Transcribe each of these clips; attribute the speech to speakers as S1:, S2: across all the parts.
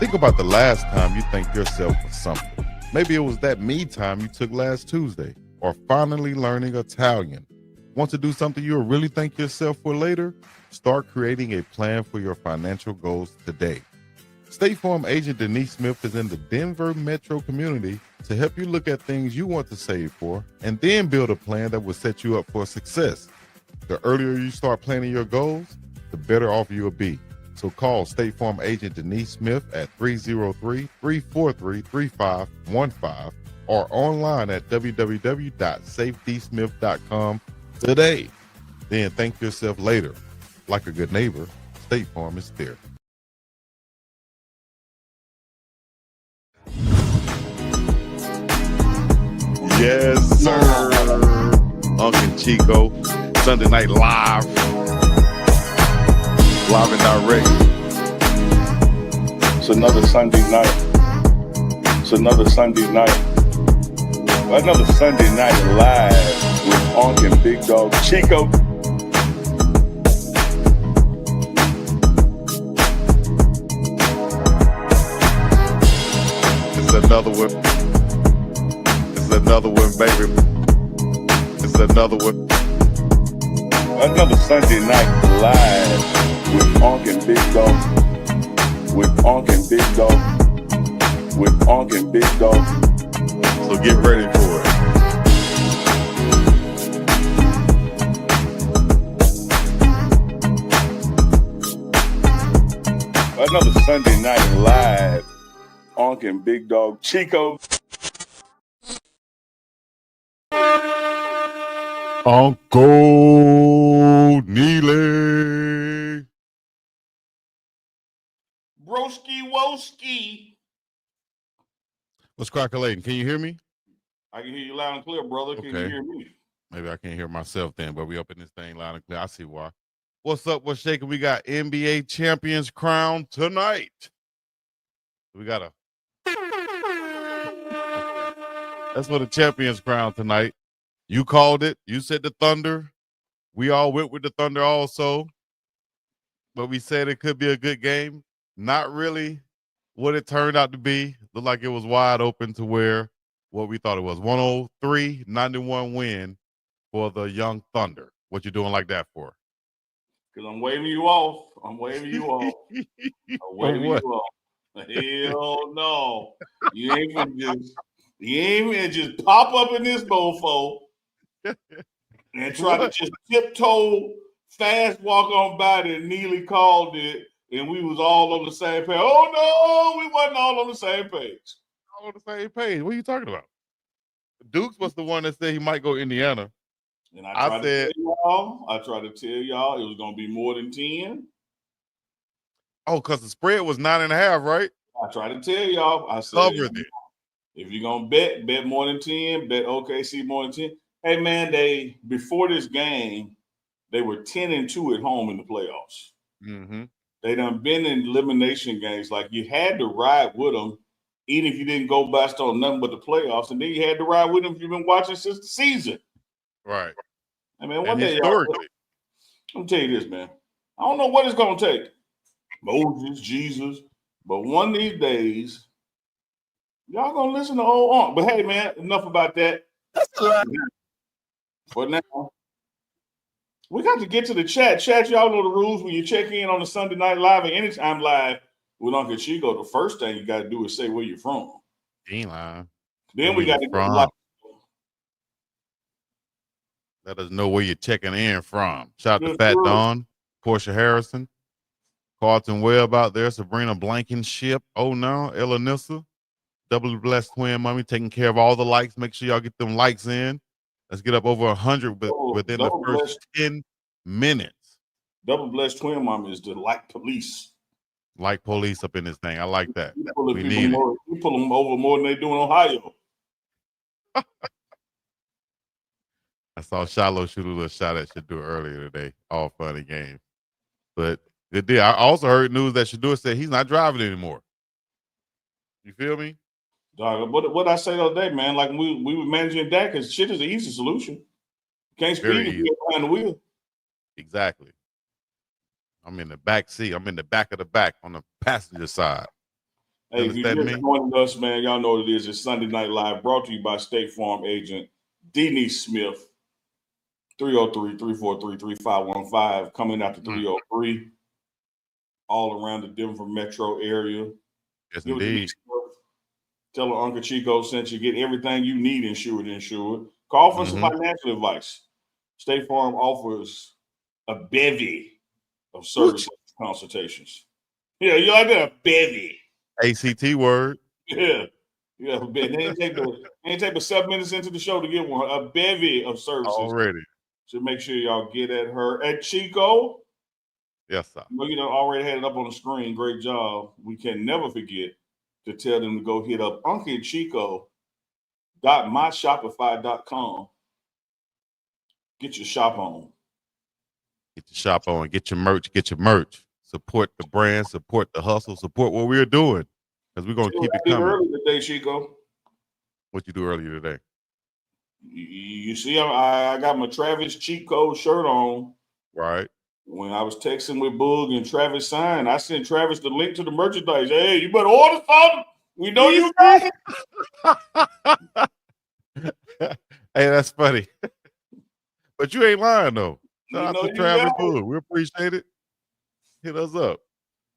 S1: Think about the last time you thanked yourself for something. Maybe it was that me time you took last Tuesday, or finally learning Italian. Want to do something you'll really thank yourself for later? Start creating a plan for your financial goals today. State Farm agent Denise Smith is in the Denver metro community to help you look at things you want to save for and then build a plan that will set you up for success. The earlier you start planning your goals, the better off you'll be. So call State Farm agent Denise Smith at 303-343-3515 or online at www.safetysmith.com today. Then thank yourself later. Like a good neighbor, State Farm is there. Yes, sir. UNK and CHICO, Sunday Night Live. Live and direct.
S2: It's another Sunday night. It's another Sunday night. Another Sunday night live with UNK and Big Dog CHICO.
S1: It's another one. It's another one, baby. It's another one.
S2: Another Sunday night live with UNK and Big Dog. With UNK and Big Dog. With UNK and Big Dog.
S1: So get ready for it.
S2: Another Sunday night live. UNK and Big Dog CHICO.
S1: Uncle Neely.
S3: Broski Woski.
S1: What's crackling? Can you hear me?
S3: I can hear you loud and clear, brother. Can you hear me?
S1: Maybe I can't hear myself then, but we up in this thing loud and clear. I see why. What's up? What's shaking? We got NBA champions crowned tonight. We got a. That's for the champions crown tonight. You called it. You said the Thunder. We all went with the Thunder also. But we said it could be a good game. Not really what it turned out to be. Looked like it was wide open to where what we thought it was. 103-91 win for the young Thunder. What you doing like that for?
S3: Because I'm waving you off. I'm waving you off. I'm waving you off. Hell no. You ain't gonna just pop up in this mofo and try to just tiptoe, fast walk on by that Neely called it, and we was all on the same page. Oh no, we wasn't all on the same page.
S1: All on the same page. What are you talking about? Dukes was the one that said he might go Indiana.
S3: And I tried to tell y'all it was gonna be more than 10.
S1: Oh, because the spread was 9.5, right?
S3: I tried to tell y'all. I said,
S1: covered it.
S3: If you're gonna bet more than 10, bet OKC more than 10. Hey man, before this game, they were 10-2 at home in the playoffs.
S1: Mm-hmm.
S3: They done been in elimination games. Like you had to ride with them, even if you didn't go bust on nothing but the playoffs, and then you had to ride with them if you've been watching since the season.
S1: Right.
S3: I mean, one day,
S1: historically,
S3: I'm gonna tell you this, man. I don't know what it's gonna take. Moses, Jesus, but one of these days, y'all gonna listen to old Unc. But hey, man, enough about that.
S2: That's a lot.
S3: For now, we got to get to the chat. Chat, y'all know the rules when you check in on the Sunday Night Live and anytime live with Uncle Chico. The first thing you got to do is say where you're from.
S1: Line.
S3: Then we got to go live.
S1: Let us know where you're checking in from. Shout out to Fat Dawn, Portia Harrison, Carlton Webb out there, Sabrina Blankenship. Oh no, Elanissa, Doubly Blessed Twin Mommy, taking care of all the likes. Make sure y'all get them likes in. Let's get up over 100 within the first 10 minutes.
S3: Double Blessed Twin Mommy is the like police.
S1: Like police up in this thing. I like that.
S3: We need it. We pull them over more than they do in Ohio.
S1: I saw Shiloh shoot a little shot at Shador earlier today. All funny games. But good deal. I also heard news that Shador said he's not driving anymore. You feel me?
S3: Dog, what I say the other day, man, like we were managing that because shit is an easy solution. You can't speed if you're behind the wheel.
S1: Exactly. I'm in the back seat. I'm in the back of the back on the passenger side.
S3: Hey, if you
S1: understand
S3: just
S1: me?
S3: joining us, man, y'all know what it is. It's Sunday Night Live, brought to you by State Farm agent Deanie Smith, 303-343-3515, coming out to 303, all around the Denver metro area.
S1: Yes,
S3: Give it to
S1: indeed.
S3: me. Tell her Uncle Chico sent you. Get everything you need insured. Call for some financial advice. State Farm offers a bevy of service consultations. Yeah, you like that? A bevy.
S1: ACT word.
S3: Yeah. Yeah, they ain't take but 7 minutes into the show to get one. A bevy of services.
S1: Already.
S3: So make sure y'all get at her. At Chico,
S1: Yes, sir.
S3: well, you know, already had it up on the screen. Great job. We can never forget to tell them to go hit up unclechico.myshopify.com. Get your shop on.
S1: Get your shop on. Get your merch. Get your merch. Support the brand. Support the hustle. Support what we're doing. Because we're going to keep it coming.
S3: Early today, Chico.
S1: What you do earlier today?
S3: You see, I got my Travis Chico shirt on.
S1: Right.
S3: When I was texting with Boog and Travis signed, I sent Travis the link to the merchandise. Hey, you better order something. We know you got
S1: it. Hey, that's funny. But you ain't lying, though. Shout out to Travis Boog. We appreciate it. Hit us up.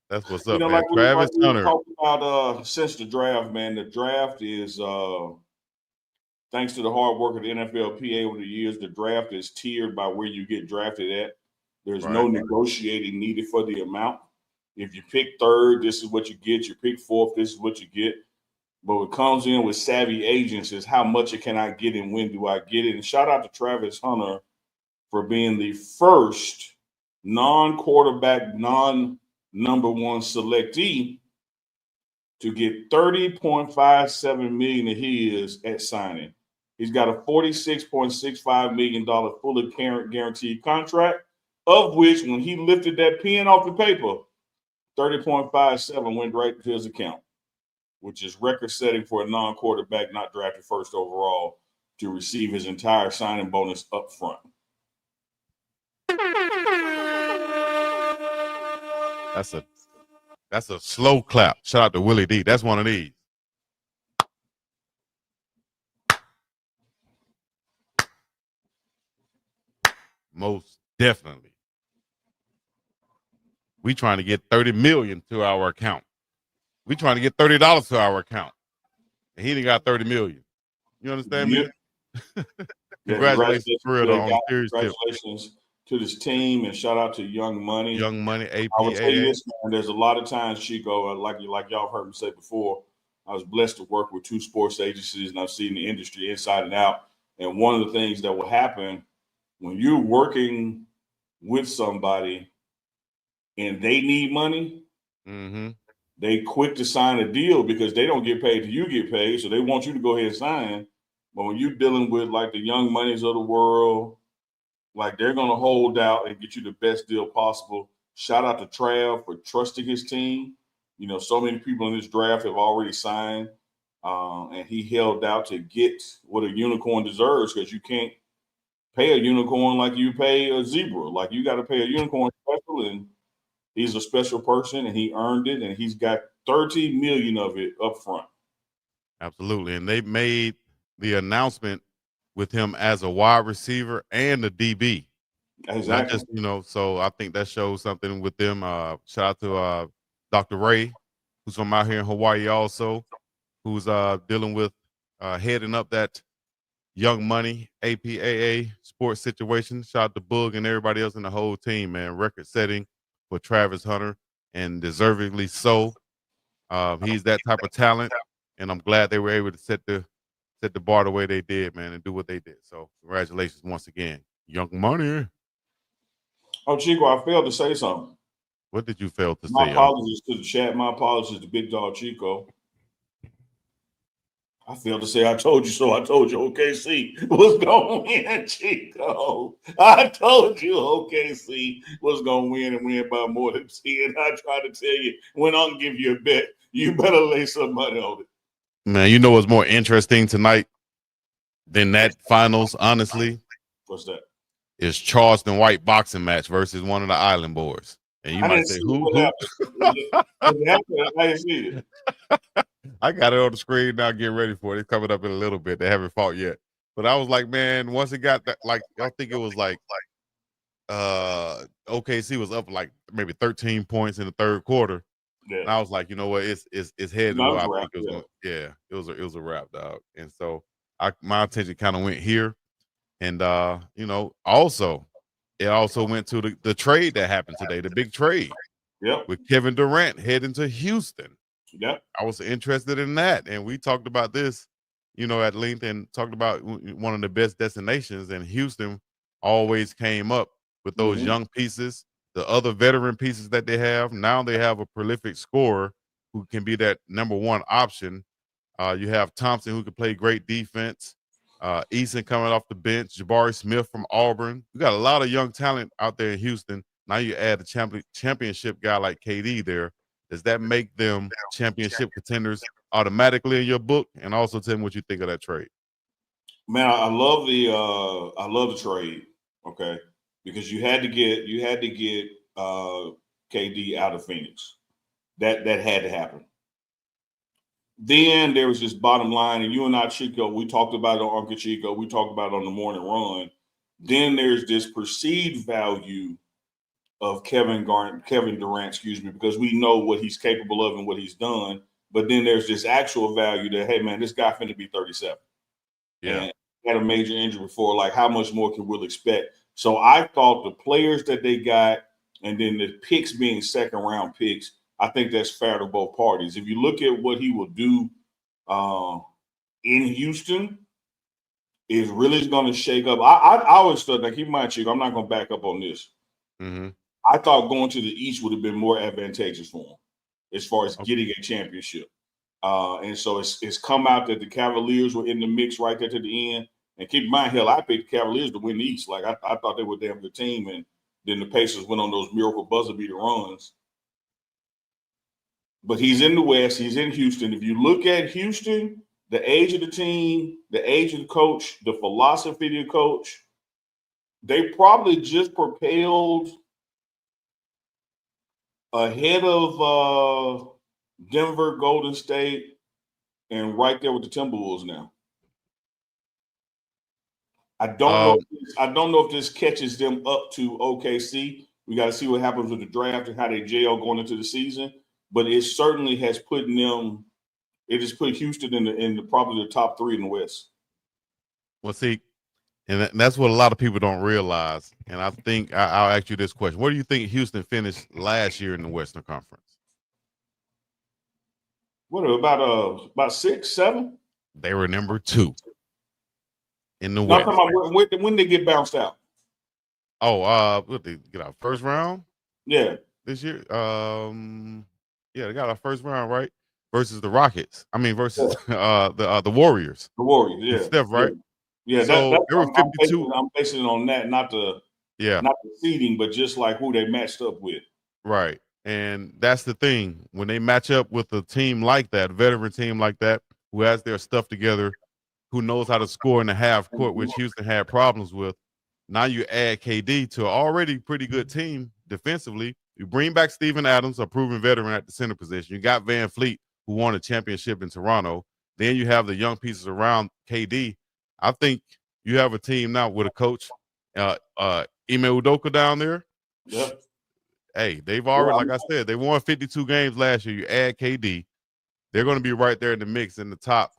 S1: That's what's up, man.
S3: Like
S1: Travis Hunter.
S3: We talked about since the draft, man. The draft is thanks to the hard work of the NFLPA over the years, the draft is tiered by where you get drafted at. There's no negotiating needed for the amount. If you pick third, this is what you get. You pick fourth, this is what you get. But what comes in with savvy agents is how much can I get and when do I get it? And shout out to Travis Hunter for being the first non-quarterback, non-number one selectee to get $30.57 million that he is at signing. He's got a $46.65 million fully guaranteed contract, of which when he lifted that pen off the paper, 30.57 went right to his account, which is record-setting for a non-quarterback not drafted first overall to receive his entire signing bonus up front.
S1: That's a slow clap. Shout out to Willie D. That's one of these. Most definitely. We trying to get $30 million to our account. We trying to get $30 to our account. And he done got $30 million. You understand me? Congratulations, for real, on the serious tip.
S3: Congratulations to this team, and shout out to Young Money.
S1: Young Money, APA.
S3: I will tell you this, man, there's a lot of times, Chico, like y'all heard me say before, I was blessed to work with two sports agencies, and I've seen the industry inside and out. And one of the things that will happen when you're working with somebody and they need money, they quick to sign a deal because they don't get paid till you get paid. So they want you to go ahead and sign. But when you're dealing with like the Young Monies of the world, like they're going to hold out and get you the best deal possible. Shout out to Trav for trusting his team. You know, so many people in this draft have already signed, and he held out to get what a unicorn deserves, because you can't pay a unicorn like you pay a zebra. Like, you got to pay a unicorn special, and he's a special person, and he earned it, and he's got $30 million of it up front.
S1: Absolutely, and they made the announcement with him as a wide receiver and a DB.
S3: Exactly.
S1: Not just, so I think that shows something with them. Shout out to Dr. Ray, who's from out here in Hawaii also, who's dealing with heading up that Young Money APAA sports situation. Shout out to Boog and everybody else in the whole team, man. Record setting for Travis Hunter, and deservingly so. He's that type of talent, and I'm glad they were able to set the bar the way they did, man, and do what they did. So congratulations once again, Young Money.
S3: Oh, Chico, I failed to say something.
S1: What did you fail to say?
S3: My apologies to the chat. My apologies to Big Dog Chico. I failed to say I told you so. I told you OKC was going to win, Chico. I told you OKC was going to win and win by more than 10. I tried to tell you, when I'm give you a bet, you better lay some money on it.
S1: Man, you know what's more interesting tonight than that finals, honestly?
S3: What's that?
S1: Is Charleston White boxing match versus one of the Island Boys. And you
S3: I
S1: might
S3: didn't
S1: say,
S3: see
S1: who?
S3: what happened. I didn't see it.
S1: I got it on the screen now. Get ready for it. It's coming up in a little bit. They haven't fought yet. But I was like, man, once it got that, like, I think it was like OKC was up like maybe 13 points in the third quarter.
S3: Yeah.
S1: And I was like, you know what, it's headed
S3: No,
S1: where
S3: it's
S1: I
S3: a wrap,
S1: think it was
S3: yeah.
S1: going. Yeah, it was a wrap, dog. And so my attention kind of went here. And also it also went to the trade that happened today, the big trade
S3: Yep.
S1: with Kevin Durant heading to Houston.
S3: Yep.
S1: I was interested in that. And we talked about this, at length, and talked about one of the best destinations. And Houston always came up with those young pieces, the other veteran pieces that they have. Now they have a prolific scorer who can be that number one option. You have Thompson, who can play great defense. Eason coming off the bench. Jabari Smith from Auburn. We got a lot of young talent out there in Houston. Now you add a championship guy like KD there. Does that make them championship contenders automatically in your book? And also tell me what you think of that trade.
S3: Man, I love the trade. Okay, because you had to get KD out of Phoenix. That had to happen. Then there was this bottom line, and you and I, Chico, we talked about it on UNK Chico. We talked about it on the morning run. Then there's this perceived value of Kevin Durant, because we know what he's capable of and what he's done. But then there's this actual value that, hey, man, this guy finna be 37.
S1: Yeah.
S3: And had a major injury before. Like, how much more can we expect? So I thought the players that they got, and then the picks being second round picks, I think that's fair to both parties. If you look at what he will do in Houston, it really is going to shake up. I always thought, like, keep in mind, Chico, I'm not going to back up on this.
S1: Mm-hmm.
S3: I thought going to the East would have been more advantageous for him as far as getting a championship. And so it's come out that the Cavaliers were in the mix right there to the end. And keep in mind, hell, I picked the Cavaliers to win the East. Like, I thought they were a damn good team. And then the Pacers went on those miracle buzzer beater runs. But he's in the West. He's in Houston. If you look at Houston, the age of the team, the age of the coach, the philosophy of the coach, they probably just propelled ahead of Denver, Golden State, and right there with the Timberwolves now. I don't know if this catches them up to OKC. We got to see what happens with the draft and how they gel going into the season. But it certainly has put them. It has put Houston in probably the top three in the West.
S1: Well, see, and that's what a lot of people don't realize. And I think I'll ask you this question: where do you think Houston finished last year in the Western Conference?
S3: What about 6, 7?
S1: They were number 2 in the
S3: West.
S1: West.
S3: When they get bounced out?
S1: Oh, what they get out first round?
S3: Yeah,
S1: this year. Yeah, they got our first round, right? Versus the Rockets. I mean, versus the Warriors.
S3: The Warriors, yeah.
S1: Steph, right?
S3: Yeah,
S1: so
S3: that's
S1: they were 52.
S3: I'm basing it on that, not the seeding, but just like who they matched up with.
S1: Right. And that's the thing. When they match up with a team like that, a veteran team like that, who has their stuff together, who knows how to score in the half court, which Houston had problems with. Now you add KD to an already pretty good team defensively. You bring back Steven Adams, a proven veteran at the center position. You got Van Fleet, who won a championship in Toronto. Then you have the young pieces around KD. I think you have a team now with a coach, Ime Udoka down there.
S3: Yeah.
S1: Hey, they've already, like I said, they won 52 games last year. You add KD, they're going to be right there in the mix in the top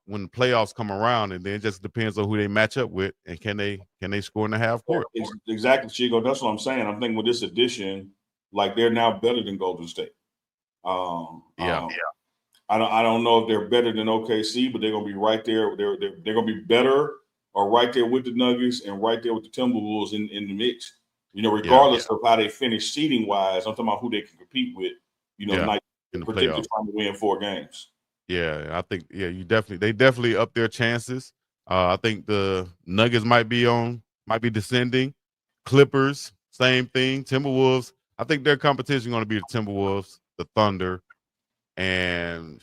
S1: when the playoffs come around, and then it just depends on who they match up with and can they score in the half court.
S3: Exactly, Chico. That's what I'm saying. I'm thinking with this addition, like they're now better than Golden State. I don't know if they're better than OKC, but they're gonna be right there. They're gonna be better or right there with the Nuggets and right there with the Timberwolves in the mix. Regardless of how they finish seeding wise, I'm talking about who they can compete with. Like
S1: in the
S3: predicted trying to win 4 games.
S1: Yeah, I think they definitely up their chances. I think the Nuggets might be descending. Clippers, same thing. Timberwolves, I think their competition going to be the Timberwolves, the Thunder, and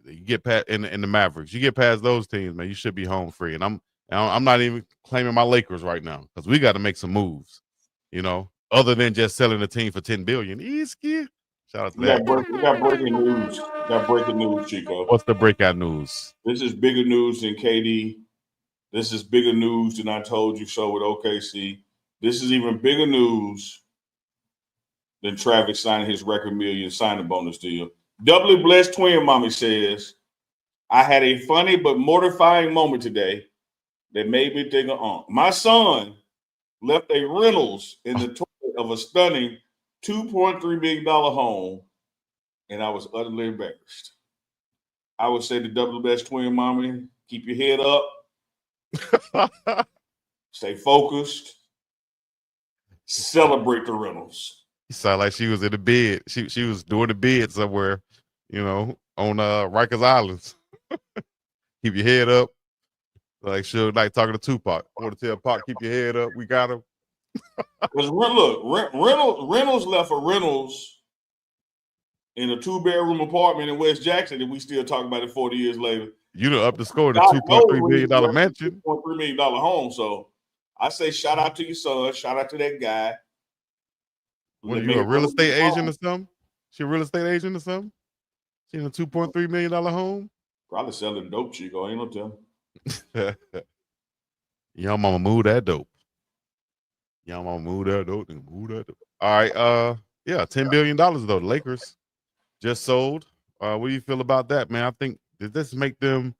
S1: you get past and the Mavericks. You get past those teams, man, you should be home free. And I'm not even claiming my Lakers right now because we got to make some moves. other than just selling the team for $10 billion. Easy. Shout out to
S3: We
S1: that.
S3: got breaking news. We got breaking news, Chico.
S1: What's the breakout news?
S3: This is bigger news than KD. This is bigger news than I told you so with OKC. This is even bigger news than Travis signing his record million signing bonus deal. Doubly blessed twin mommy says, I had a funny but mortifying moment today that made me think of my son left a rentals in the toilet of a stunning $2.3 million home, and I was utterly embarrassed. I would say the double best twin mommy, keep your head up, stay focused, celebrate the rentals.
S1: You sound like she was in the bed. She was doing the bed somewhere, on Rikers Islands. Keep your head up. Like she'll like talking to Tupac. I want to tell Pac, keep your head up. We got him.
S3: Because Reynolds left a Reynolds in a 2-bedroom apartment in West Jackson, and we still talk about it 40 years later.
S1: You done up the score to $2.3 million mansion.
S3: $2.3 million home. So I say shout out to your son. Shout out to that guy.
S1: What are you, a real estate agent or something? She a real estate agent or something? She in a $2.3 million home?
S3: Probably selling dope, Chico. Ain't no telling.
S1: Young mama move that dope. Young mama move that dope. All right. $10 billion though. The Lakers just sold. What do you feel about that, man? I think, did this make them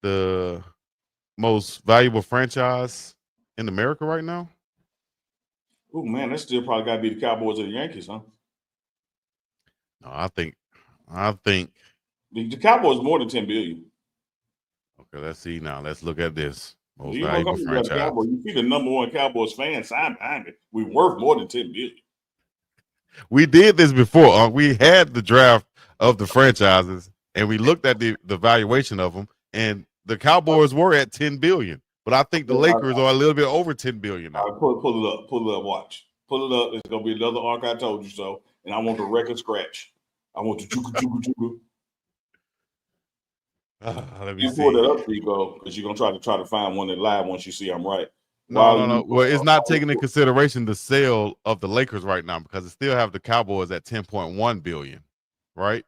S1: the most valuable franchise in America right now?
S3: Oh man, that still probably got to be the Cowboys or the Yankees, huh?
S1: No, I think
S3: the Cowboys more than $10 billion.
S1: Okay, let's see now. Let's look at this. Most
S3: You
S1: valuable franchise.
S3: You see the number one Cowboys fan sign behind it. We worth more than $10 billion.
S1: We did this before. We had the draft of the franchises, and we looked at the valuation of them, and the Cowboys were at $10 billion. But I think the Lakers are a little bit over $10 billion now.
S3: All right, pull it up, watch. Pull it up. It's gonna be another arc I told you so. And I want the record scratch. I want the chuka.
S1: Let me
S3: you
S1: see.
S3: pull that up, Chico, because you're gonna try to find one that live once you see I'm right.
S1: No. Well, it's not taking into consideration the sale of the Lakers right now because it still have the Cowboys at $10.1 billion, right?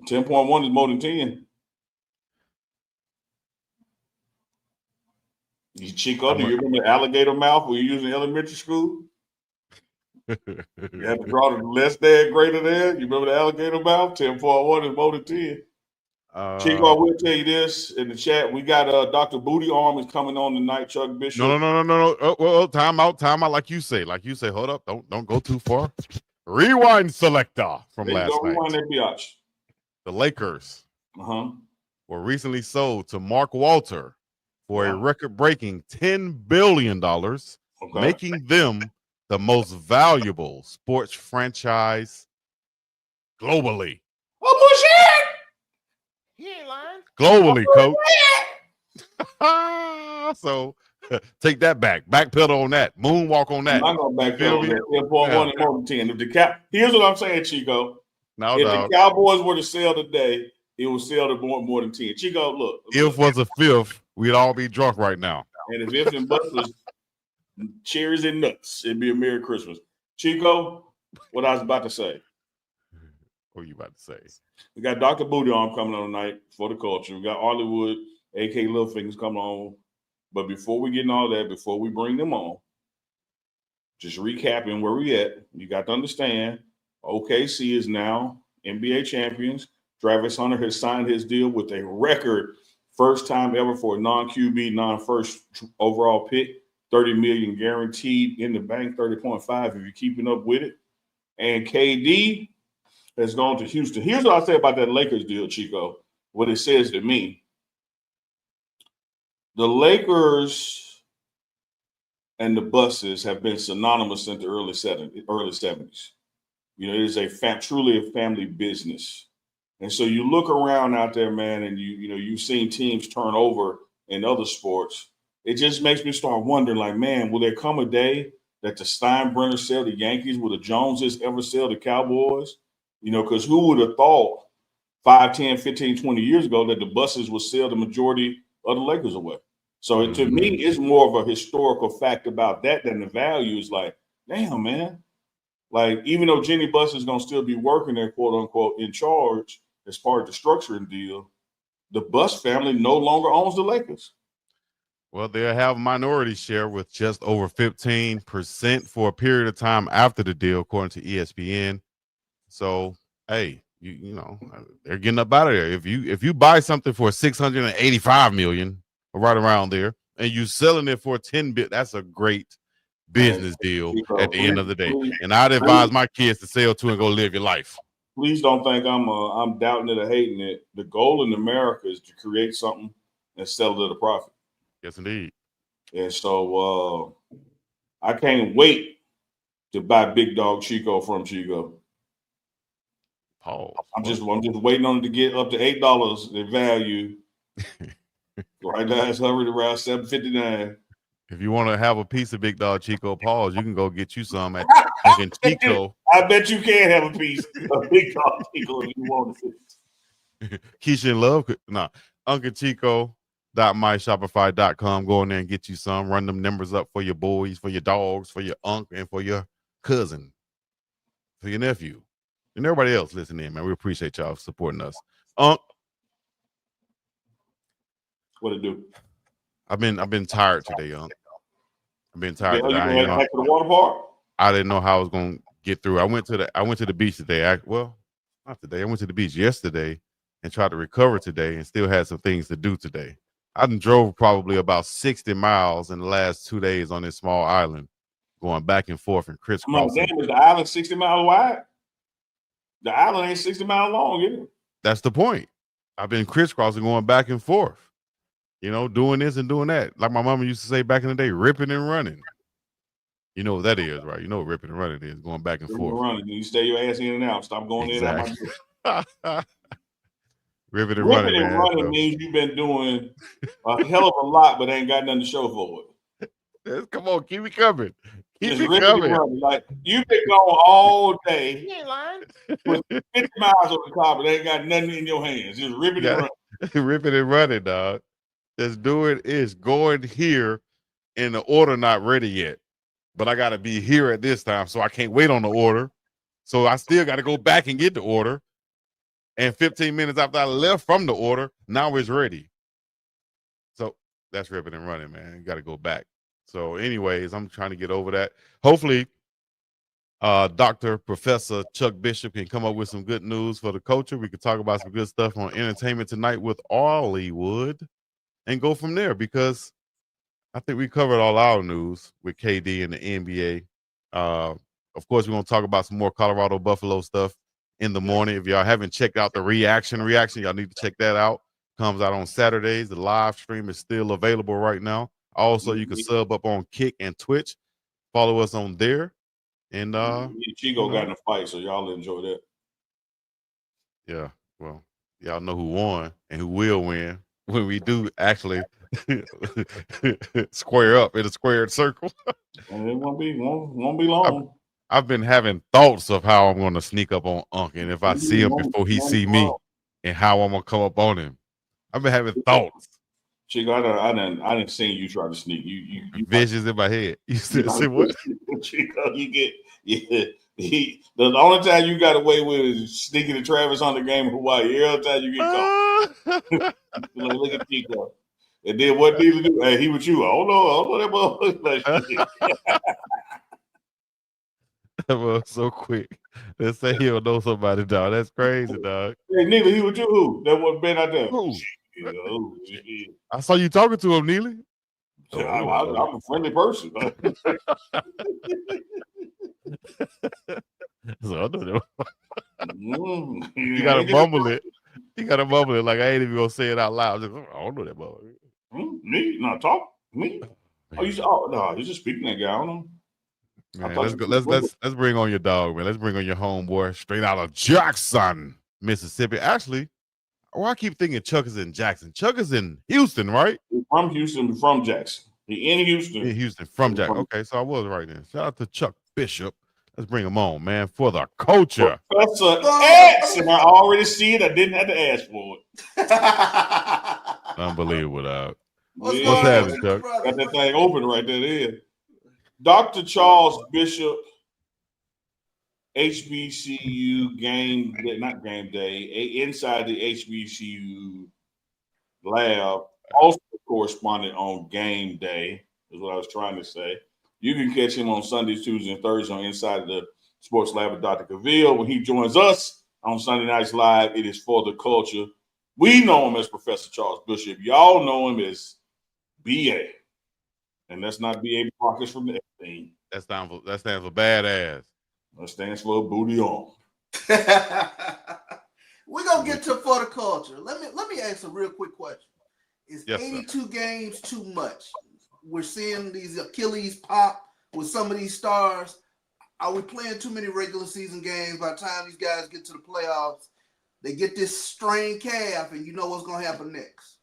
S3: 10.1 is more than 10. Chico, do you remember alligator mouth when you using elementary school? You had to draw the less than, greater than. You remember the alligator mouth? 10.1 is more than 10. Chico, I will tell you this in the chat. We got Dr. Booty Arm is coming on tonight, Chuck Bishop.
S1: No. Oh, time out. Like you say. Hold up. Don't go too far. Rewind selector from last night.
S3: Rewind that biatch.
S1: The Lakers were recently sold to Mark Walter for a record-breaking $10 billion, making them the most valuable sports franchise globally.
S3: Oh, bullshit!
S1: He ain't lying. Globally, coach. So take that back. Backpedal on that. Moonwalk on that.
S3: I'm not going to backpedal on that. 10.1 and more than 10. Here's what I'm saying, Chico. If the Cowboys were to sell today, it would sell to more than 10. Chico, look.
S1: If was a fifth, we'd all be drunk right now.
S3: And if and buts was cherries and nuts, it'd be a Merry Christmas. Chico, what I was about to say.
S1: What are you about to say?
S3: We got Dr. Booty Arm coming on tonight for the culture. We got Hollywood, A.K. Littlefingers coming on. But before we get in all that, before we bring them on, just recapping where we at, you got to understand, OKC is now NBA champions. Travis Hunter has signed his deal with a record first time ever for a non-QB, non-first overall pick, $30 million guaranteed in the bank, 30.5 if you're keeping up with it. And KD has gone to Houston. Here's what I say about that Lakers deal, Chico, what it says to me. The Lakers and the buses have been synonymous since the early 70s. You know, it is truly a family business. And so you look around out there, man, and you've seen teams turn over in other sports. It just makes me start wondering, like, man, will there come a day that the Steinbrenners sell the Yankees? Will the Joneses ever sell the Cowboys? You know, because who would have thought 5, 10, 15, 20 years ago that the buses would sell the majority of the Lakers away? So to me, it's more of a historical fact about that than the value. Is like, damn, man. Like, even though Jenny Buss is going to still be working there, quote unquote, in charge as part of the structuring deal, the Buss family no longer owns the Lakers.
S1: Well, they'll have a minority share with just over 15% for a period of time after the deal, according to ESPN. So, hey, you know, they're getting up out of there. If you buy something for $685 million, or right around there, and you selling it for $10 billion, that's a great business deal at the end of the day. And I'd advise my kids to sell too and go live your life.
S3: Please don't think I'm doubting it or hating it. The goal in America is to create something and sell it at a profit.
S1: Yes, indeed.
S3: And so I can't wait to buy Big Dog Chico from Chico.
S1: Pause.
S3: I'm just waiting on it to get up to $8 in value. Right now it's hovering around $7.59.
S1: If you want to have a piece of Big Dog Chico, pause. You can go get you some at UNK Chico.
S3: I bet you can have a piece of Big Dog Chico if you want to.
S1: Keisha and Love, nah. UNK Chico. .myshopify.com. Go in there and get you some. Run them numbers up for your boys, for your dogs, for your uncle, and for your cousin, for your nephew, and everybody else listening, man. We appreciate y'all supporting us.
S3: What it do?
S1: I've been tired today, I've been tired today.
S3: You went back to the water park?
S1: I didn't know how I was gonna get through. I went to the beach today. Not today. I went to the beach yesterday and tried to recover today, and still had some things to do today. I drove probably about 60 miles in the last 2 days on this small island, going back and forth and crisscrossing.
S3: Damn, is the island 60 miles wide? The island ain't 60 miles long, is it?
S1: That's the point. I've been crisscrossing, going back and forth, you know, doing this and doing that. Like my mama used to say back in the day, ripping and running. You know what that is, right? You know what ripping and running is, going back and forth.
S3: Running. You stay your ass in and out. Stop going
S1: exactly.
S3: in and out.
S1: Ripping and running, man.
S3: Running means you've been doing a hell of a lot, but ain't got nothing to show for
S1: it. Come on, keep it coming.
S3: Keep it coming. Like, you've been going all day. You ain't lying. With 50 miles on the car, but ain't got nothing in your hands. Just ripping and running.
S1: Ripping and running, dog. Just doing is going here in the order not ready yet. But I got to be here at this time, so I can't wait on the order. So I still got to go back and get the order. And 15 minutes after I left from the order, now it's ready. So that's ripping and running, man. You got to go back. So anyways, I'm trying to get over that. Hopefully, Dr. Professor Chuck Bishop can come up with some good news for the culture. We could talk about some good stuff on entertainment tonight with Hollywood and go from there, because I think we covered all our news with KD and the NBA. Of course, we're going to talk about some more Colorado Buffalo stuff in the morning. If y'all haven't checked out the reaction, y'all need to check that out. Comes out on Saturdays. The live stream is still available right now. Also, you can sub up on Kick and Twitch. Follow us on there. And
S3: Chico got in a fight, so y'all enjoy that.
S1: Yeah, well, y'all know who won and who will win when we do actually square up in a squared circle.
S3: And it won't be long.
S1: I've been having thoughts of how I'm going to sneak up on Unc, and if I see him before he see me, and how I'm going to come up on him. I've been having thoughts.
S3: Chico, I didn't see you try to sneak. You
S1: visions in my head. You still see what?
S3: Chico, the only time you got away with is sneaking to Travis on the game in Hawaii. Every time you get caught. Look at Chico. And then what did he do? Hey, he with you. I don't know that motherfucker.
S1: That was so quick. Let's say he'll know somebody, dog. That's crazy, dog.
S3: Hey, Neely, he with you who? That wasn't been out there.
S1: Who? I saw you talking to him, Neely.
S3: I'm a friendly person.
S1: So I know that. You gotta mumble it. You gotta mumble it like I ain't even gonna say it out loud. Just, I don't know that boy.
S3: Me? Not talk? Me? Oh, you're just speaking that guy. I don't know.
S1: Man, let's go. Let's bring on your dog, man. Let's bring on your homeboy straight out of Jackson, Mississippi. Actually, I keep thinking Chuck is in Jackson. Chuck is in Houston, right?
S3: He's from Houston, from Jackson. He in Houston.
S1: In Houston, from Jackson. Okay, so I was right then. Shout out to Chuck Bishop. Let's bring him on, man, for the culture.
S3: Professor X, and I already see it. I didn't have to ask for it.
S1: Unbelievable, dog. What's happening, Chuck?
S3: Got that thing open right there. Dr. Charles Bishop, HBCU not game day, inside the HBCU lab, also corresponded on game day, is what I was trying to say. You can catch him on Sundays, Tuesdays, and Thursdays on Inside the Sports Lab with Dr. Cavill. When he joins us on Sunday Nights Live, it is for the culture. We know him as Professor Charles Bishop. Y'all know him as BA. And that's not BA Marcus from the thing.
S1: That stands for badass.
S3: That stands for booty on.
S4: We're gonna get to for the culture. Let me ask a real quick question. Is 82 games too much? We're seeing these Achilles pop with some of these stars. Are we playing too many regular season games? By the time these guys get to the playoffs, they get this strained calf, and you know what's going to happen next.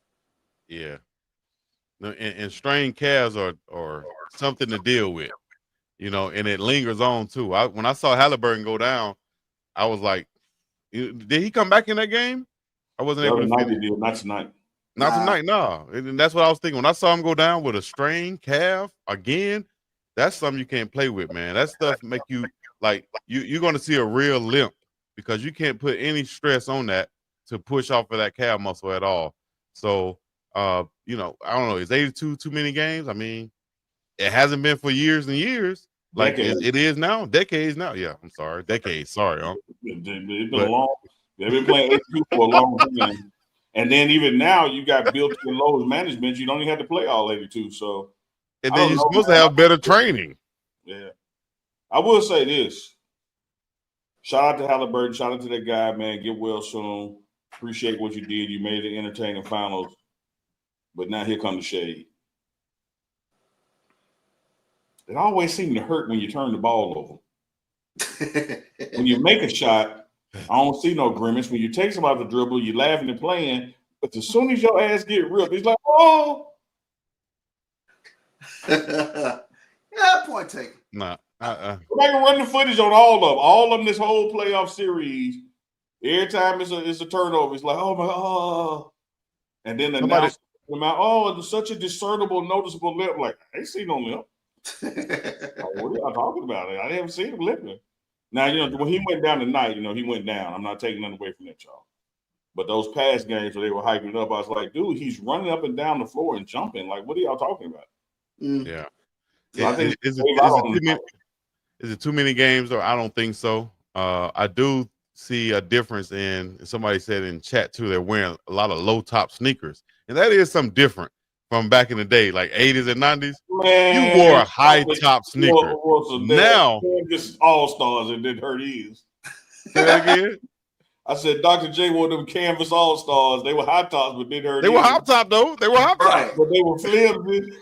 S1: Yeah. And strained calves are something to deal with, and it lingers on too. When I saw Halliburton go down, I was like, did he come back in that game? I wasn't able to.
S3: Not tonight.
S1: Not tonight, no. And that's what I was thinking. When I saw him go down with a strained calf again, that's something you can't play with, man. That stuff make you like you're going to see a real limp because you can't put any stress on that to push off of that calf muscle at all. So, I don't know. Is 82 too many games? I mean, it hasn't been for years and years. Like it is now. Decades now. Yeah, I'm sorry. Decades. Sorry.
S3: It's been long. They've been playing 82 for a long time. And then even now, you got built-in load management. You don't even have to play all 82. So,
S1: and then you're supposed to have better training.
S3: Yeah, I will say this: shout out to Halliburton. Shout out to that guy, man. Get well soon. Appreciate what you did. You made the entertaining finals. But now here comes the shade. It always seems to hurt when you turn the ball over. When you make a shot, I don't see no grimace. When you take somebody to dribble, you're laughing and playing. But as soon as your ass get ripped, he's like, oh.
S4: Yeah, point taken.
S1: Nah.
S3: I can run the footage on all of them. All of them this whole playoff series. Every time it's a turnover, it's like, oh, my God. And then the announcer come out, oh, it's such a discernible, noticeable lip. Like, I ain't seen no lip. Like, what are y'all talking about? I didn't see him lipping. Now, when he went down tonight, he went down. I'm not taking nothing away from that, y'all. But those past games where they were hyping it up, I was like, dude, he's running up and down the floor and jumping. Like, what are y'all talking about?
S1: Yeah.
S3: So I think
S1: is it too many games? Or I don't think so. I do see a difference in, somebody said in chat too, they're wearing a lot of low top sneakers. And that is something different from back in the day, like 80s and 90s.
S3: Man,
S1: you wore a high top sneaker. Now,
S3: just all-stars and didn't hurt his.
S1: Say that again?
S3: I said Dr. J wore them canvas all-stars. They were high tops, but didn't hurt
S1: They were high top, though. They were high top.
S3: But they were flimsy.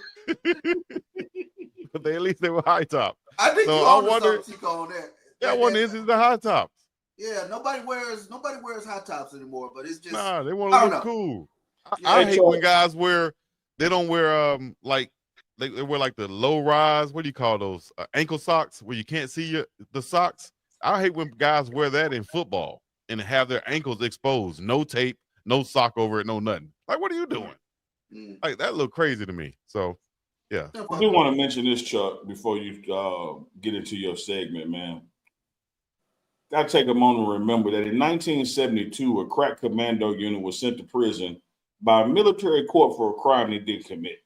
S1: But at least they were high top.
S4: I think
S1: so
S4: I wonder on that.
S1: That one is the high tops.
S4: Yeah, nobody wears high tops anymore, but it's just
S1: they want to look cool. I hate when guys they don't wear like they wear like the low rise. What do you call those ankle socks where you can't see the socks? I hate when guys wear that in football and have their ankles exposed, no tape, no sock over it, no nothing. Like, what are you doing? Like, that look crazy to me. So, yeah.
S3: I do want to mention this, Chuck, before you get into your segment, man. Got to take a moment to remember that in 1972, a crack commando unit was sent to prison by a military court for a crime they didn't commit.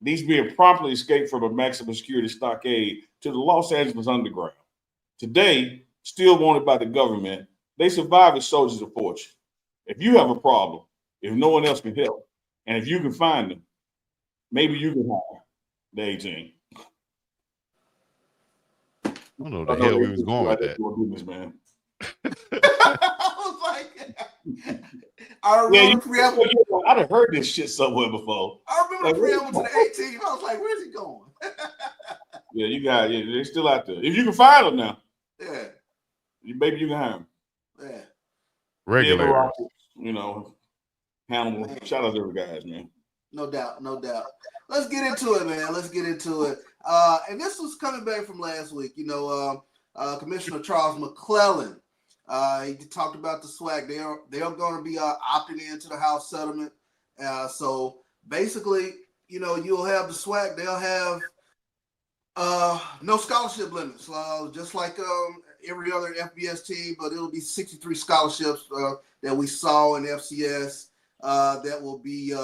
S3: These being promptly escaped from a maximum security stockade to the Los Angeles underground. Today, still wanted by the government, they survive as soldiers of fortune. If you have a problem, if no one else can help, and if you can find them, maybe you can hire the 18.
S1: I don't know the hell we was going with that.
S3: Goodness, man.
S4: I was like, I remember
S3: I'd have heard this shit somewhere before.
S4: I remember the preamble to the 18. I was like, where's he going?
S3: Yeah, they're still out there. If you can find them now, maybe you can hire them.
S4: Yeah.
S1: Regulators.
S3: Hannibal. Shout out to the guys, man.
S4: No doubt. Let's get into it, man. And this was coming back from last week. Commissioner Charles McClellan, he talked about the SWAC. They're going to be opting into the House settlement. So basically, you'll have the SWAC. They'll have no scholarship limits, just like every other FBS team, but it'll be 63 scholarships that we saw in FCS that will be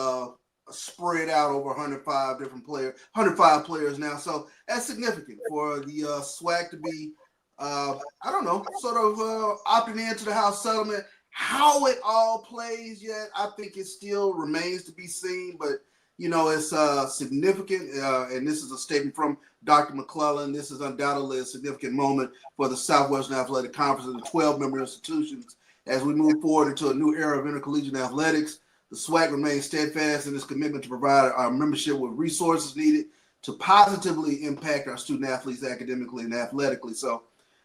S4: spread out over 105 different players, 105 players now. So that's significant for the SWAC to be, sort of opting into the house settlement. How it all plays yet, I think it still remains to be seen, but it's significant, and this is a statement from Dr. McClellan. This is undoubtedly a significant moment for the Southwestern Athletic Conference and the 12-member institutions as we move forward into a new era of intercollegiate athletics. The SWAC remains steadfast in its commitment to provide our membership with resources needed to positively impact our student athletes academically and athletically. So,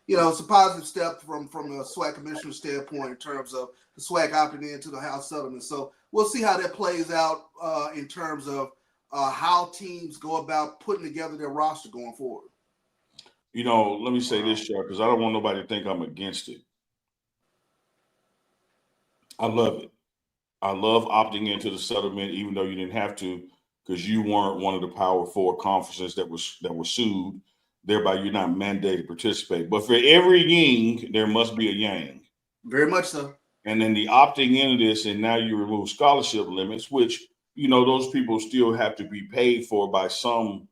S4: it's a positive step from a SWAC commissioner standpoint in terms of the SWAC opting into the house settlement. So we'll see how that plays out in terms of how teams go about putting together their roster going forward.
S3: Let me say this, Chuck, because I don't want nobody to think I'm against it. I love it. I love opting into the settlement, even though you didn't have to, because you weren't one of the Power Four conferences that were sued. Thereby, you're not mandated to participate. But for every yin, there must be a yang.
S4: Very much so.
S3: And then the opting into this, and now you remove scholarship limits, which, those people still have to be paid for by some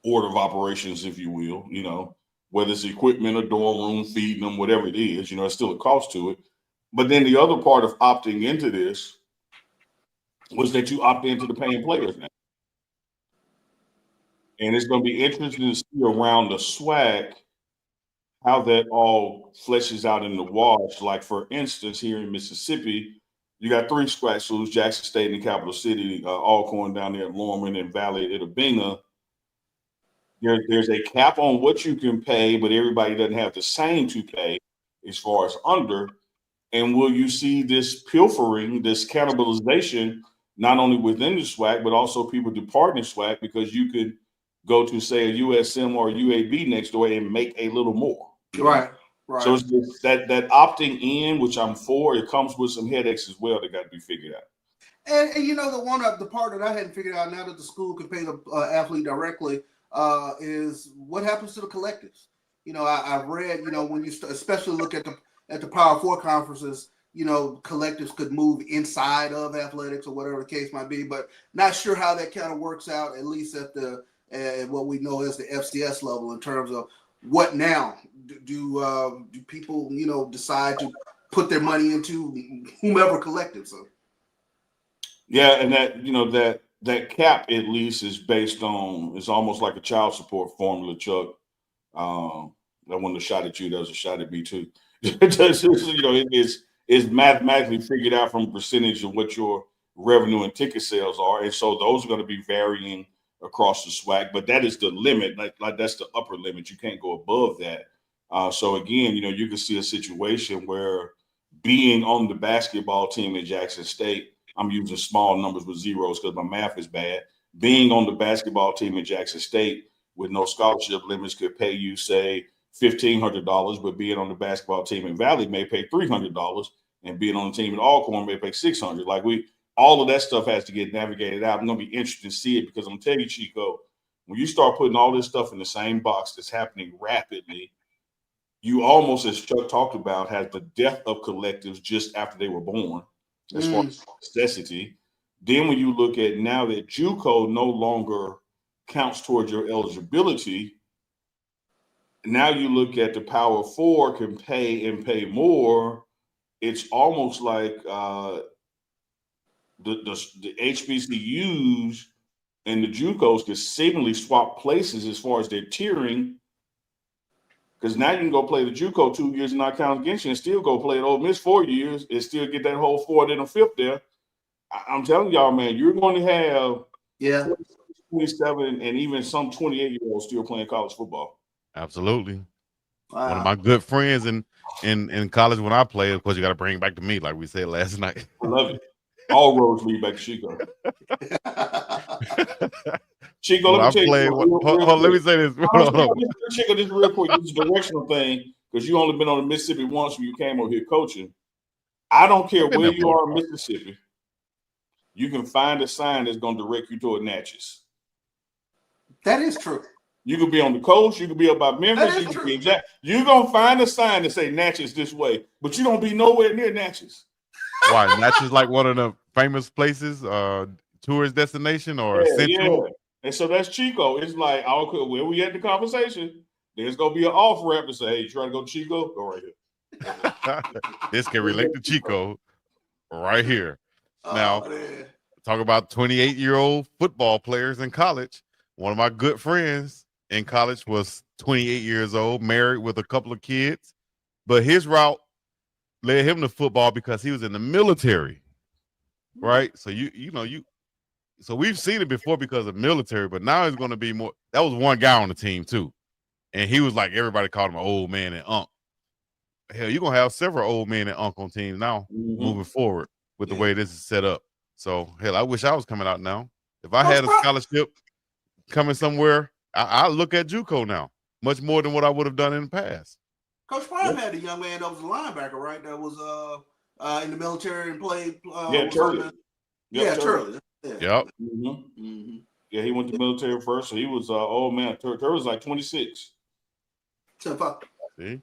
S3: order of operations, if you will, whether it's equipment, a dorm room, feeding them, whatever it is, it's still a cost to it. But then the other part of opting into this was that you opt into the paying players now. And it's going to be interesting to see around the SWAC how that all fleshes out in the wash. Like, for instance, here in Mississippi, you got 3 SWAC schools, Jackson State and the capital city, Alcorn down there at Lorman and Valley at Itabena. There's a cap on what you can pay, but everybody doesn't have the same to pay as far as under. And will you see this pilfering, this cannibalization, not only within the SWAC, but also people departing the SWAC, because you could go to, say, a USM or a UAB next door and make a little more.
S4: Right.
S3: So it's just that opting in, which I'm for, it comes with some headaches as well that got to be figured out.
S4: And the part that I hadn't figured out now that the school can pay the athlete directly is what happens to the collectives. I've read, when you especially look at the Power Four conferences, collectives could move inside of athletics or whatever the case might be, but not sure how that kind of works out, at least at what we know as the FCS level, in terms of what now do people, decide to put their money into whomever collective. So.
S3: Yeah. And that cap at least is based on, it's almost like a child support formula, Chuck. That wasn't a shot at you. That was a shot at me too. It's mathematically figured out from a percentage of what your revenue and ticket sales are. And so those are going to be varying across the SWAC, but that is the limit. Like that's the upper limit. You can't go above that. So again, you can see a situation where being on the basketball team at Jackson State, I'm using small numbers with zeros because my math is bad. Being on the basketball team at Jackson State with no scholarship limits could pay you, say, $1,500, but being on the basketball team in Valley may pay $300, and being on the team at Alcorn may pay $600. Like all of that stuff has to get navigated out. I'm going to be interested to see it, because I'm going to tell you, Chico, when you start putting all this stuff in the same box that's happening rapidly, you almost, as Chuck talked about, have the death of collectives just after they were born, as far as necessity. Then when you look at now that JUCO no longer counts towards your eligibility, now you look at the Power Four can pay and pay more. It's almost like the HBCUs and the JUCOs could seemingly swap places as far as their tiering, because now you can go play the JUCO 2 years and not count against you, and still go play at Ole Miss 4 years and still get that whole 4th and a 5th there. I'm telling y'all, man, you're going to have 27 and even some 28-year-olds still playing college football.
S1: Absolutely.
S4: Wow.
S1: One of my good friends in college when I played, of course, you got to bring it back to me, like we said last night.
S3: I love it. All roads lead back to Chico. Chico,
S1: well,
S3: let me tell you.
S1: Let me say this.
S3: Chico, this real quick. This is a directional thing, because you only been on the Mississippi once when you came over here coaching. I don't care where you are in Mississippi. you can find a sign that's going to direct you toward Natchez.
S4: That is true.
S3: You could be on the coast. You could be up by Memphis.
S4: That is
S3: You could
S4: true.
S3: be exact. You're going to find a sign that say Natchez this way, but you don't be nowhere near Natchez.
S1: Why? Natchez like one of the famous places, tourist destination or central?
S3: Yeah. And so that's Chico. It's like, okay, where we at the conversation, there's going to be an off ramp and say, hey, you trying to go to Chico? Go right here.
S1: This can relate to Chico right here. Now,
S4: man.
S1: talk about 28-year-old football players in college. One of my good friends in college was 28 years old, married with a couple of kids, but his route led him to football because he was in the military, right? So so we've seen it before because of military, but now it's going to be more. That was one guy on the team too, and he was like everybody called him an old man and unk. Hell, you're gonna have several old men and unk on teams now moving forward with the way this is set up. So hell, I wish I was coming out now. If I had a scholarship coming somewhere, I look at JUCO now much more than what I would have done in the past.
S4: Coach Prime had a young man that was a linebacker, right? That was in the military and played.
S3: Turley.
S4: Turley.
S1: Yep.
S3: Yeah, he went to military first, so he was old man. Turley was like 26.
S1: See?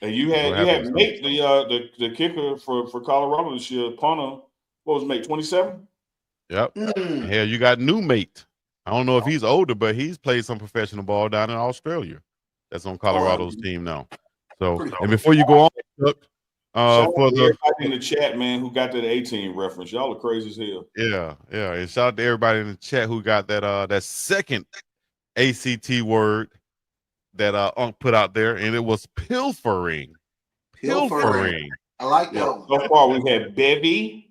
S3: And you had Nate, the kicker for Colorado this year, punter. What was Nate, 27?
S1: Yep. Hell, you got new mate. I don't know if he's older, but he's played some professional ball down in Australia. That's on Colorado's team now. So, and before you go on, for
S3: everybody in the chat, man, who got that 18 reference, y'all are crazy as hell.
S1: Yeah. And shout out to everybody in the chat who got that second ACT word that Unc put out there, and it was pilfering. Pilfering.
S4: I like that one.
S3: So far, we've had bevy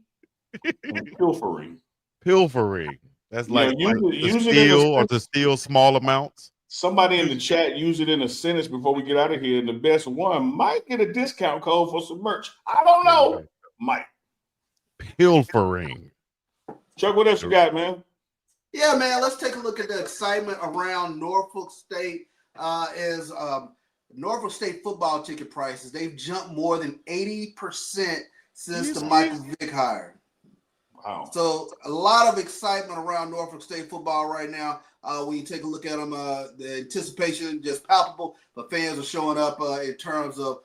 S3: and pilfering.
S1: Pilfering. That's like,
S3: use
S1: to steal small amounts.
S3: Somebody in the chat use it in a sentence before we get out of here, and the best one might get a discount code for some merch. I don't know. Might.
S1: Pilfering.
S3: Chuck, what else you got, man?
S4: Yeah, man. Let's take a look at the excitement around Norfolk State. As Norfolk State football ticket prices, they've jumped more than 80% since the Michael Vick hire.
S3: Wow.
S4: So a lot of excitement around Norfolk State football right now. When you take a look at them, the anticipation just palpable, but fans are showing up in terms of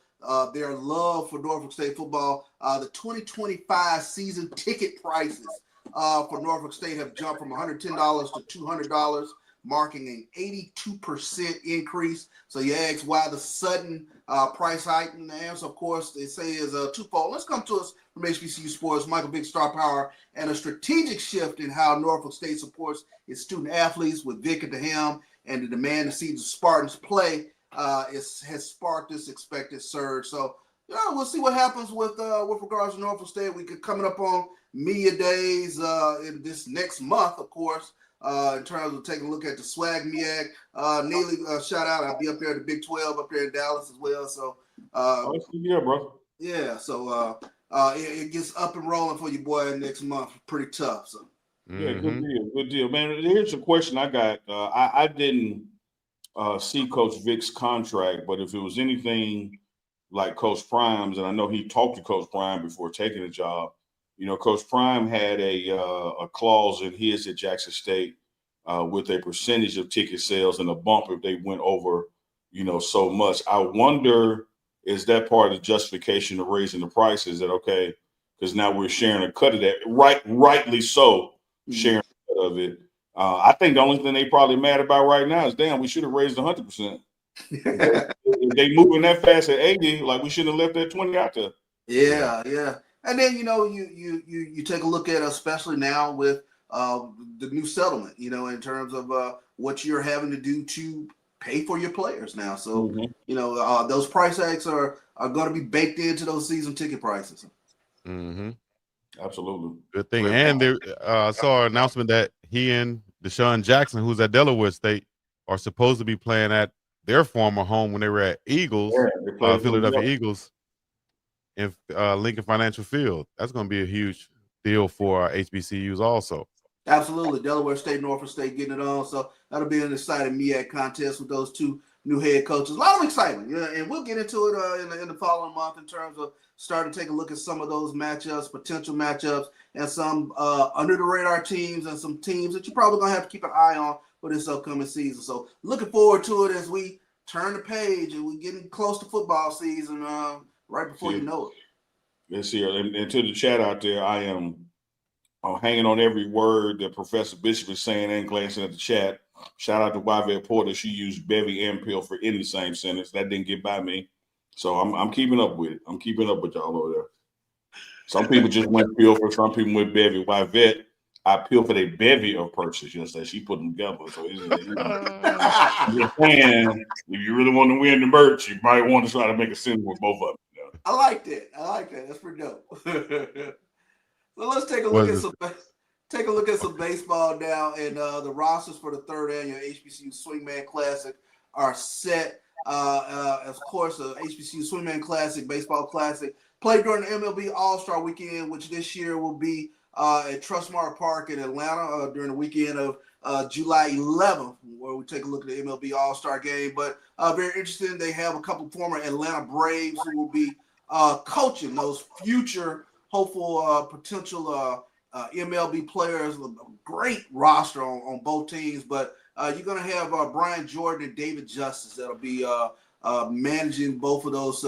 S4: their love for Norfolk State football. The 2025 season ticket prices for Norfolk State have jumped from $110 to $200, marking an 82% increase. So you ask why the sudden price hike, and the answer, of course, they say is twofold. Let's come to us from HBCU Sports, Michael Vick Star Power, and a strategic shift in how Norfolk State supports its student athletes with Vick at the helm, and the demand to see the Spartans play has sparked this expected surge. So we'll see what happens with regards to Norfolk State. We could coming up on media days in this next month, of course. In terms of taking a look at the SWAC, MEAC, Neely, shout out. I'll be up there at the Big 12 up there in Dallas as well. So,
S3: yeah, bro.
S4: Yeah, so it gets up and rolling for you, boy, next month. Pretty tough. So,
S3: yeah, good deal, man. Here's a question I got. I didn't see Coach Vick's contract, but if it was anything like Coach Prime's, and I know he talked to Coach Prime before taking the job. Coach Prime had a clause in his at Jackson State with a percentage of ticket sales and a bump if they went over, so much. I wonder, is that part of the justification of raising the prices? That okay, because now we're sharing a cut of that, rightly so, sharing a cut of it. I think the only thing they probably mad about right now is, damn, we should have raised 100%. If they moving that fast at 80, like we shouldn't have left that 20 out there.
S4: Yeah. And then, you take a look at, especially now with the new settlement, in terms of what you're having to do to pay for your players now. So, those price hikes are going to be baked into those season ticket prices.
S1: Mm-hmm.
S3: Absolutely.
S1: Good thing. And there, I saw an announcement that he and Deshaun Jackson, who's at Delaware State, are supposed to be playing at their former home when they were at Eagles, Philadelphia Eagles. In Lincoln Financial Field. That's going to be a huge deal for HBCUs also.
S4: Absolutely. Delaware State, Norfolk State getting it on. So that'll be an exciting MEAC contest with those two new head coaches. A lot of excitement. Yeah, and we'll get into it in the following month in terms of starting to take a look at some of those matchups, potential matchups, and some under the radar teams and some teams that you're probably going to have to keep an eye on for this upcoming season. So looking forward to it as we turn the page and we're getting close to football season right before you know it.
S3: Let's see. And to the chat out there, I am hanging on every word that Professor Bishop is saying and glancing at the chat. Shout out to Yvette Porter. She used bevy and pill for in the same sentence. That didn't get by me. So I'm keeping up with it. I'm keeping up with y'all over there. Some people just went pill for, some people went bevy. Yvette, I pill for the bevy of purchase. Yesterday. She put them together. So it's just saying, if you really want to win the merch, you might want to try to make a sentence with both of them. You know?
S4: I like that. That's pretty dope. So let's take a look at some baseball now, and the rosters for the third annual HBCU Swingman Classic are set. Of course, the HBCU Swingman Classic, Baseball Classic, played during the MLB All-Star Weekend, which this year will be at Trustmark Park in Atlanta during the weekend of July 11th, where we take a look at the MLB All-Star game. But very interesting, they have a couple former Atlanta Braves who will be coaching those future hopeful potential MLB players. A great roster on both teams, but you're going to have Brian Jordan and David Justice that'll be managing both of those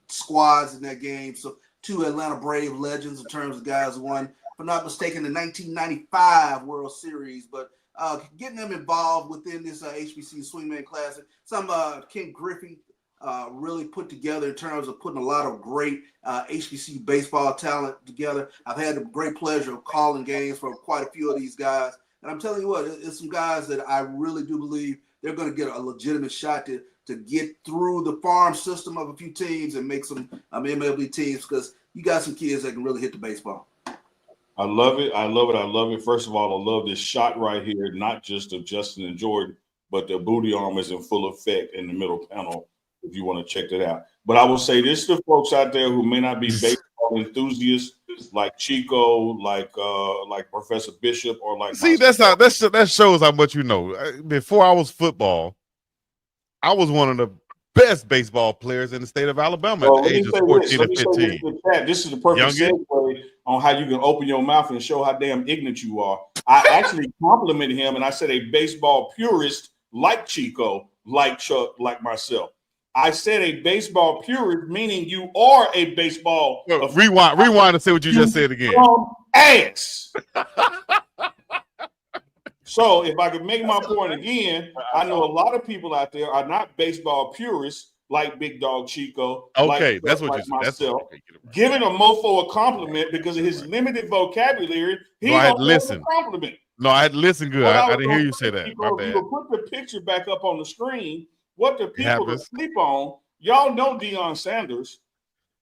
S4: squads in that game. So two Atlanta Brave legends in terms of guys who won, if I'm not mistaken, the 1995 World Series, but getting them involved within this HBCU Swingman Classic. Some Ken Griffey really put together in terms of putting a lot of great HBCU baseball talent together. I've had the great pleasure of calling games for quite a few of these guys. And I'm telling you what, it's some guys that I really do believe they're going to get a legitimate shot to get through the farm system of a few teams and make some MLB teams, because you got some kids that can really hit the baseball.
S3: I love it. I love it. I love it. First of all, I love this shot right here, not just of Justin and Jordan, but the booty arm is in full effect in the middle panel, if you want to check that out. But I will say this to folks out there who may not be baseball enthusiasts like Chico, like Professor Bishop, or like
S1: that shows how much you know. Before I was football, I was one of the best baseball players in the state of Alabama at the ages 14 and 15.
S3: This is the perfect segue on how you can open your mouth and show how damn ignorant you are. I actually complimented him, and I said a baseball purist like Chico, like Chuck, like myself. I said a baseball purist, meaning you are a baseball.
S1: Rewind and say what you just said again.
S3: Ass. So if I could make my point again, I know a lot of people out there are not baseball purists like Big Dog Chico.
S1: Okay,
S3: that's what you myself. Giving a mofo a compliment because of his limited vocabulary.
S1: I had to listen. No, I had to listen good. I didn't hear you say that. My bad.
S3: You put the picture back up on the screen. What the people sleep on, y'all know Deion Sanders.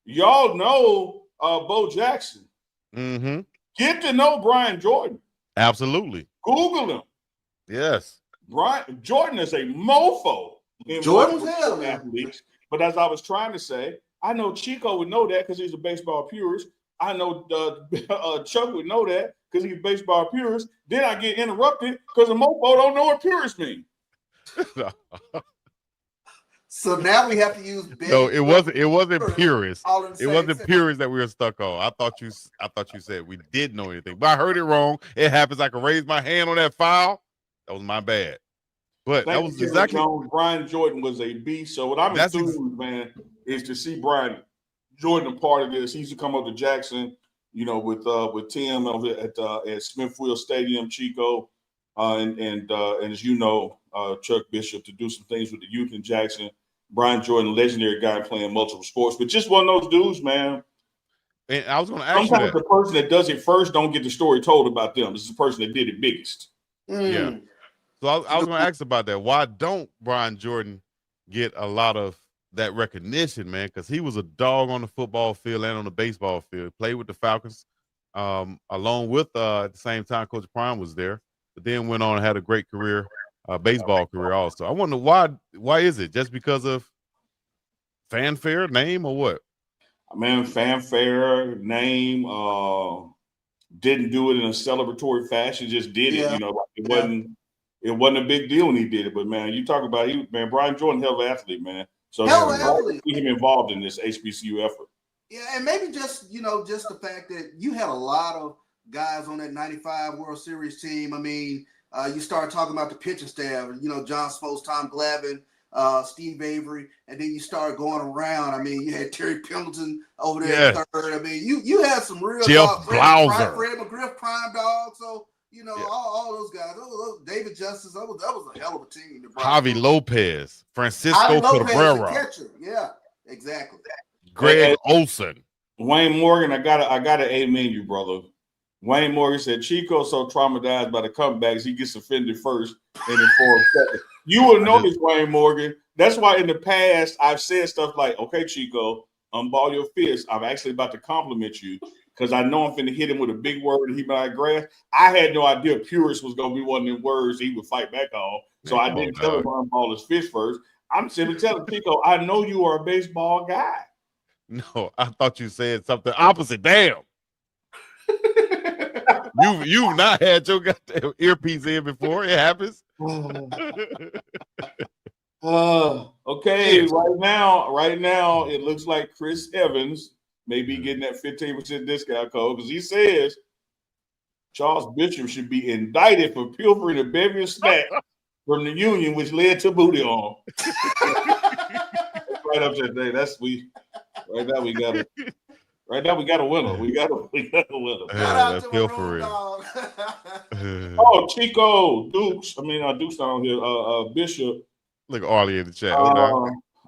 S3: Y'all know Bo Jackson.
S1: Mm-hmm.
S3: Get to know Brian Jordan.
S1: Absolutely.
S3: Google him.
S1: Yes.
S3: Brian Jordan is a mofo.
S4: Jordan's hell, athletes.
S3: But as I was trying to say, I know Chico would know that because he's a baseball purist. I know Chuck would know that because he's a baseball purist. Then I get interrupted because a mofo don't know what purist means.
S4: So now we have to use.
S1: No, it wasn't purist. It wasn't purist that we were stuck on. I thought you said we did know anything, but I heard it wrong. It happens. I can raise my hand on that file. That was my bad. But that was exactly.
S3: Brian Jordan was a beast. So what I'm enthused, man, is to see Brian Jordan a part of this. He used to come up to Jackson, with Tim over at Smithfield Stadium, Chico, and as you know, Chuck Bishop, to do some things with the youth in Jackson. Brian Jordan, legendary guy playing multiple sports, but just one of those dudes, man.
S1: And I was going to ask
S3: sometimes
S1: you that.
S3: The person that does it first don't get the story told about them. This is the person that did it biggest.
S1: Yeah. So I was going to ask about that. Why don't Brian Jordan get a lot of that recognition, man? Because he was a dog on the football field and on the baseball field. Played with the Falcons, along with at the same time Coach Prime was there, but then went on and had a great career. Baseball career also. I wonder why is it? Just because of fanfare, name, or what?
S3: Man, fanfare, name, didn't do it in a celebratory fashion, just did it. It wasn't a big deal when he did it. But man, you talk about Brian Jordan, hell of an athlete, man. So see him involved in this HBCU effort.
S4: Yeah, and maybe just just the fact that you had a lot of guys on that '95 World Series team. I mean, you start talking about the pitching staff, John Smoltz, Tom Glavine, Steve Avery, and then you start going around. I mean, you had Terry Pendleton over there at third. I mean, you had some real
S1: Jeff Blauser,
S4: Fred McGriff, prime dog. So all those guys, David Justice, that was a hell of a team.
S1: Javi Lopez, Francisco Cabrera,
S4: catcher. Yeah, exactly.
S1: Greg Olson,
S3: Wayne Morgan. I gotta amen you, brother. Wayne Morgan said Chico so traumatized by the comebacks he gets offended first and then for second. You will notice, Wayne Morgan. That's why in the past I've said stuff like, "Okay, Chico, unball your fist. I'm actually about to compliment you because I know I'm finna hit him with a big word and he might grasp." I had no idea purist was gonna be one of them words he would fight back on. So I didn't tell him to unball his fist first. I'm simply telling Chico, I know you are a baseball guy.
S1: No, I thought you said something opposite. Damn. You've not had your goddamn earpiece in before. It happens.
S3: Okay. Right now, it looks like Chris Evans may be getting that 15% discount code because he says Charles Bishop should be indicted for pilfering a bevy of snack from the union, which led to booty on. Right up that day. Right now we got it. Right now we got a winner. We got a winner.
S1: That's pilfering.
S3: Oh, Chico, Dukes. Dukes down here. Bishop.
S1: Look, Arlie in the chat.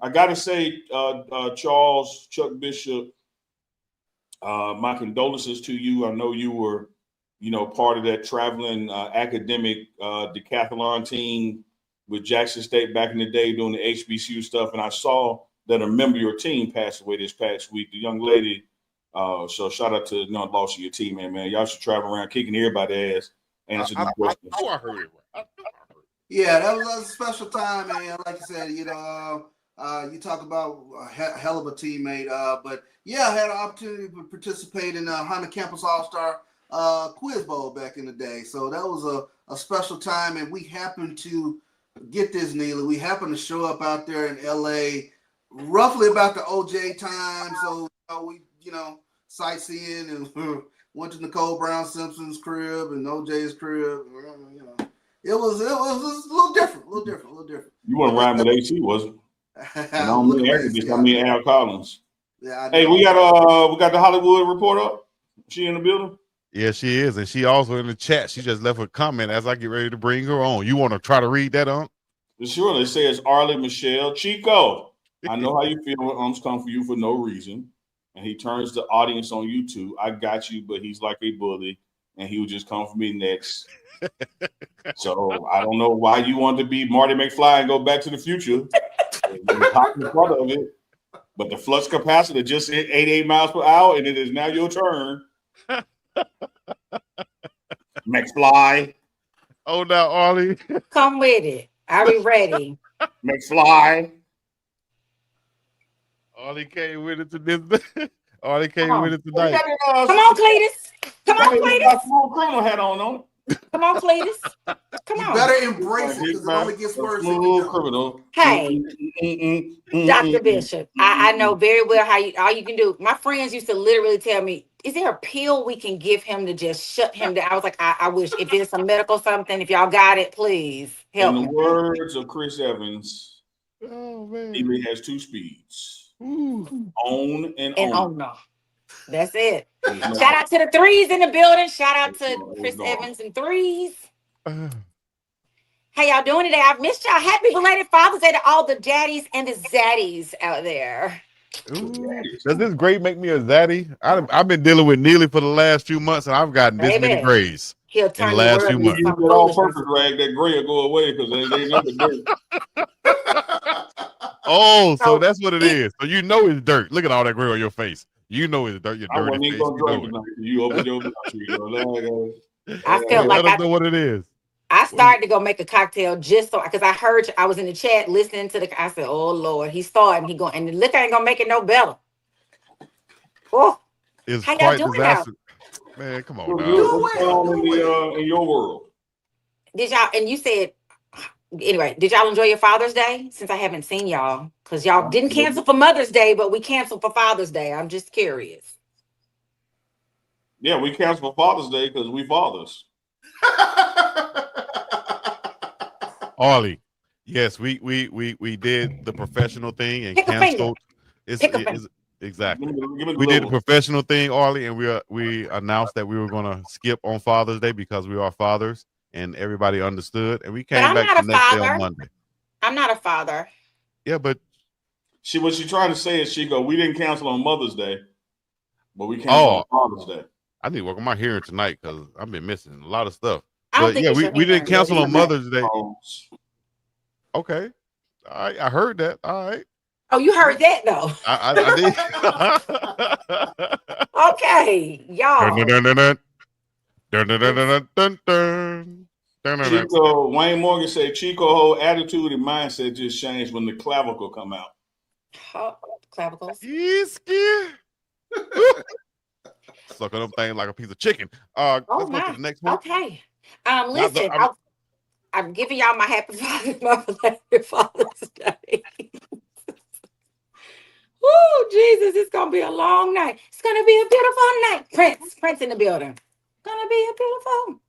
S3: I gotta say, Charles, Chuck Bishop, my condolences to you. I know you were, part of that traveling academic decathlon team with Jackson State back in the day doing the HBCU stuff, and I saw that a member of your team passed away this past week. The young lady. So shout out to loss of your team, man. Y'all should travel around kicking everybody's ass. Answer these questions.
S1: I heard it right.
S4: Yeah, that was a special time, man. Like you said, you talk about a hell of a teammate. But yeah, I had an opportunity to participate in the Honda Campus All-Star Quiz Bowl back in the day. So that was a special time, and we happened to get this, Neely. We happened to show up out there in LA roughly about the OJ time. So we sightseeing and went to Nicole Brown Simpson's crib and OJ's crib. It was a little different.
S3: You weren't riding with AC, was it? And I don't mean Eric, just I mean Al Collins.
S4: Yeah.
S3: Hey, we got the Hollywood report up. She in the building?
S1: Yeah, she is, and she also in the chat. She just left a comment as I get ready to bring her on. You want to try to read that, Unc?
S3: Sure. It says Arlie Michelle Chico. I know how you feel when Uncs come for you for no reason. And he turns the audience on YouTube. I got you, but he's like a bully, and he would just come for me next. So I don't know why you want to be Marty McFly and go back to the future. You're talking in front of it, but the flux capacitor just hit 88 miles per hour, and it is now your turn. McFly.
S1: Oh, now Arlie.
S5: Come with it. Are we ready?
S3: McFly.
S1: Arlie came with it to this. Arlie came with it tonight.
S5: Come on, Cletus. Come on, Cletus.
S3: Criminal hat on.
S5: Come on, Cletus. Come on.
S4: You better embrace it because it only gets worse.
S3: Criminal.
S5: Hey, Dr. Bishop, I know very well all you can do. My friends used to literally tell me, is there a pill we can give him to just shut him down? I was like, I wish if there's some medical something, if y'all got it, please help.
S3: In the words of Chris Evans,
S1: oh man,
S3: he has two speeds. Own and
S5: own. No. That's it. Shout out to the threes in the building. Shout out to Chris Evans and threes. How y'all doing today? I've missed y'all. Happy belated Father's Day to all the daddies and the zaddies out there.
S1: Ooh. Does this grade make me a zaddy? I've been dealing with Neely for the last few months, and I've gotten this many grades.
S5: He'll turn
S1: in the last few months.
S3: You get all purpose rag, that gray will go away because they never do.
S1: Oh, so that's what it is. So it's dirt. Look at all that gray on your face. You know it's dirt. Your dirty face.
S3: You open your mouth.
S5: I felt like
S1: I don't know what it is.
S5: I started to go make a cocktail just so because I heard I was in the chat listening to I said, "Oh Lord, he's starting. And the liquor ain't gonna make it no better." Oh,
S1: it's
S5: how
S1: quite
S5: y'all doing
S1: disaster.
S5: Now?
S1: Man, come on
S3: now. In your world,
S5: did y'all? And you said Anyway, did y'all enjoy your Father's Day? Since I haven't seen y'all, because y'all didn't cancel for Mother's Day, but we canceled for Father's Day. I'm just curious.
S3: Yeah, we canceled for Father's Day because we fathers.
S1: Ollie, yes, we did the professional thing and canceled. Exactly. We did the professional thing, Ollie, and we announced that we were going to skip on Father's Day because we are fathers, and everybody understood. And we came back the next day on Monday.
S5: I'm not a father.
S1: Yeah, but
S3: what she's trying to say is, CHICO, we didn't cancel on Mother's Day, but we canceled on Father's Day.
S1: I need to work on my hearing tonight because I've been missing a lot of stuff.
S5: But yeah,
S1: we didn't cancel on Mother's Day. Okay. All right. I heard that. All right.
S5: Oh, you heard that though.
S1: I
S5: did. Okay, y'all.
S3: CHICO, Wayne Morgan said CHICO whole attitude and mindset just changed when the clavicle come out.
S5: Clavicles.
S1: Sucking them things like a piece of chicken. Let's go to the next one.
S5: Okay. Listen, I'm giving y'all my happy Father's Day. Oh, Jesus, it's gonna be a long night. It's gonna be a beautiful night. Prince in the building. Gonna be a beautiful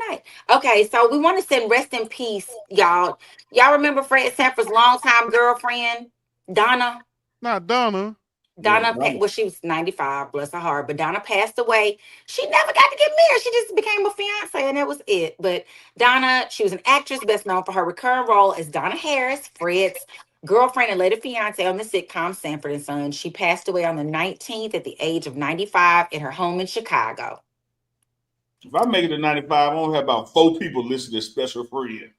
S5: night. Okay, so we want to send rest in peace, y'all. Y'all remember Fred Sanford's longtime girlfriend, Donna?
S1: Not Donna.
S5: Donna, well, she was 95, bless her heart, but Donna passed away. She never got to get married. She just became a fiance, and that was it. But Donna, she was an actress best known for her recurring role as Donna Harris, Fred's girlfriend and later fiance on the sitcom Sanford and Son. She passed away on the 19th at the age of 95 in her home in Chicago.
S3: If I make it to 95, I only have about 4 people listed as special friend.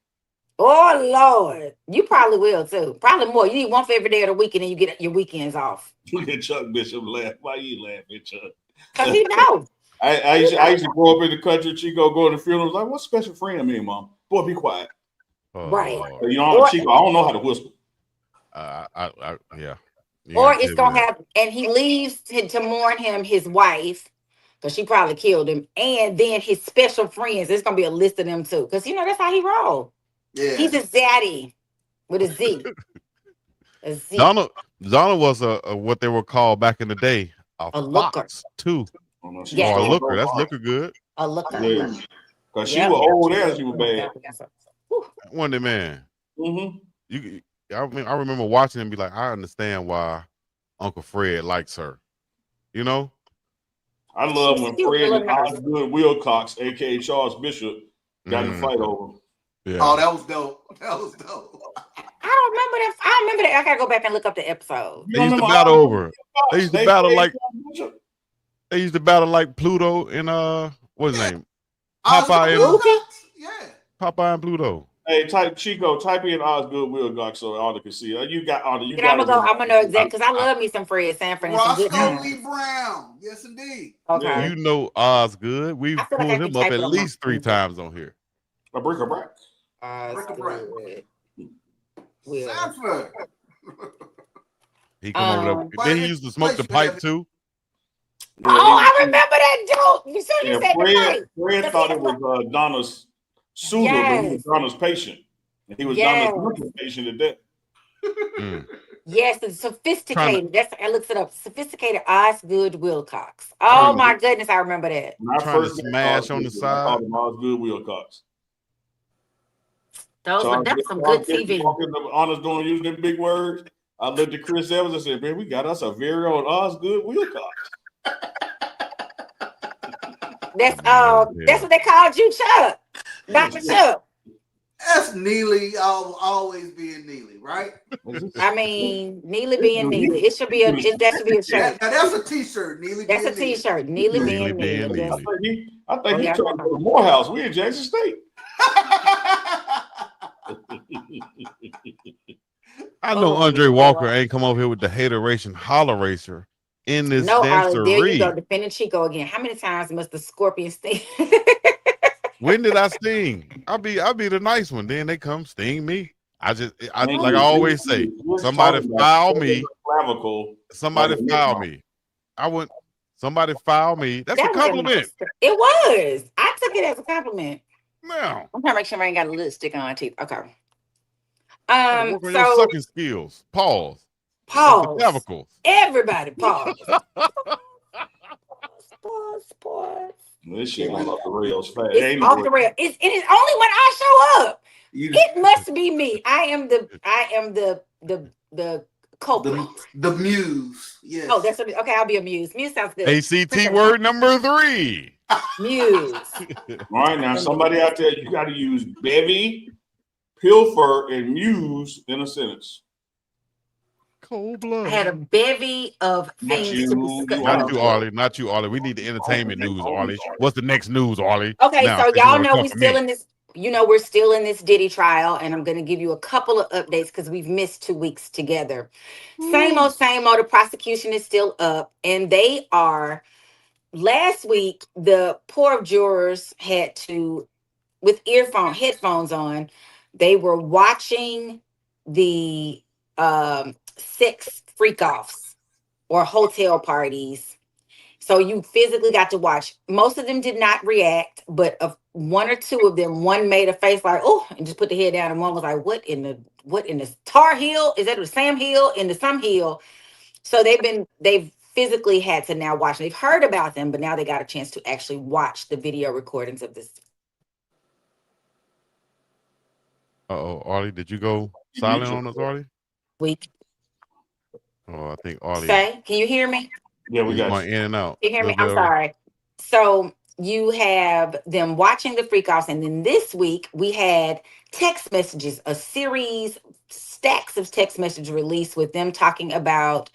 S5: Oh, Lord. You probably will, too. Probably more. You need one for every day of the week, and then you get your weekends off.
S3: Look at Chuck Bishop laugh. Why you laughing, Chuck?
S5: Because he knows.
S3: I used to grow up in the country, CHICO, go to the funerals. Like, what's special friend mean, Mom? Boy, be quiet.
S5: Right.
S3: You know, CHICO, I don't know how to whisper.
S1: Yeah.
S5: Or it's going to have, and he leaves to mourn him, his wife, because she probably killed him, and then his special friends. There's going to be a list of them, too. Because, that's how he rolls. Yeah. He's a zaddy with a Z. A Z.
S1: Donna was a what they were called back in the day, a looker too.
S5: Yeah.
S1: Or a looker. That's looker good.
S5: A looker.
S3: Yeah. Because she was old as she was bad.
S1: Wonder man.
S3: Mm-hmm.
S1: I remember watching and be like, I understand why Uncle Fred likes her. You know?
S3: I love when Fred and Osgood Wilcox, aka Charles Bishop, got in a fight over.
S4: Yeah. Oh, that was dope. I don't
S5: remember that. I gotta go back and look up the episode.
S1: They used to battle over. They used to battle like Pluto and what's his name? Popeye and Popeye and Pluto.
S3: Hey, CHICO, type in Osgood Wilcox so all can see. You got all the.
S5: I'm gonna know exactly because I love me some Fred Sanford and some good
S4: Roscoe Lee Brown. Yes, indeed.
S5: Okay.
S1: You know Osgood. We've pulled him up at least 3 times on here.
S3: A brick.
S4: Sanford.
S1: He come over there. Then he used to smoke the pipe too.
S5: Yeah, I remember that joke. You said you said
S3: Fred thought it was Donna's suitor, but he was Donna's patient. And he was Donna's patient at that.
S5: Yes, it's sophisticated. I looked it up. Sophisticated Osgood Wilcox. Oh my goodness, I remember that.
S1: Trying to smash on the side.
S3: I called him Osgood Wilcox.
S5: That's some good TV.
S3: Honors doing using them big words. I looked at Chris Evans and said, "Man, we got us a very own Osgood Wilcox."
S5: That's what they called you, Chuck. Dr. Chuck.
S4: That's Neely always being Neely, right?
S5: I mean, Neely being Neely. That should be a shirt.
S4: That's a t-shirt, Neely.
S5: That's a t-shirt. Neely being Neely.
S3: I think he's trying to go to Morehouse. We in Jackson State.
S1: I know Andre Walker ain't come over here with the hateration holler racer in this dancery.
S5: There you go, defending CHICO again. How many times must the scorpion sting?
S1: When did I sting? I'll be the nice one. Then they come sting me. I always say, somebody foul me. Somebody foul me. Somebody foul me. That's a compliment.
S5: It was. I took it as a compliment.
S1: Now.
S5: I'm trying to make sure I ain't got a lipstick on my teeth. Okay.
S1: Work on your sucking skills. Pause.
S5: Pause.
S1: Clavicles.
S5: Everybody pause. Pause.
S3: This shit went off the rails fast.
S5: It's off the rail. It is only when I show up. It must be me. I am the culprit.
S4: The muse. Yes.
S5: Oh, that's okay. I'll be a muse. Muse sounds good.
S1: ACT word number 3.
S5: Muse.
S3: All right, now somebody out there, you got to use bevy, pilfer, and muse in a sentence.
S1: Cold blood.
S5: I had a bevy of things to discuss.
S1: Not you, Ollie. We need the entertainment news, Ollie. What's the next news, Ollie?
S5: Okay,
S1: now,
S5: so y'all know we're still in this. You know, we're still in this Diddy trial, and I'm going to give you a couple of updates because we've missed 2 weeks together. Same old. The prosecution is still up, and they are. Last week, the poor jurors had to, with headphones on, they were watching the sex freak-offs or hotel parties. So you physically got to watch. Most of them did not react, but one or two of them, one made a face like, oh, and just put the head down, and one was like, what in the Tar Heel? Is that the Sam Hill? In the some Hill? So they've physically had to now watch. They've heard about them, but now they got a chance to actually watch the video recordings of this.
S1: Ollie, did you go silent on us, Ollie?
S5: Week.
S1: Oh, I think Ollie.
S5: Can you hear me?
S3: Yeah, we got
S1: you. In and out.
S5: Can you hear me? I'm sorry. So you have them watching the freak-offs, and then this week we had text messages, stacks of text messages released with them talking about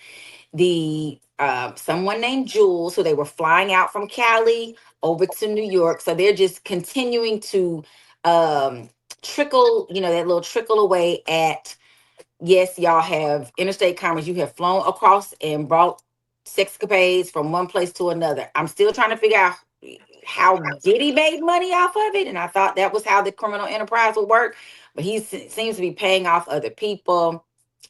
S5: the someone named Jules, who they were flying out from Cali over to New York. So they're just continuing to trickle, that little trickle away at, yes, y'all have interstate commerce. You have flown across and brought sexcapades from one place to another. I'm still trying to figure out how Diddy made money off of it. And I thought that was how the criminal enterprise would work. But he seems to be paying off other people.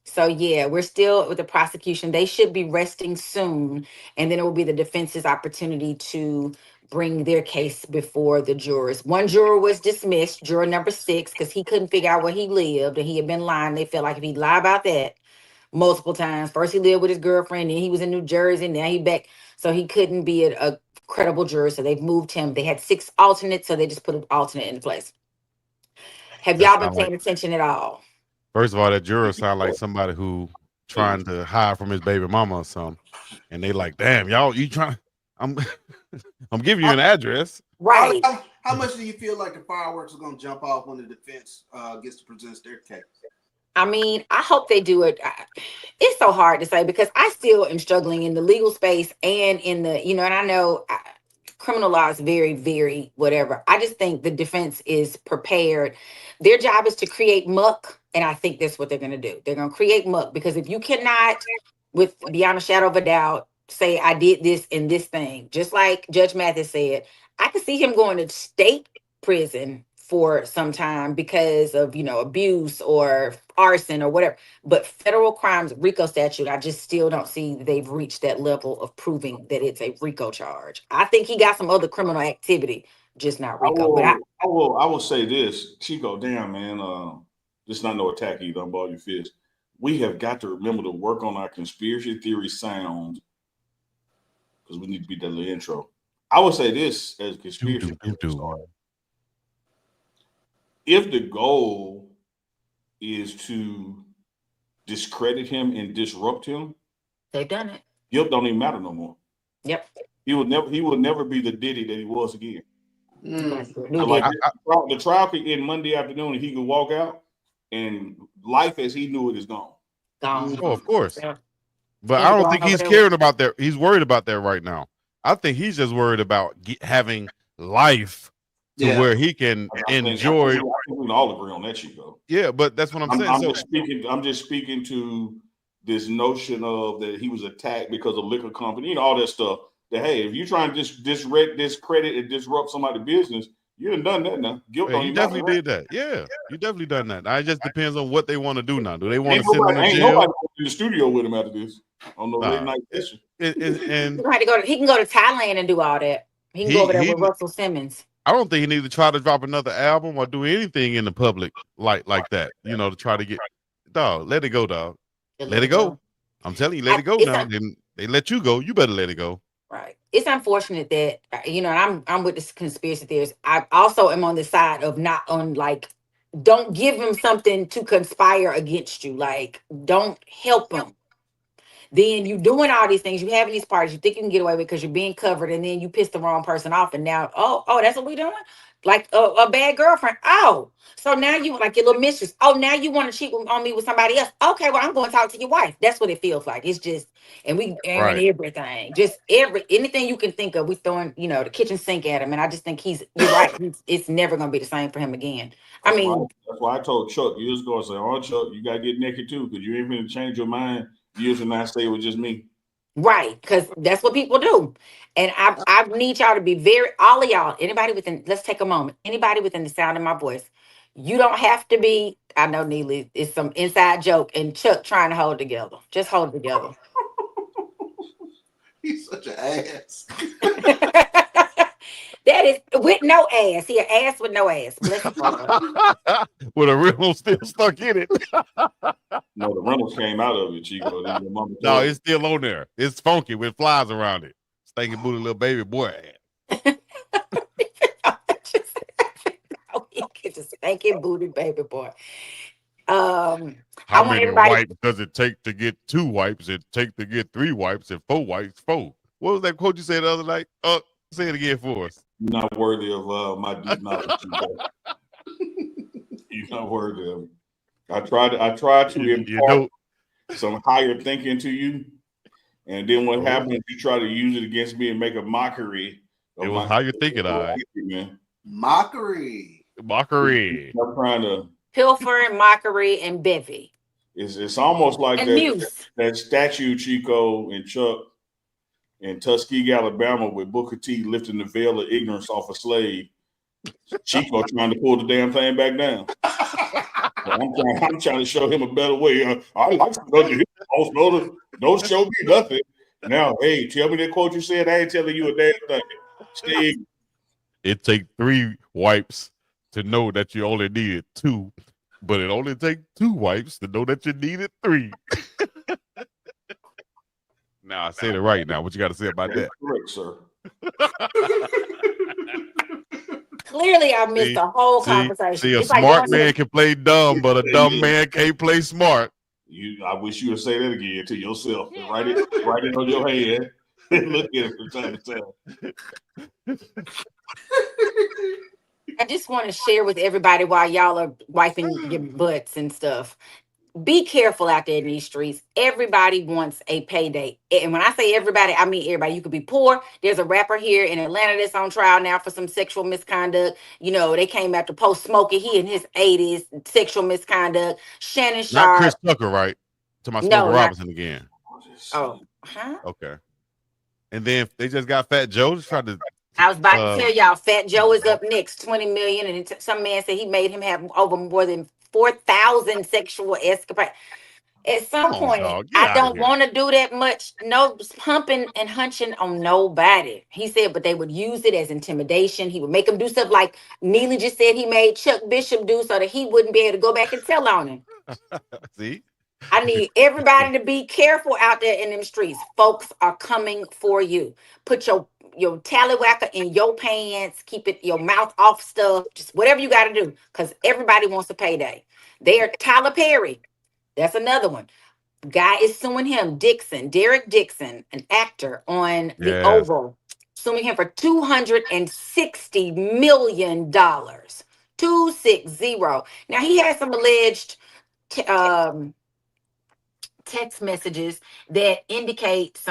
S5: So, yeah, we're still with the prosecution. They should be resting soon. And then it will be the defense's opportunity to bring their case before the jurors. One juror was dismissed, juror number 6, because he couldn't figure out where he lived and he had been lying. They felt like if he lied about that multiple times, first he lived with his girlfriend, then he was in New Jersey, now he back. So he couldn't be a credible juror. So they've moved him. They had 6 alternates, so they just put an alternate into place. Have y'all been paying attention at all?
S1: First of all, that juror sound like somebody who trying to hide from his baby mama or something. And they like, damn, y'all, you trying, I'm giving you an address.
S5: Right.
S4: How much do you feel like the fireworks are going to jump off when the defense gets to present their case?
S5: I mean, I hope they do it. It's so hard to say because I still am struggling in the legal space and in the, and I know criminal law is very, very whatever. I just think the defense is prepared. Their job is to create muck. And I think that's what they're going to do. They're going to create muck because if you cannot, beyond a shadow of a doubt, say I did this and this thing, just like Judge Mathis said, I could see him going to state prison for some time because of, abuse or arson or whatever. But federal crimes, RICO statute, I just still don't see they've reached that level of proving that it's a RICO charge. I think he got some other criminal activity, just not RICO.
S3: I will say this, Chico, damn, man, this is not no attack either, I'm ball your fist. We have got to remember to work on our conspiracy theory sound because we need to beat that little intro. I would say this as conspiracy theory. If the goal is to discredit him and disrupt him,
S5: they've done it.
S3: Guilt don't even matter no more.
S5: Yep.
S3: He will never be the Diddy that he was again.
S5: The
S3: trial could end Monday afternoon and he could walk out and life as he knew it is gone.
S5: Gone.
S1: Oh, of course. Yeah. But I don't think he's caring about that. He's worried about that right now. I think he's just worried about having life to where he can enjoy.
S3: I think we can all agree on that, Chico.
S1: Yeah, but that's what I'm saying.
S3: I'm just speaking to this notion of that he was attacked because of liquor company, all that stuff. That hey, if you try and discredit and disrupt somebody's business, you done that now. Guilt
S1: you definitely did that. Yeah, you definitely done that. It just depends on what they want to do now. Do they want to send him to jail?
S3: Nobody in the studio with him after this on the late night session.
S5: And he can go to Thailand and do all that. He can go over there with Russell Simmons.
S1: I don't think he needs to try to drop another album or do anything in the public like that. You know, to try to get dog. Let it go, dog. Let it go. I'm telling you, let it go now. Then they let you go. You better let it go.
S5: Right. It's unfortunate that and I'm with this conspiracy theories. I also am on the side of not on like don't give him something to conspire against you. Like don't help him. Then you doing all these things, you having these parties, you think you can get away with because you're being covered, and then you piss the wrong person off, and now that's what we doing, like a bad girlfriend. Oh, so now you like your little mistress. Oh, now you want to cheat on me with somebody else. Okay, well I'm going to talk to your wife. That's what it feels like. It's just, and we airing everything, just anything you can think of. We throwing the kitchen sink at him, and I just think you're right. It's never going to be the same for him again.
S3: That's why I told Chuck years ago. I said, "Oh, Chuck, you got to get naked too, because you ain't going to change your mind years from now. Say it was just me."
S5: Right, because that's what people do. And I need y'all to be all of y'all, let's take a moment. Anybody within the sound of my voice, you don't have to be, I know Neely, it's some inside joke and Chuck trying to hold together. Just hold together.
S4: He's such an ass.
S5: That is with no ass. He an ass with no ass. Bless him.
S1: With a rental still stuck in it.
S3: No, the rentals came out of it, Chico.
S1: No, it's still on there. It's funky with flies around it. Stinking booty little baby boy.
S5: Just stinking booty baby boy.
S1: How many wipes does it take to get 2 wipes? It take to get 3 wipes and 4 wipes. 4. What was that quote you said the other night? Say it again for us.
S3: You're not worthy of my deep knowledge. You're not worthy of it. I tried to impart some higher thinking to you, and then what happens? You try to use it against me and make a mockery.
S1: It was how you're thinking,
S4: Mockery.
S3: I'm trying to
S5: pilfer and mockery and bevy.
S3: It's almost like that statue, Chico and Chuck in Tuskegee, Alabama, with Booker T lifting the veil of ignorance off a slave. Chico trying to pull the damn thing back down. I'm trying to show him a better way. I like to don't show me nothing. Now, hey, tell me that quote you said. I ain't telling you a damn thing. Steve.
S1: It take 3 wipes to know that you only needed 2, but it only take 2 wipes to know that you needed 3. Now I said it right. Now, what you got to say about that?
S3: Correct, sir.
S5: Clearly, I missed the whole conversation.
S1: See, a smart man can play dumb, but a dumb man can't play smart.
S3: I wish you would say that again to yourself. And write it on your head and look at it from time to time.
S5: I just want to share with everybody while y'all are wiping your butts and stuff. Be careful out there in these streets. Everybody wants a payday. And when I say everybody, I mean everybody. You could be poor. There's a rapper here in Atlanta that's on trial now for some sexual misconduct. They came after Post Smoky. He in his 80s, sexual misconduct. Shannon Sharp.
S1: Not Chris Tucker, right? To my Smokey Robinson again.
S5: Oh, huh?
S1: Okay. And then they just got Fat Joe. Just tried to.
S5: I was about to tell y'all, Fat Joe is up next, $20 million, and some man said he made him have over more than 4,000 sexual escapades. At some point, I don't want to do that much. No pumping and hunching on nobody. He said, but they would use it as intimidation. He would make them do stuff like Neely just said he made Chuck Bishop do so that he wouldn't be able to go back and tell on him.
S1: See?
S5: I need everybody to be careful out there in them streets. Folks are coming for you. Put your tallywhacker in your pants. Keep your mouth off stuff. Just whatever you got to do, because everybody wants a payday. Tyler Perry. That's another one. Guy is suing him. Derek Dixon, an actor on The Oval, suing him for $260 million. 260. Now he has some alleged text messages that indicate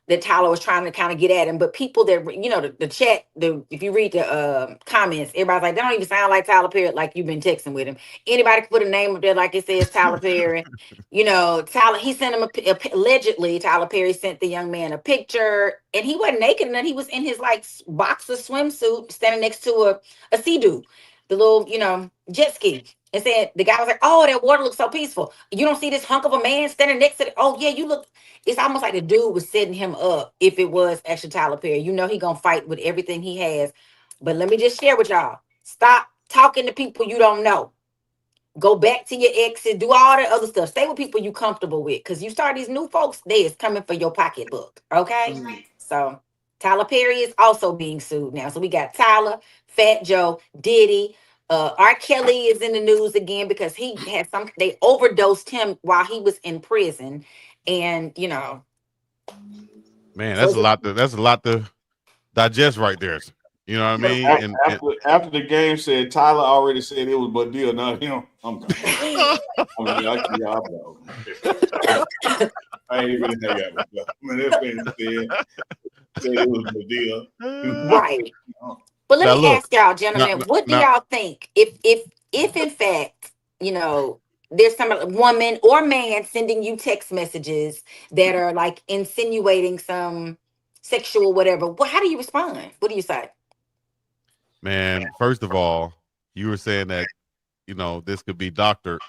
S5: that Tyler was trying to kind of get at him, but people that the chat, if you read the comments, everybody's like, they don't even sound like Tyler Perry, like you've been texting with him. Anybody can put a name up there like it says Tyler Perry. Tyler, he sent him allegedly Tyler Perry sent the young man a picture, and he wasn't naked, and he was in his like boxer swimsuit standing next to a sea-doo, the little jet ski. And said, the guy was like, oh, that water looks so peaceful. You don't see this hunk of a man standing next to it? Oh, yeah, you look. It's almost like the dude was setting him up if it was actually Tyler Perry. He going to fight with everything he has. But let me just share with y'all. Stop talking to people you don't know. Go back to your exes. Do all that other stuff. Stay with people you comfortable with. Because you start these new folks, they is coming for your pocketbook. Okay? So Tyler Perry is also being sued now. So we got Tyler, Fat Joe, Diddy. R. Kelly is in the news again because he had they overdosed him while he was in prison. And
S1: Man, that's a lot to digest right there. You know what I mean? And
S3: After the game said Tyler already said it was Badil, not him. I'm done. I ain't even hang out with you. I mean, that man said it was Badil.
S5: Right. But let me ask y'all, gentlemen, what do y'all think? If in fact, there's some woman or man sending you text messages that are like insinuating some sexual whatever, how do you respond? What do you say?
S1: Man, first of all, you were saying that, this could be doctored.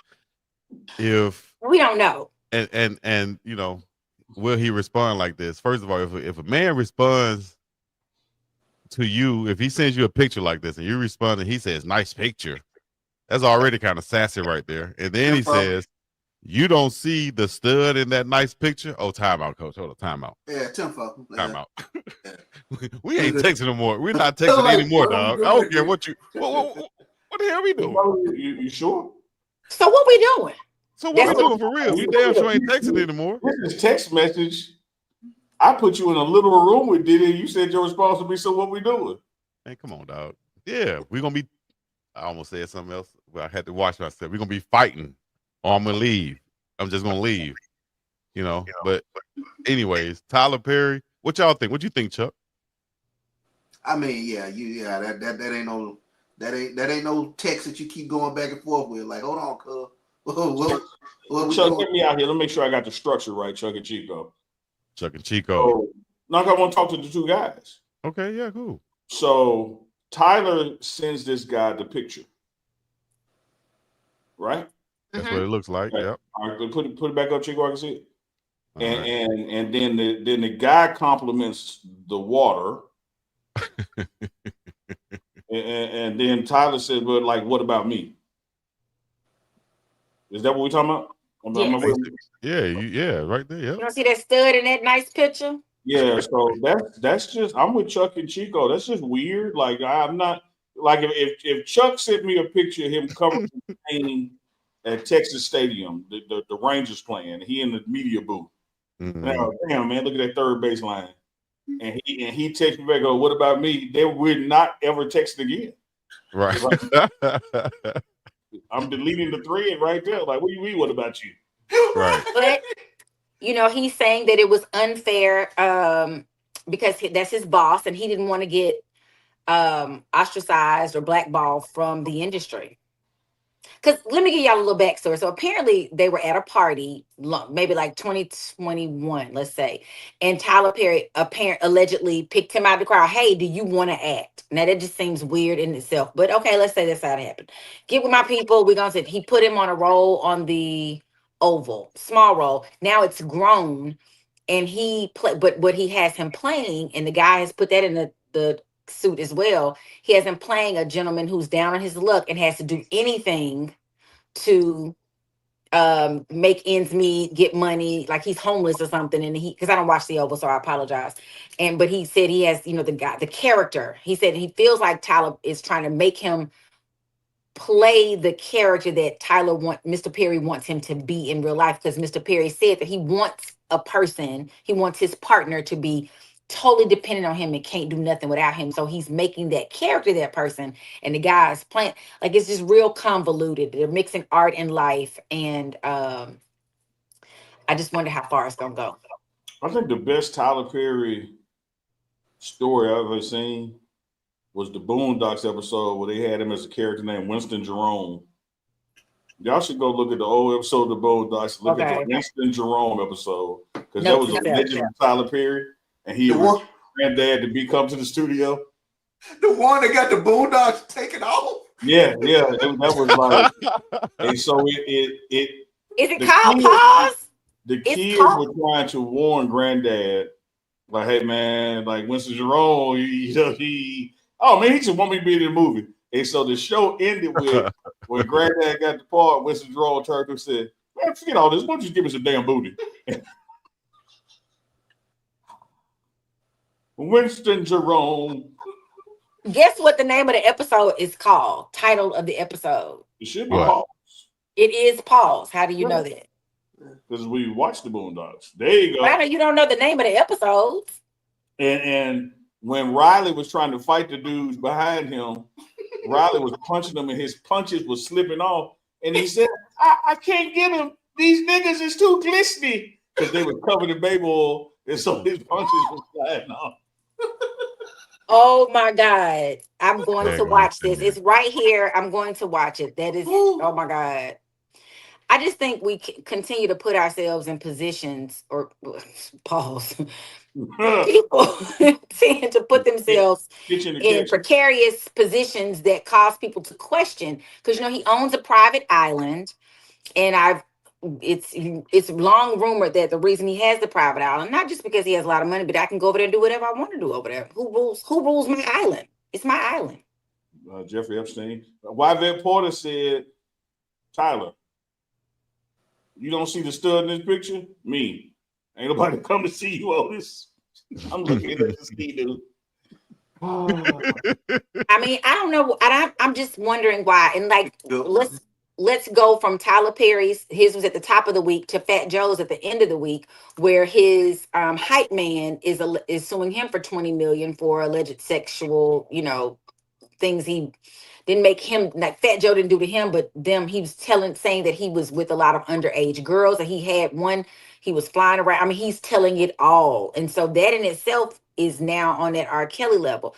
S1: If
S5: we don't know.
S1: And will he respond like this? First of all, if a man responds to you, if he sends you a picture like this and you respond and he says, nice picture, that's already kind of sassy right there. And then he says, you don't see the stud in that nice picture. Oh, timeout, coach. Hold on, timeout.
S4: Yeah, tempo.
S1: Timeout. We ain't texting no more. We're not texting anymore, dog. I don't care what the hell we doing?
S3: You sure?
S5: So what we doing?
S1: So what we doing for real? We damn sure ain't texting anymore.
S3: This is text message. I put you in a little room with Diddy. You said your response would be, so what we doing?
S1: Hey, come on, dog. Yeah, we're going to be, I almost said something else. Well, I had to watch myself. We're going to be fighting or I'm going to leave. I'm just going to leave, But anyways, Tyler Perry, what y'all think? What you think, Chuck?
S4: I mean, that ain't no text that you keep going back and forth with. Like, hold on, cuz.
S3: Chuck, get me out here. Let me make sure I got the structure right, Chuck and Chico.
S1: Chuck and Chico.
S3: Now I want to talk to the two guys.
S1: Okay, yeah, cool.
S3: So Tyler sends this guy the picture. Right?
S1: That's what it looks like.
S3: Right.
S1: Yep.
S3: All right, put it back up, Chico. I can see it. And then the guy compliments the water. and then Tyler said, "Well, like, what about me?" Is that what we're talking about?
S1: Yeah, right there. Yeah.
S5: You don't see that stud in that nice picture?
S3: Yeah, so that's just, I'm with Chuck and Chico. That's just weird. Like, I'm not like, if Chuck sent me a picture of him covering the game at Texas Stadium, the Rangers playing, he in the media booth. Now, damn, man, look at that third base line. And he texts me back, go, what about me? They would not ever text again.
S1: Right.
S3: I'm deleting the thread right there. Like, what do you mean, what about you?
S1: Right.
S5: But he's saying that it was unfair because that's his boss and he didn't want to get ostracized or blackballed from the industry. Because let me give y'all a little backstory. So apparently they were at a party, maybe like 2021, let's say. And Tyler Perry allegedly picked him out of the crowd. Hey, do you want to act? Now that just seems weird in itself. But okay, let's say that's how it happened. Get with my people. We're going to say he put him on a role on the Oval, small role. Now it's grown. And but what he has him playing, and the guy has put that in the suit as well. He has him playing a gentleman who's down on his luck and has to do anything to make ends meet, get money, like he's homeless or something. And because I don't watch the Oval, so I apologize. But he said he has, the character. He said he feels like Tyler is trying to make him play the character that Mr. Perry wants him to be in real life, because Mr. Perry said that he wants his partner to be totally dependent on him and can't do nothing without him. So he's making that character that person, and the guy is playing like it's just real convoluted. They're mixing art and life, and I just wonder how far it's gonna go.
S3: I think the best Tyler Perry story I've ever seen was the Boondocks episode where they had him as a character named Winston Jerome. Y'all should go look at the old episode of the Boondocks. Look at the Winston Jerome episode, because that was a legend of Tyler Perry. And he was granddad to come to the studio.
S4: The one that got the Boondocks taken off.
S3: Yeah, that was like. And so is
S5: it called pause?
S3: The kids were trying to warn granddad, like, hey man, like Winston Jerome, he Oh man, he just want me to be in the movie. And so the show ended with when Granddad got the part, Winston Jerome turned to him and said, "Man, forget all this. Why don't you just give me some damn booty?" Winston Jerome.
S5: Guess what the name of the episode is called? Title of the episode.
S3: It should be
S1: What?
S3: Pause.
S5: It is Pause. How do you know that?
S3: Because we watched the Boondocks. There you go.
S5: Why do you don't know the name of the episodes?
S3: And when Riley was trying to fight the dudes behind him, Riley was punching them and his punches was slipping off. And he said, I can't get him. These niggas is too glistening. Because they were covered in baby oil. And so his punches were flying off.
S5: Oh my God. I'm going to watch this. It's right here. I'm going to watch it. That is, oh my God. I just think we continue to put ourselves in positions or pause. People tend to put themselves in precarious positions that cause people to question. Because, you know, he owns a private island. And it's long rumored that the reason he has the private island, not just because he has a lot of money, but I can go over there and do whatever I want to do over there. Who rules my island? It's my island.
S3: Jeffrey Epstein. Yvette Porter said, Tyler, you don't see the stud in this picture? Me. Ain't nobody come to see you on this. I'm looking at the ski dude.
S5: I mean, I don't know. I'm just wondering why. And like, let's go from Tyler Perry's, his was at the top of the week, to Fat Joe's at the end of the week, where his hype man is suing him for $20 million for alleged sexual, you know, things he didn't make him, like Fat Joe didn't do to him, but he was saying that he was with a lot of underage girls, and he had one, he was flying around. I mean, he's telling it all. And so that in itself is now on that R. Kelly level.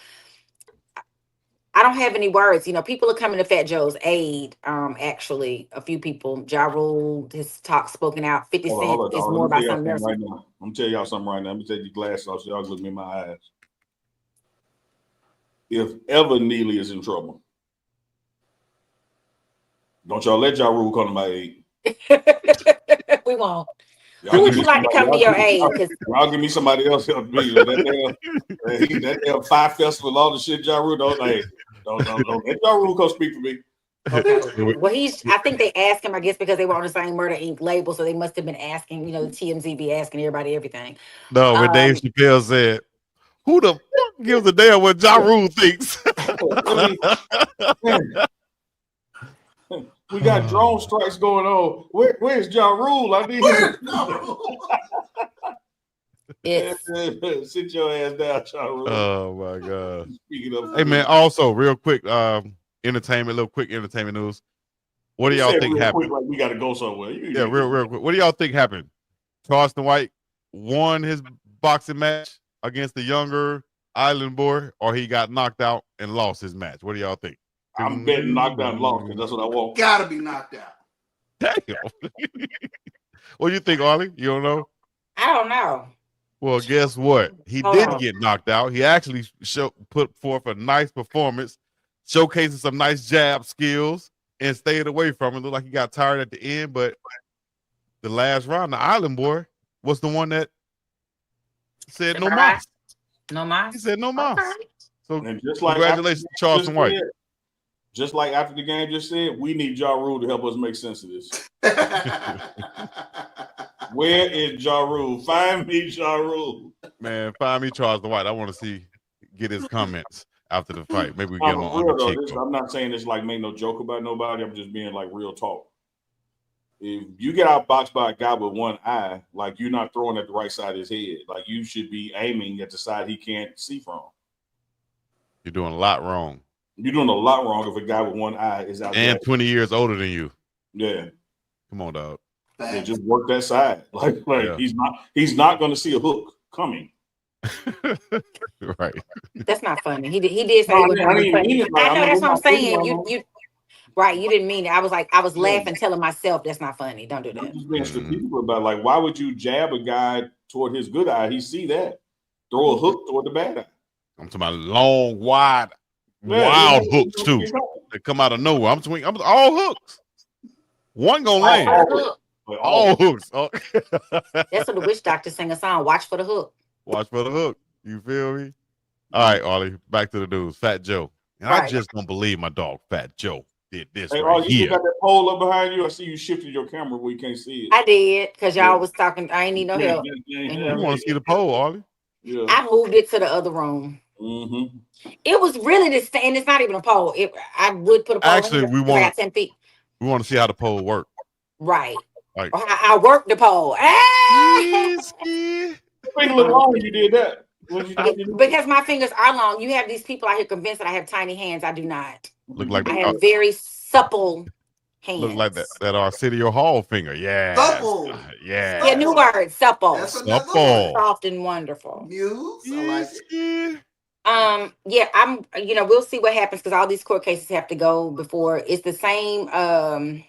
S5: I don't have any words. You know, people are coming to Fat Joe's aid. Actually, a few people, Ja Rule, his talk spoken out. 50 Cent is more about something else.
S3: Right now. I'm tell y'all something right now. Let me take your glasses off so y'all look me in my eyes. If ever Neely is in trouble, don't y'all let Ja Rule come to my aid.
S5: We won't. Who would you like to come to your aid?
S3: I'll give me somebody else help me. That damn 5 Festival, all the shit Ja Rule don't let Ja Rule come speak for me.
S5: Okay. Well, I think they asked him, I guess, because they were on the same Murder Inc. label, so they must have been asking, you know, the TMZ be asking everybody everything.
S1: No, when Dave Chappelle said, who the fuck gives a damn what Ja Rule thinks?
S3: We got drone strikes going on. Where's Ja Rule? I need him. Sit your ass down, Ja Rule.
S1: Oh my God.
S3: Speaking of,
S1: hey man, also real quick, quick entertainment news. What do y'all think happened?
S3: Like we got to go somewhere.
S1: Real quick. What do y'all think happened? Charleston White won his boxing match against the younger island boy, or he got knocked out and lost his match? What do y'all think?
S3: I'm betting knocked out and lost because that's what I want.
S4: Gotta be knocked out.
S1: Damn. What do you think, Ollie? You don't know?
S5: I don't know.
S1: Well, guess what? He did get knocked out. He actually put forth a nice performance, showcasing some nice jab skills, and stayed away from it. Looked like he got tired at the end, but the last round, the island boy was the one that said no mas.
S5: No mas?
S1: He said no mas.
S5: Okay.
S1: So
S3: and just like
S1: congratulations to Charleston White.
S3: Just like after the game just said, we need Ja Rule to help us make sense of this. Where is Ja Rule? Find me Ja Rule.
S1: Man, find me Charleston White. I want to get his comments after the fight. Maybe we get him on CHICO.
S3: I'm not saying this like make no joke about nobody. I'm just being like real talk. If you get outboxed by a guy with one eye, like you're not throwing at the right side of his head. Like you should be aiming at the side he can't see from.
S1: You're doing a lot wrong.
S3: You're doing a lot wrong if a guy with one eye is out there.
S1: And 20 years older than you.
S3: Yeah.
S1: Come on, dog.
S3: Yeah, just work that side. Like yeah. He's not going to see a hook coming.
S1: Right.
S5: That's not funny. He did say it was funny. I know that's what I'm saying. You right, you didn't mean it. I was laughing, telling myself that's not funny. Don't do that.
S3: I'm just being strategic about like why would you jab a guy toward his good eye? He see that. Throw a hook toward the bad eye.
S1: I'm talking about long, wild hooks too. They come out of nowhere. I'm all hooks. One gonna land. All hooks. Oh.
S5: That's what the witch doctor sang a song. Watch for the hook.
S1: Watch for the hook. You feel me? All right, Ollie, back to the news. Fat Joe. And I
S5: Right.
S1: just don't believe my dog, Fat Joe, did this
S3: Hey,
S1: right
S3: you
S1: here.
S3: got that pole up behind you? I see you shifted your camera where you can't see it.
S5: I did, because y'all was talking. I ain't need no help.
S1: You want to see the pole, Ollie?
S3: Yeah.
S5: I moved it to the other room.
S3: Mm-hmm.
S5: It was really this thing, and it's not even a pole. I would put a pole
S1: Actually,
S5: in
S1: we
S5: because I got 10 feet.
S1: We want to see how the pole works.
S5: Right.
S1: Like,
S5: Or how I worked the pole.
S1: yes, yeah.
S3: Finger look long when you did that.
S5: Because my fingers are long. You have these people out here convinced that I have tiny hands. I do not.
S1: Look like
S5: I have very supple hands.
S1: Look like that Arsenio Hall finger. Yeah.
S4: Supple.
S1: Yeah.
S5: Yeah, new word, supple.
S4: That's another
S1: Supple.
S4: word.
S5: Soft and wonderful.
S4: Muse. I like it.
S5: Yeah, I'm, we'll see what happens because all these court cases have to go before. It's the same.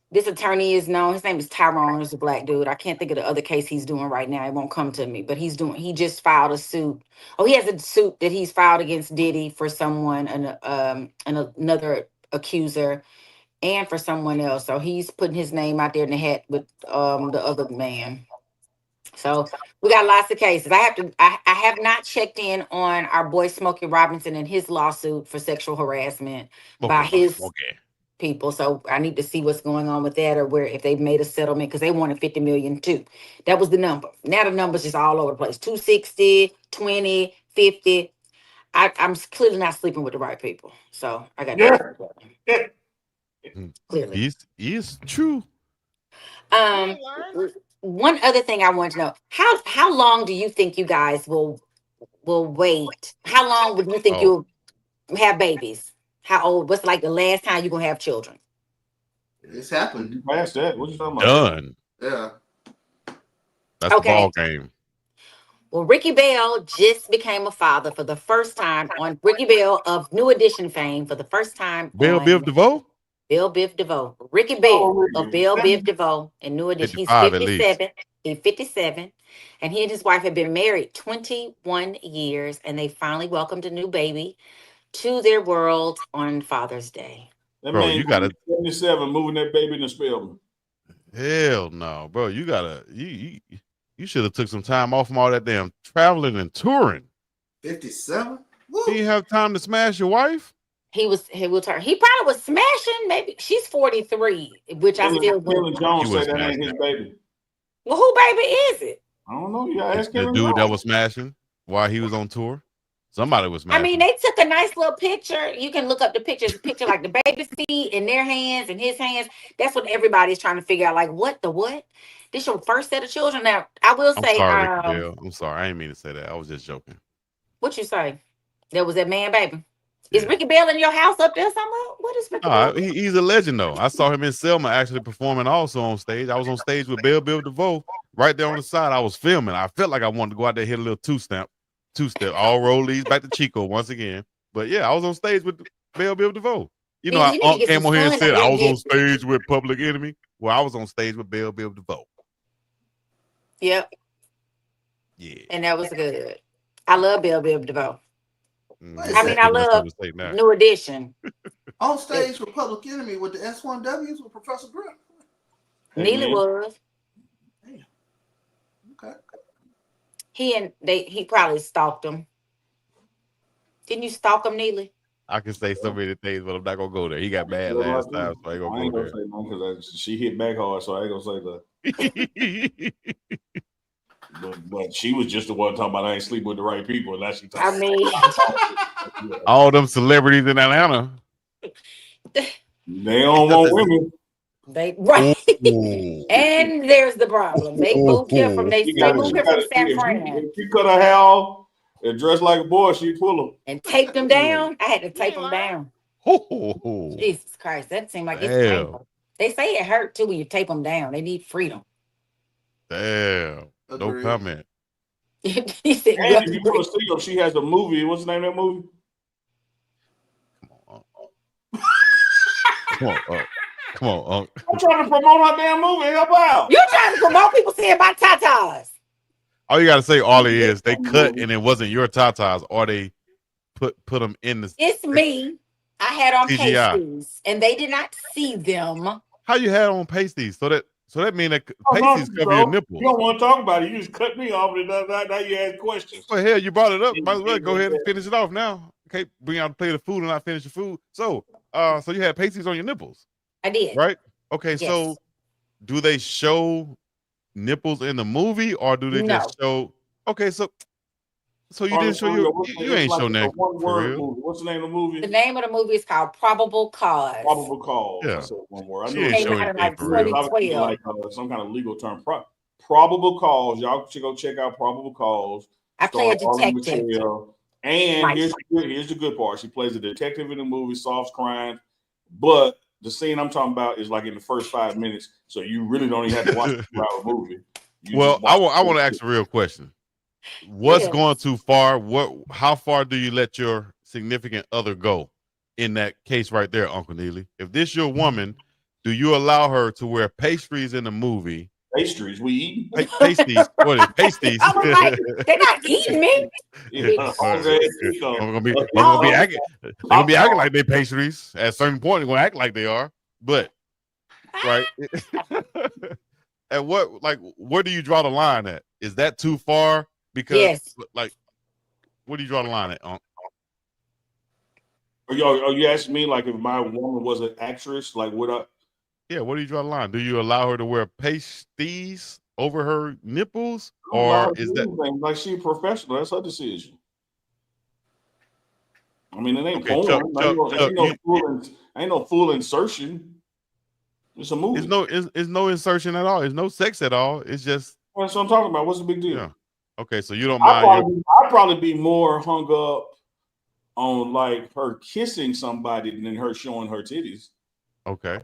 S5: This attorney is known. His name is Tyrone. He's a black dude. I can't think of the other case he's doing right now. It won't come to me, but he just filed a suit. Oh, he has a suit that he's filed against Diddy for someone and another accuser and for someone else. So he's putting his name out there in the hat with the other man. So we got lots of cases. I have not checked in on our boy Smokey Robinson and his lawsuit for sexual harassment by his people. So I need to see what's going on with that, or if they've made a settlement, because they wanted 50 million too. That was the number. Now the numbers just all over the place. 260, 20, 50. I'm clearly not sleeping with the right people. So I got clearly.
S1: It's true.
S5: One other thing I want to know, how long do you think you guys will wait? How long would you think you'll have babies? How old? What's like the last time you're gonna have children?
S4: It's happened.
S3: Past that. What you talking about?
S1: Done.
S4: Yeah.
S1: That's the ball game.
S5: Well, Ricky Bell just became a father for the first time on Ricky Bell of New Edition fame for the first time.
S1: Biv DeVoe?
S5: Bill Biv DeVoe. Ricky Bell of Bill Biv DeVoe in New Edition. He's 57. He's 57. And he and his wife have been married 21 years, and they finally welcomed a new baby to their world on Father's Day.
S3: That
S1: bro,
S3: man,
S1: you gotta
S3: 77 moving that baby in the Spelman.
S1: Hell no, bro. You gotta you should have took some time off from all that damn traveling and touring.
S4: 57?
S1: You didn't have time to smash your wife?
S5: He probably was smashing. Maybe she's 43, which I still
S3: Kellen Jones said that ain't his baby.
S5: Well, who baby is it?
S3: I don't know. You gotta ask
S1: The
S3: Kellen
S1: dude
S3: Jones.
S1: that was smashing while he was on tour. Somebody was smashing.
S5: I mean, they took a nice little picture. You can look up the pictures. Picture like the baby's feet in their hands and his hands. That's what everybody's trying to figure out. Like, what? This your first set of children? Now, I will say,
S1: I'm sorry. I didn't mean to say that. I was just joking.
S5: What you say? There was that man, baby. Is Ricky Bell in your house up there somewhere? What is Ricky Bell?
S1: He's a legend, though. I saw him in Selma actually performing also on stage. I was on stage with Biv DeVoe right there on the side. I was filming. I felt like I wanted to go out there and hit a little two-step. All roll these back to Chico once again. But yeah, I was on stage with Biv DeVoe. You know, I came on here and said I was on stage with Public Enemy. Well, I was on stage with Biv DeVoe.
S5: Yep.
S1: Yeah.
S5: And that was good. I love Biv DeVoe.
S4: I
S5: mean, I love New Edition.
S4: On stage with Public Enemy with the S1Ws with Professor Grimm.
S5: Neely was.
S4: Damn. Okay.
S5: He probably stalked him. Didn't you stalk him, Neely?
S1: I can say so many things, but I'm not gonna go there. He got mad last time, so I ain't gonna go there.
S3: Say no because she hit back hard, so I ain't gonna say that. But she was just the one talking about I ain't sleep with the right people, and that's she talking.
S5: I mean,
S1: all them celebrities in Atlanta.
S3: They don't want women.
S5: Right. And there's the problem. They moved here from San Fran.
S3: If she cut her hair off and dressed like a boy, she'd pull them.
S5: And taped them down. I had to tape them down. Jesus Christ, that seemed like it's painful. They say it hurt too when you tape them down. They need freedom.
S1: Damn. No comment.
S5: He said,
S3: if you want to see her, she has a movie. What's the name of that movie?
S1: Come on,
S3: I'm trying to promote her damn movie. Help out.
S5: You're trying to promote people saying about tatas.
S1: All you gotta say, Ollie, is they cut and it wasn't your tatas, or they put them in the.
S5: It's me. I had on
S1: CGI.
S5: pasties, and they did not see them.
S1: How you had on pasties so that So that means that
S3: Oh, no,
S1: pasties cover your nipples.
S3: You don't want to talk about it. You just cut me off, and now you ask questions.
S1: Well, hell, you brought it up. Might as well go ahead and finish it off now. Okay, bring out a plate of food and not finish your food. So you had pasties on your nipples.
S5: I did.
S1: Right? Okay,
S5: Yes.
S1: so do they show nipples in the movie or do they just show? Okay, so you didn't show you ain't show that for real.
S3: Movie. What's the name of the movie?
S5: The name of the movie is called Probable Cause.
S3: Probable Cause.
S1: Yeah.
S3: I said one word. I
S1: She
S3: knew
S1: ain't
S3: it
S1: showing
S5: out in
S1: anything
S5: like
S1: for real.
S5: 2012.
S3: like some kind of legal term. Probable Cause. Y'all should go check out Probable Cause.
S5: I play a
S3: Starring
S5: detective.
S3: Michelle. And here's the good part. She plays a detective in the movie, solves crime, but the scene I'm talking about is like in the first 5 minutes, so you really don't even have to watch the 2-hour movie.
S1: Well, I want to ask a real question. What's going too far? How far do you let your significant other go in that case right there, Uncle Neely? If this your woman, do you allow her to wear pastries in the movie?
S3: Pastries, we eat
S1: pasties. What is pasties?
S5: I was like, they're not eating me.
S1: I'm gonna be acting like they pastries. At a certain point, they're gonna act like they are. But right. And where do you draw the line at? Is that too far? Because where do you draw the line at?
S3: Are you asking me like if my woman was an actress, like would I?
S1: Yeah, where do you draw the line? Do you allow her to wear pasties over her nipples, or is that
S3: like she a professional? That's her decision. I mean, it ain't porn. Ain't no full insertion. It's a movie.
S1: It's no insertion at all. It's no sex at all. It's just.
S3: That's what I'm talking about. What's the big deal?
S1: Yeah. Okay, so you don't mind.
S3: I'd probably be more hung up on like her kissing somebody than her showing her titties.
S1: Okay.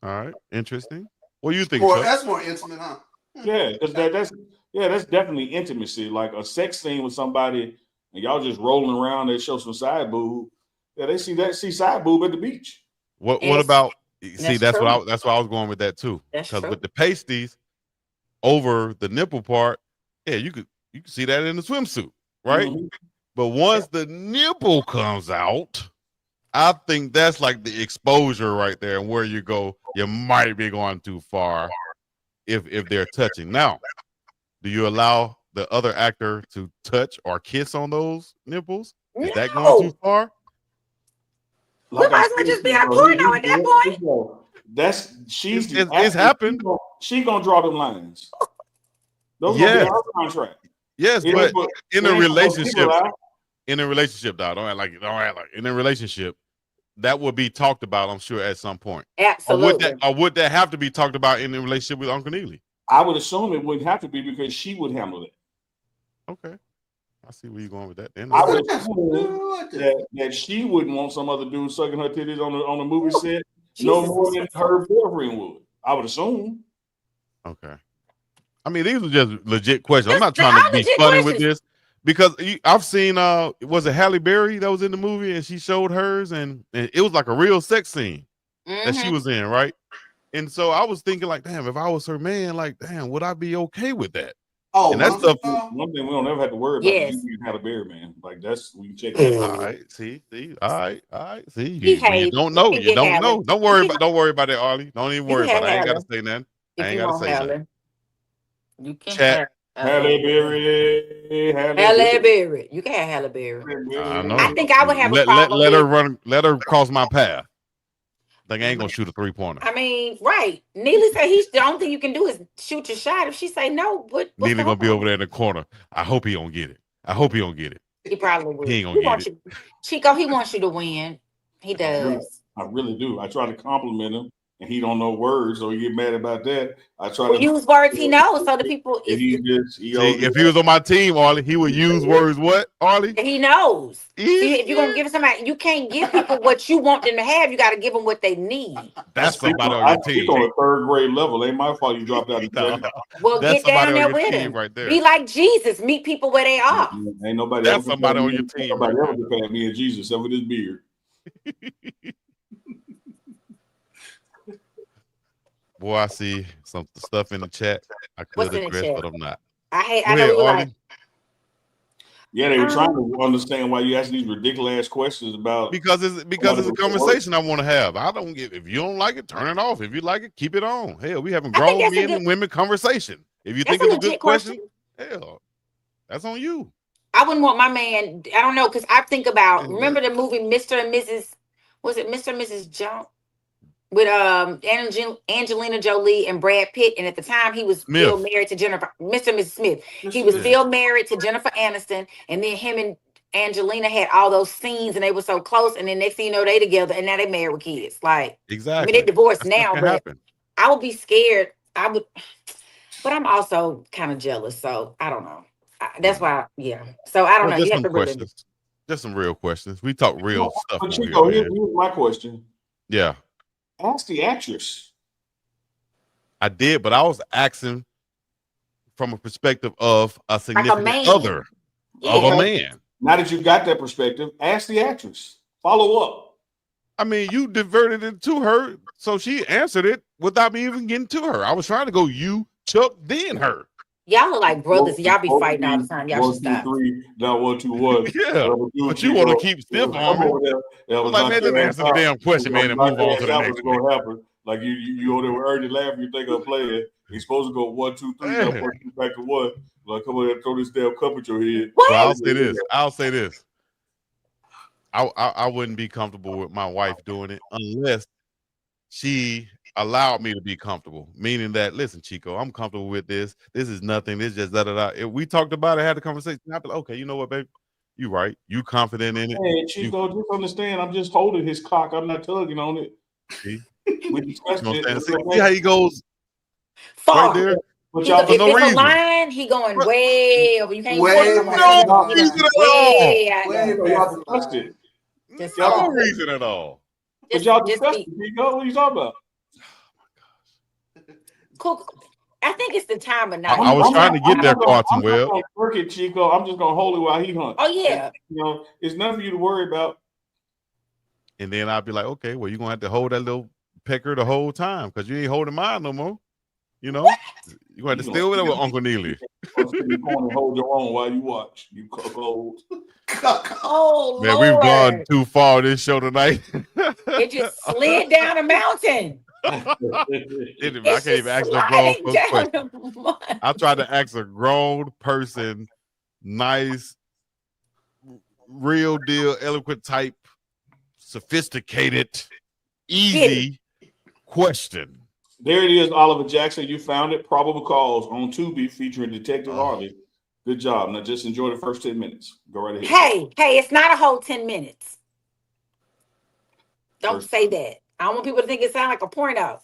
S1: All right. Interesting. What do you think?
S4: That's more intimate, huh?
S3: Yeah, because that's definitely intimacy. Like a sex scene with somebody and y'all just rolling around, they show some side boob. Yeah, they see side boob at the beach.
S1: What about that's what I was going with that too. Because with the pasties over the nipple part, yeah, you could see that in the swimsuit, right? Mm-hmm. But once the nipple comes out, I think that's like the exposure right there, and where you go, you might be going too far if they're touching. Now, do you allow the other actor to touch or kiss on those nipples? Is that going too far?
S5: We might as well just be on porno at that point.
S1: It's happened.
S3: She gonna draw them lines. Those gonna be her contract.
S1: Yes, but in a relationship, dog, don't act like in a relationship, that will be talked about, I'm sure, at some point.
S5: Absolutely.
S1: Or would that have to be talked about in the relationship with Uncle Neely?
S3: I would assume it wouldn't have to be because she would handle it.
S1: Okay. I see where you're going with that. Then
S3: I would assume that she wouldn't want some other dude sucking her titties on the movie set no more than her boyfriend would. I would assume.
S1: Okay. I mean, these are just legit questions. I'm not trying to be funny with this. Because I've seen, was it Halle Berry that was in the movie and she showed hers and it was like a real sex scene that she was in, right? And so I was thinking like, damn, if I was her man, like, damn, would I be okay with that?
S4: Oh,
S1: and that's stuff.
S3: One thing we don't ever have to worry about is you Halle Berry, man. Like we can check that out.
S1: All right, see, all right. See, you don't know. Don't worry about it, Arlie. Don't even worry about it. I ain't gotta say nothing. I ain't gotta say nothing.
S5: You can
S1: chat.
S3: Halle Berry.
S5: You can have Halle Berry.
S1: I know.
S5: I think I would have a problem.
S1: Let her cross my path. I think I ain't gonna shoot a 3-pointer.
S5: I mean, right. Neely said the only thing you can do is shoot your shot. If she say no, Neely
S1: gonna be over there in the corner. I hope he don't get it.
S5: He probably will.
S1: He ain't gonna get it.
S5: Chico, he wants you to win. He does.
S3: I really do. I try to compliment him. And he don't know words, so he get mad about that. I try to
S5: use words he knows, so the people.
S1: If he was on my team, Arlie, he would use words. What, Arlie?
S5: He knows. See, if you're gonna give somebody, you can't give people what you want them to have. You got to give them what they need.
S1: That's somebody on your team.
S3: He's on a 3rd grade level. Ain't my fault you dropped out.
S5: Well, get down there with him.
S1: Right there.
S5: Be like Jesus. Meet people where they are.
S3: Ain't nobody.
S1: That's somebody on your team.
S3: Nobody ever compared me and Jesus except with his beard.
S1: Boy, I see some stuff in the chat. I could address, but I'm not.
S5: I know you like.
S3: Yeah, they were trying to understand why you ask these ridiculous questions about
S1: because it's a conversation I want to have. I don't give if you don't like it, turn it off. If you like it, keep it on. Hell, we having grown men and women conversation. If you think it's a good question, hell, that's on you.
S5: I wouldn't want my man. I don't know because I think about remember the movie Mr. and Mrs. Was it Mr. and Mrs. Jones with Angelina Jolie and Brad Pitt, and at the time he was still married to Jennifer. Mr. and Mrs. Smith. He was still married to Jennifer Aniston, and then him and Angelina had all those scenes, and they were so close. And then next thing you know, they together, and now they married with kids. Like
S1: exactly.
S5: I mean, they divorced now, but I would be scared. I would, but I'm also kind of jealous, so I don't know. That's why, So I don't know. You have to really...
S1: Just some real questions. We talk real stuff.
S3: Chico, here's my question.
S1: Yeah.
S3: Ask the actress.
S1: I did, but I was asking from a perspective of a significant other of a man.
S3: Now that you got that perspective, ask the actress. Follow up.
S1: I mean, you diverted it to her, so she answered it without me even getting to her. I was trying to go you, Chuck, then her.
S5: Y'all are like brothers. Y'all be fighting all the time. Y'all should stop.
S3: 1, 2, 3, now 1, 2, 1.
S1: Yeah, but you want to keep stiff on me. Like, man, just answer the damn question, man, and move on to the next one.
S3: Happen. Like you over there with Ernie laughing, you think I'm playing. He's supposed to go 1, 2, 3, now 1, 2, back to 1. Like, come on and throw this damn cup at your head.
S1: Well, I'll say this. I wouldn't be comfortable with my wife doing it unless she allowed me to be comfortable, meaning that, listen, Chico, I'm comfortable with this. This is nothing. This just da-da-da. If we talked about it, had a conversation, I'd be like, okay, you know what, baby? You right. You confident in it.
S3: Hey, Chico, just understand, I'm just holding his cock. I'm not tugging on it.
S1: See?
S3: We discussed it.
S1: See how he goes
S5: far.
S1: Right there?
S3: But
S5: y'all, if no reason. A line, he going way over. You can't
S1: no reason at all.
S3: Y'all discussed it.
S1: No reason at all.
S3: But y'all discussed it, Chico. What are you talking about?
S5: Cool. I think it's the time of night.
S1: I was trying to get there, Quantum Webb.
S3: Work it, Chico. I'm just gonna hold it while he hunts.
S5: Oh yeah.
S3: It's nothing for you to worry about.
S1: And then I'll be like, okay, well, you're gonna have to hold that little pecker the whole time because you ain't holding mine no more. You know, you're gonna have to stay over there with Uncle Neely.
S3: Hold your own while you watch. You cuckold.
S5: Oh
S1: man,
S5: Lord.
S1: We've gone too far this show tonight.
S5: It just slid down a mountain.
S1: I can't even ask no grown person. I tried to ask a grown person, nice, real deal, eloquent type, sophisticated, easy question.
S3: There it is, Oliver Jackson. You found it. Probable Cause on Tubi featuring Detective Harley. Good job. Now just enjoy the first 10 minutes. Go right ahead.
S5: Hey, it's not a whole 10 minutes. Don't say that. I don't want people to think it sounds like a porno.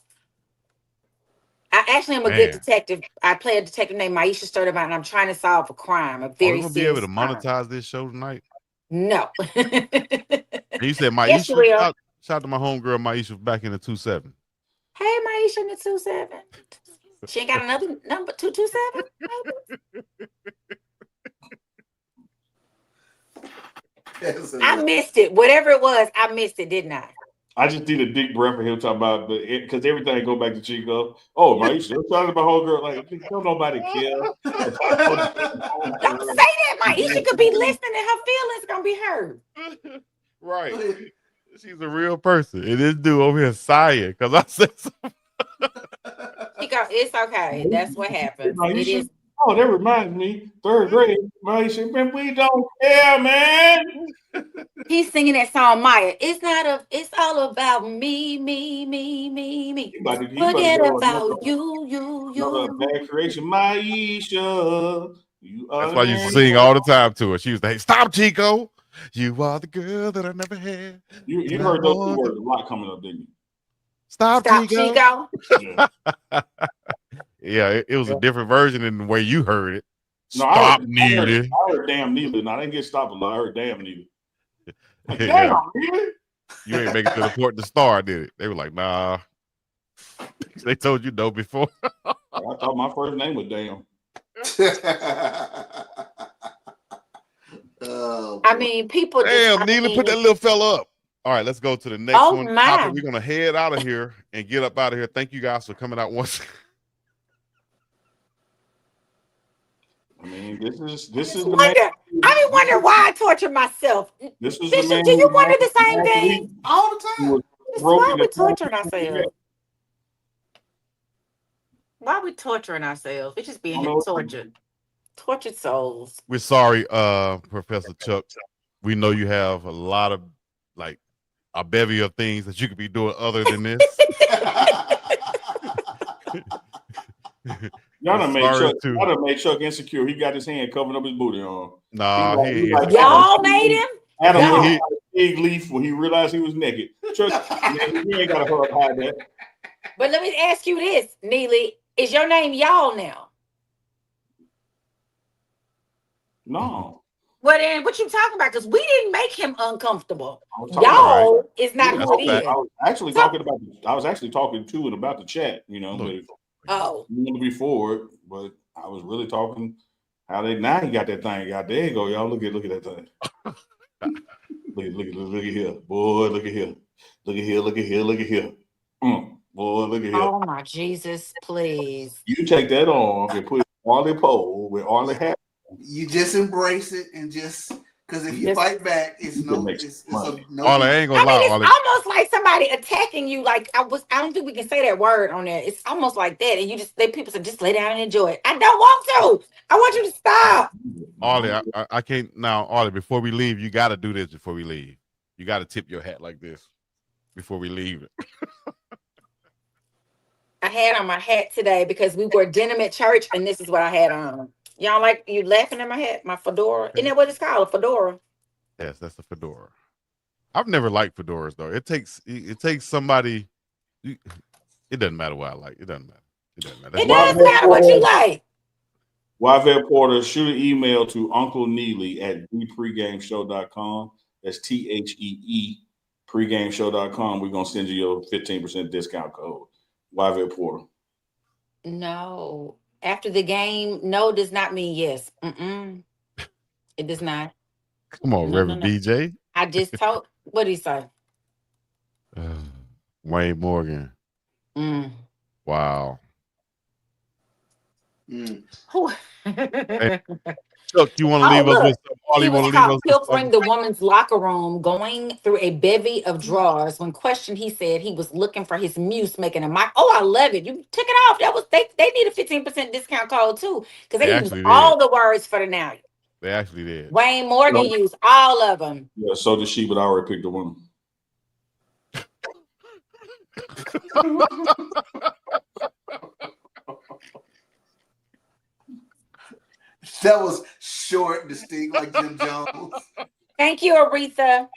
S5: I actually am a good detective. I play a detective named Maisha Sturtevant, and I'm trying to solve a crime. Are you gonna
S1: be able to monetize this show tonight?
S5: No.
S1: You said Maisha. Yes, shout out to my homegirl Maisha back in the 27.
S5: Hey, Maisha in the 27. She ain't got another number 227. I missed it. Whatever it was, I missed it, didn't I?
S3: I just did a deep breath for him talking about because everything go back to Chico. Oh, Maisha, I'm talking about whole girl. Like, don't nobody care.
S5: Don't say that. Maisha could be listening and her feelings gonna be hurt.
S1: Right. She's a real person. And this dude over here sighing because I said something.
S5: Chico, it's okay. That's what happens. It is.
S3: Oh, that reminds me, 3rd grade, Maisha, man, we don't care, man.
S5: He's singing that song, Maya. It's all about me. Forget about you.
S3: Another bad creation, Maisha.
S1: That's why you used to sing all the time to her. She used to say, "Stop, Chico. You are the girl that I never had."
S3: You heard those 2 words a lot coming up, didn't you?
S1: Stop Chico.
S3: Yeah.
S1: Yeah, it was a different version than the way you heard it.
S3: No,
S1: Stop, Neely.
S3: I heard damn Neely. No, I didn't get stopped a lot. I heard damn Neely. Like,
S1: damn, Neely. You ain't make it to the port to star, did it? They were like, nah. They told you no before.
S3: I thought my first name was damn.
S5: I mean, people.
S1: Damn, Neely, put that little fella up. All right, let's go to the next one. Topic. We're gonna head out of here and get up out of here. Thank you guys for coming out once.
S3: I mean, this is the man.
S5: I be wondering why I torture myself.
S3: This is
S5: Bishop,
S3: the man.
S5: do you wonder the same thing?
S4: All the time.
S5: Why are we torturing ourselves? Why are we torturing ourselves? We're just being tortured. Tortured souls.
S1: We're sorry, Professor Chuck. We know you have a lot of a bevy of things that you could be doing other than this.
S3: Y'all done made Chuck insecure. He got his hand covering up his booty on.
S1: Nah,
S5: y'all made him.
S3: Adam was big leaf when he realized he was naked. Chuck, you ain't gotta hide that.
S5: But let me ask you this, Neely. Is your name y'all now?
S3: No.
S5: Well, then what you talking about? Because we didn't make him uncomfortable. Y'all is not who it is.
S3: I was actually talking to and about the chat, before it, but I was really talking how he got that thing. There you go, y'all. Look at that thing. look at here. Boy, look at here. Look at here. Boy, look at here.
S5: Oh my Jesus, please.
S3: You take that on and put on the pole with all the hat.
S4: You just embrace it and just because if you fight back, it's no.
S1: I ain't gonna lie.
S5: It's almost like somebody attacking you. Like I don't think we can say that word on there. It's almost like that, and people say just lay down and enjoy it. I don't want to. I want you to stop.
S1: Ollie, I can't now. Ollie, before we leave, you got to do this before we leave. You got to tip your hat like this before we leave it.
S5: I had on my hat today because we wore denim at church, and this is what I had on. Y'all like you laughing at my hat, my fedora? Isn't that what it's called, a fedora?
S1: Yes, that's a fedora. I've never liked fedoras though. It takes somebody. It doesn't matter what I like. It doesn't matter.
S5: It does matter what you like.
S3: Wyvette Porter, shoot an email to Uncle Neely at thepregameshow.com. That's THEE pregameshow.com. We're gonna send you your 15% discount code. Wyvette Porter.
S5: No. After the game, no does not mean yes. It does not.
S1: Come on, Reverend BJ.
S5: I just told. What did he say?
S1: Wayne Morgan. Wow. Hey, Chuck, you want to leave us with all you want to leave us
S5: pilfering the woman's locker room, going through a bevy of drawers. When questioned, he said he was looking for his muse, making a mic. Oh, I love it. You took it off. That was they need a 15% discount code too, because they used all the words for the now.
S1: They actually did.
S5: Wayne Morgan used all of them.
S3: Yeah, so did she, but I already picked the woman.
S4: That was short, distinct, like Jim Jones.
S5: Thank you, Aretha.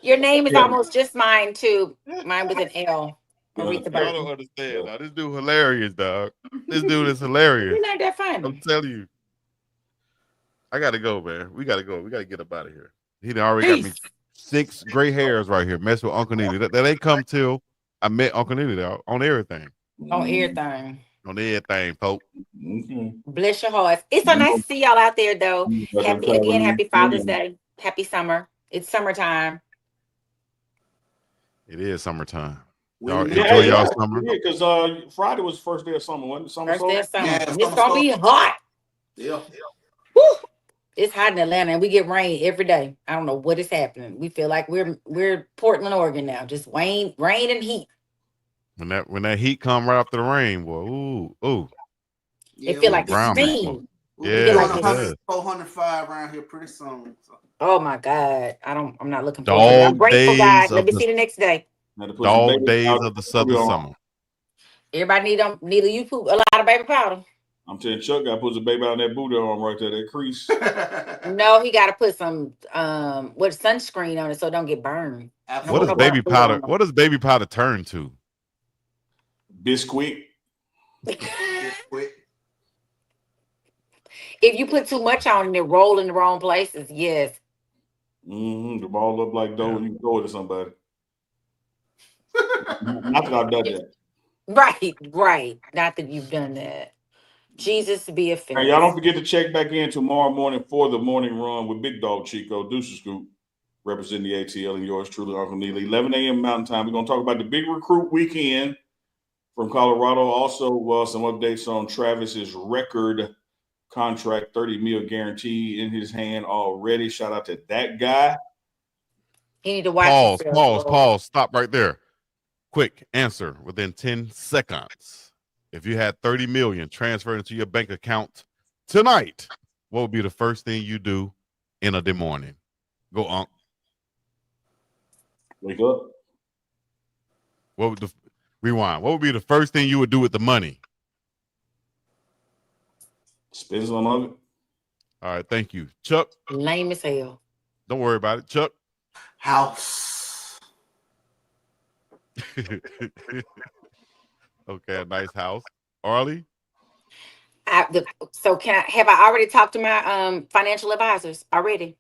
S5: Your name is almost just mine, too. Mine with an L. Aretha Burton.
S1: I don't understand. Now, this dude hilarious, dog. This dude is hilarious.
S5: You're not that funny.
S1: I'm telling you. I got to go, man. We got to go. We got to get up out of here. He done already got me 6 gray hairs right here. Mess with Uncle Neely. That ain't come till I met Uncle Neely on everything.
S5: On everything.
S1: On everything, folks.
S5: Bless your hearts. It's so nice to see y'all out there, though. Happy Father's Day. Happy summer. It's summertime.
S1: It is summertime. Y'all enjoy y'all summer.
S3: Yeah, because Friday was the first day of summer, wasn't it?
S5: First day of summer. Yeah, it's gonna be hot.
S4: Yeah.
S5: Woo. It's hot in Atlanta, and we get rain every day. I don't know what is happening. We feel like we're Portland, Oregon now. Just rain and heat.
S1: When that heat come right after the rain, boy. Ooh.
S5: It feel like steam.
S1: Yeah,
S4: like 405 around here pretty soon. So.
S5: Oh my God. I'm not looking forward to it. I'm grateful, God. Let me see the next day.
S1: Dog days of the southern summer.
S5: Everybody neither you poop a lot of baby powder.
S3: I'm telling Chuck got to put the baby on that booty arm right there, that crease.
S5: No, he got to put some sunscreen on it so it don't get burned.
S1: What does baby powder? What does baby powder turn to?
S3: Biscuit.
S5: If you put too much on and it roll in the wrong places, yes.
S3: The ball up like dough, you can throw it to somebody. Not that I've done that.
S5: Right. Not that you've done that. Jesus be offended.
S3: Hey, y'all don't forget to check back in tomorrow morning for the morning run with Big Dog Chico, Deuces Scoop, representing the ATL, and yours truly, Uncle Neely. 11 a.m. Mountain Time. We're going to talk about the big recruit weekend from Colorado. Also, some updates on Travis's record contract, 30 mil guarantee in his hand already. Shout out to that guy.
S5: You need to watch
S1: Pause. Stop right there. Quick answer within 10 seconds. If you had 30 million transferred into your bank account tonight, what would be the first thing you do in the morning? Go, Unc.
S3: Wake up.
S1: Rewind. What would be the first thing you would do with the money?
S3: Spend some of it.
S1: All right, thank you. Chuck.
S5: Lame as hell.
S1: Don't worry about it. Chuck.
S4: House.
S1: Okay, a nice house. Arlie?
S5: Have I already talked to my financial advisors already?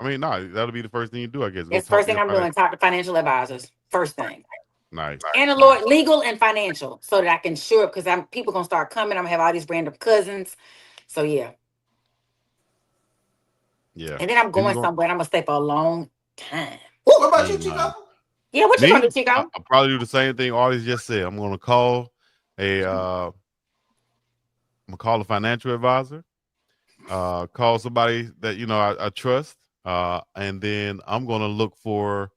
S1: I mean, no, that'll be the first thing you do, I guess.
S5: It's the first thing I'm doing, talk to financial advisors. First thing.
S1: Nice.
S5: And the Lord, legal and financial, so that I can sure, because people gonna start coming. I'm gonna have all these random cousins. So yeah.
S1: Yeah.
S5: And then I'm going somewhere and I'm gonna stay for a long time.
S4: What about you, Chico?
S5: Yeah, what you gonna do, Chico?
S1: I'll probably do the same thing Arlie just said. I'm gonna call a financial advisor, call somebody that I trust, and then I'm gonna look for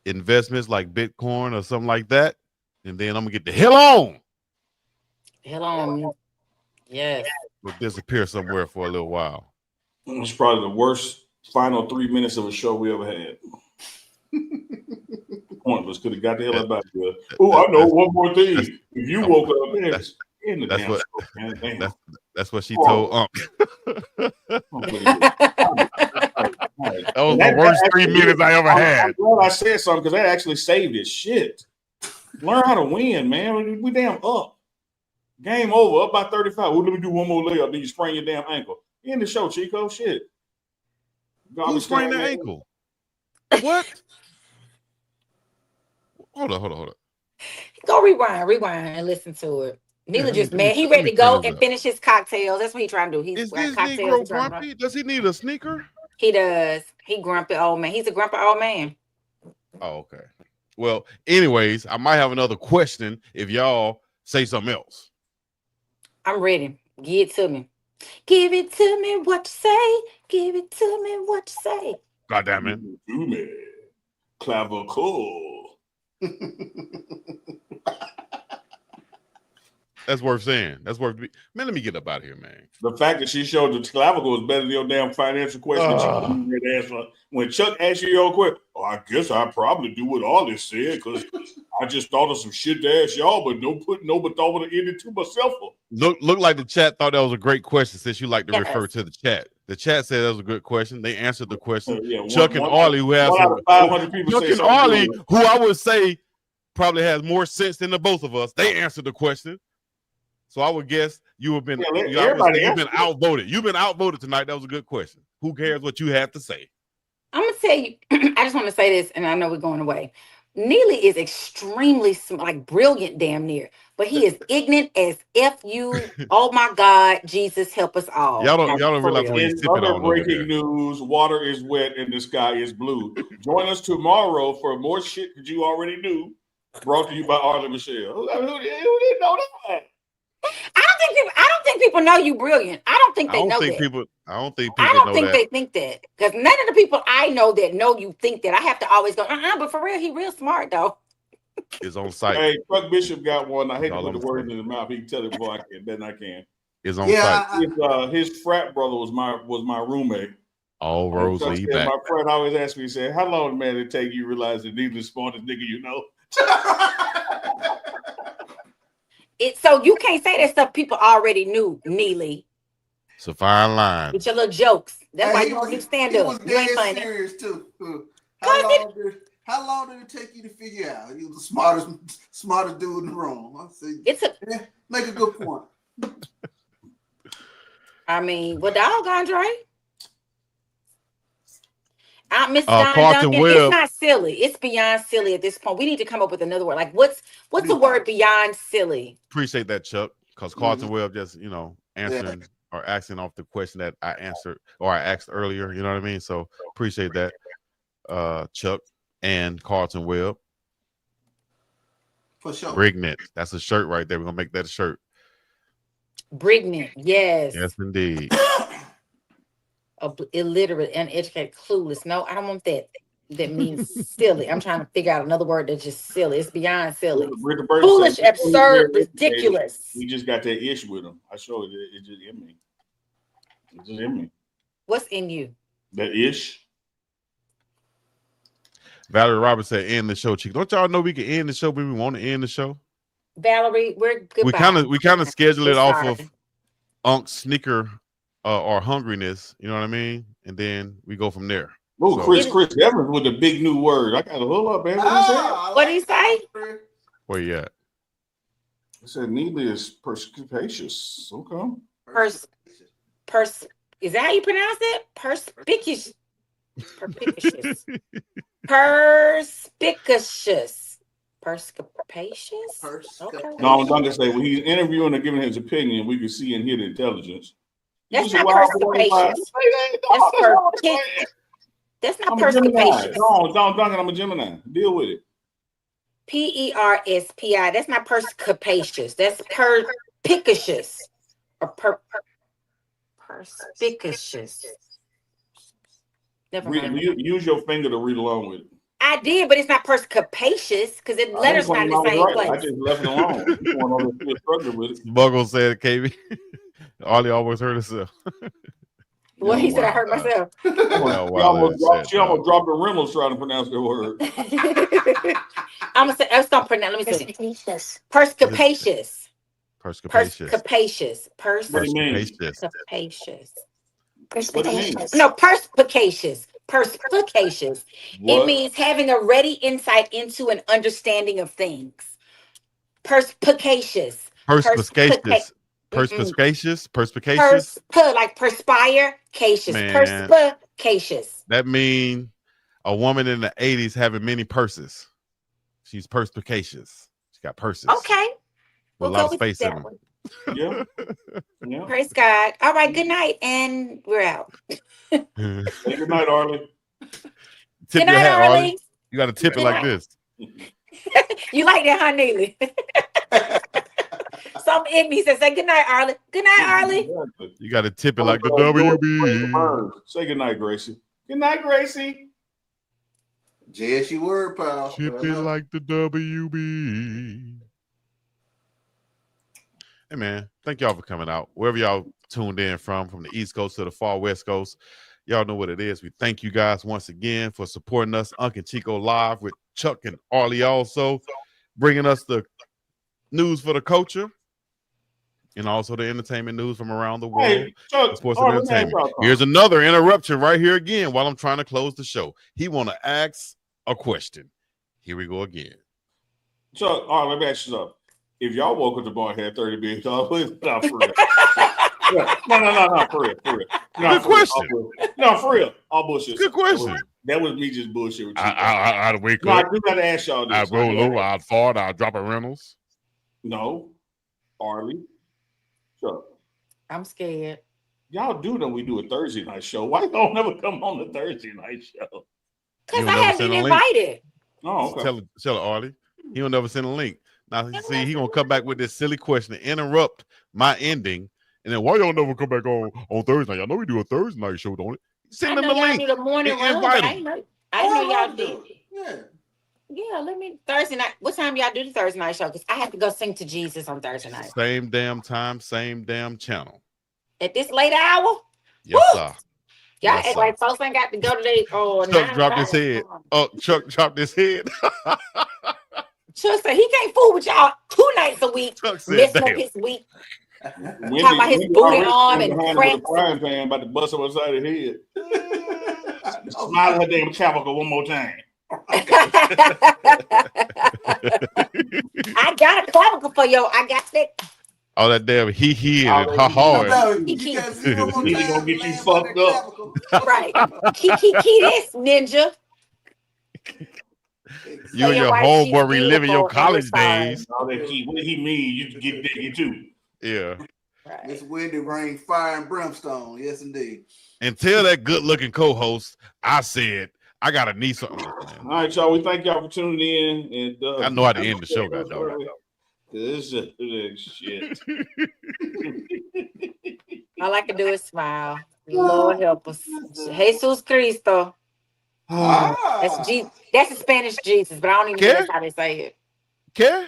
S1: investments like Bitcoin or something like that, and then I'm gonna get the hell on.
S5: Yes.
S1: We'll disappear somewhere for a little while.
S3: It's probably the worst final 3 minutes of a show we ever had. Pointless. Could have got the hell out of here. Oh, I know one more thing. If you woke up,
S1: that's what she told Unc. That was the worst 3 minutes I ever had.
S3: I'm glad I said something because that actually saved it. Shit. Learn how to win, man. We damn up. Game over. Up by 35. Well, let me do one more layup. Then you sprain your damn ankle. End the show, Chico. Shit.
S1: Who sprained their ankle? What? Hold on.
S5: Go rewind and listen to it. Neela just mad. He ready to go and finish his cocktails. That's what he trying to do.
S1: Is this Negro grumpy? Does he need a sneaker?
S5: He does. He grumpy old man. He's a grumpy old man.
S1: Oh, okay. Well, anyways, I might have another question if y'all say something else.
S5: I'm ready. Give it to me. Give it to me what you say. Give it to me what you say.
S1: God damn it.
S3: Do me. Clavicle.
S1: That's worth saying. That's worth man, let me get up out of here, man.
S3: The fact that she showed the clavicle is better than your damn financial question. When Chuck asked you your question, I guess I probably do what all this said because I just thought of some shit to ask y'all, but don't put no but thought of it to myself.
S1: Look like the chat thought that was a great question since you like to refer to the chat. The chat said that was a good question. They answered the question. Chuck and Arlie, who have Chuck and Arlie, who I would say probably has more sense than the both of us. They answered the question. So I would guess you have been you've been outvoted. You've been outvoted tonight. That was a good question. Who cares what you have to say?
S5: I'm gonna tell you. I just want to say this, and I know we're going away. Neely is extremely brilliant, damn near, but he is ignorant as you. Oh my God, Jesus help us all.
S1: Y'all don't realize what he's sipping on.
S3: Breaking news: water is wet and the sky is blue. Join us tomorrow for more shit that you already knew. Brought to you by Arlie Michelle. Who didn't know that?
S5: I don't think people know you brilliant. I don't think they know that.
S1: I don't think
S5: they think that. Because none of the people I know that know you think that. I have to always go, but for real, he real smart though.
S1: Is on site.
S3: Hey, Chuck Bishop got one. I hate to put the words in his mouth. He can tell it before I can. Then I can.
S1: Is on site.
S3: His frat brother was my roommate.
S1: Oh, Rosie.
S3: My friend always asked me, he said, how long, man, it take you realize that Neely's the smartest nigga you know?
S5: So you can't say that stuff people already knew, Neely.
S1: It's a fine line.
S5: With your little jokes. That's why you don't do stand up. You ain't funny.
S4: Serious too. How long did it take you to figure out? You was the smartest dude in the room. I said, make a good point.
S5: I mean, what dog, Andre? Miss
S1: Carlton
S5: Duncan,
S1: Webb.
S5: it's not silly. It's beyond silly at this point. We need to come up with another word. Like, what's the word beyond silly?
S1: Appreciate that, Chuck. Because Carlton Webb just, answering or asking off the question that I answered or I asked earlier. You know what I mean? So appreciate that, Chuck and Carlton Webb.
S4: For sure.
S1: Brignett. That's a shirt right there. We're gonna make that a shirt.
S5: Brignant, yes.
S1: Yes, indeed.
S5: Illiterate, uneducated, clueless. No, I don't want that. That means silly. I'm trying to figure out another word that's just silly. It's beyond silly. Foolish, absurd, ridiculous.
S3: We just got that ish with him. I showed it. It just in me. It just in me.
S5: What's in you?
S3: That ish.
S1: Valerie Roberts said, "End the show, Chico." Don't y'all know we can end the show when we want to end the show?
S5: Valerie, we're goodbye.
S1: We kind of schedule it off of Unk's sneaker or hungriness. You know what I mean? And then we go from there.
S3: Oh, so, Chris Evans with a big new word. I got to hold up, man.
S5: What did he say?
S1: Where you at?
S3: I said neatly is perspicacious. Okay.
S5: Is that how you pronounce it? Perspicacious. Perspicacious. Perspicacious. Perspicacious? Okay.
S3: No, I was going to say when he's interviewing and giving his opinion, we can see and hear the intelligence.
S5: That's not perspicacious. That's not perspicacious.
S3: No, Duncan, I'm a Gemini. Deal with it.
S5: Perspi. That's not perspicacious. That's perspicacious. Or perspicacious. Never mind.
S3: Use your finger to read along with it.
S5: I did, but it's not perspicacious because the letters not in the same place.
S3: I just left it alone.
S1: Buggle said, KB. Ollie always hurt herself.
S5: Well, he said I hurt myself.
S3: She almost dropped the Reynolds trying to pronounce the word.
S5: I'm gonna say. I was gonna pronounce. Let me see. Perspicacious. Perspicacious. Perspicacious. Perspicacious. No, perspicacious. Perspicacious. It means having a ready insight into an understanding of things. Perspicacious.
S1: Perspicacious. Perspicacious. Perspicacious.
S5: Like perspire. Perspicacious.
S1: That means a woman in the 80s having many purses. She's perspicacious. She got purses.
S5: Okay.
S1: With a lot of space in them.
S3: Yeah.
S5: Praise God. All right. Good night. And we're out.
S3: Hey, good night, Arlie.
S1: Tip
S5: good night,
S1: your hat,
S5: Arlie.
S1: You got to tip it like this.
S5: You like that, huh, Neely? Some in me says, say good night, Arlie. Good night, Arlie.
S1: You got to tip it like the WB.
S3: Say good night, Gracie. Good night, Gracie.
S4: Yes, you were, pal.
S1: Tip it like the WB. Hey, man, thank y'all for coming out. Wherever y'all tuned in from the East Coast to the far West Coast, y'all know what it is. We thank you guys once again for supporting us. UNK and Chico live with Chuck and Arlie also, bringing us the news for the culture and also the entertainment news from around the world.
S3: Hey, Chuck,
S1: sports and entertainment. Here's another interruption right here again while I'm trying to close the show. He want to ask a question. Here we go again.
S3: Chuck, all right, let me ask you something. If y'all woke up tomorrow and had $30 billion, not for real. No, for real.
S1: Good question.
S3: No, for real. All bullshit.
S1: Good question.
S3: That was me just bullshit with you.
S1: I'd wake up.
S3: I do got to ask y'all this.
S1: I'd roll over. I'd fart. I'd drop a Reynolds.
S3: No. Arlie. Chuck.
S5: I'm scared.
S3: Y'all do know we do a Thursday night show. Why don't never come on the Thursday night show?
S5: Because I haven't been invited.
S3: Oh, okay.
S1: Tell Arlie. He will never send a link. Now, see, he gonna come back with this silly question to interrupt my ending, and then why y'all never come back on Thursday night? Y'all know we do a Thursday night show, don't it? Send him the link.
S5: Do the morning run, I know y'all do. Yeah, let me Thursday night. What time y'all do the Thursday night show? Because I have to go sing to Jesus on Thursday night.
S1: Same damn time, same damn channel.
S5: At this late hour?
S1: Yes, sir.
S5: Y'all act like folks ain't got to go today.
S1: Chuck dropped his head. Chuck dropped his head.
S5: Chuck said he can't fool with y'all 2 nights a week. Messing up his week. Talking about his booty arm and cramps.
S3: Frying pan about to bust up upside his head. Smile her damn clavicle one more time.
S5: I got a clavicle for you. I got that.
S1: All that damn he and her hard.
S3: He gonna get you fucked up.
S5: Right. Key this ninja.
S1: You and your homeboy reliving your college days.
S3: All that key, what he mean? You get that you too.
S1: Yeah.
S4: Right. It's windy, rain, fire, and brimstone. Yes, indeed.
S1: And tell that good-looking co-host, I said I gotta need something.
S3: All right, y'all. We thank y'all for tuning in. And
S1: I know how to end the show, guys.
S3: This is shit.
S5: All I can do is smile. Lord help us. Jesus Cristo. That's the Spanish Jesus, but I don't even know that's how they say it.
S1: ¿Qué?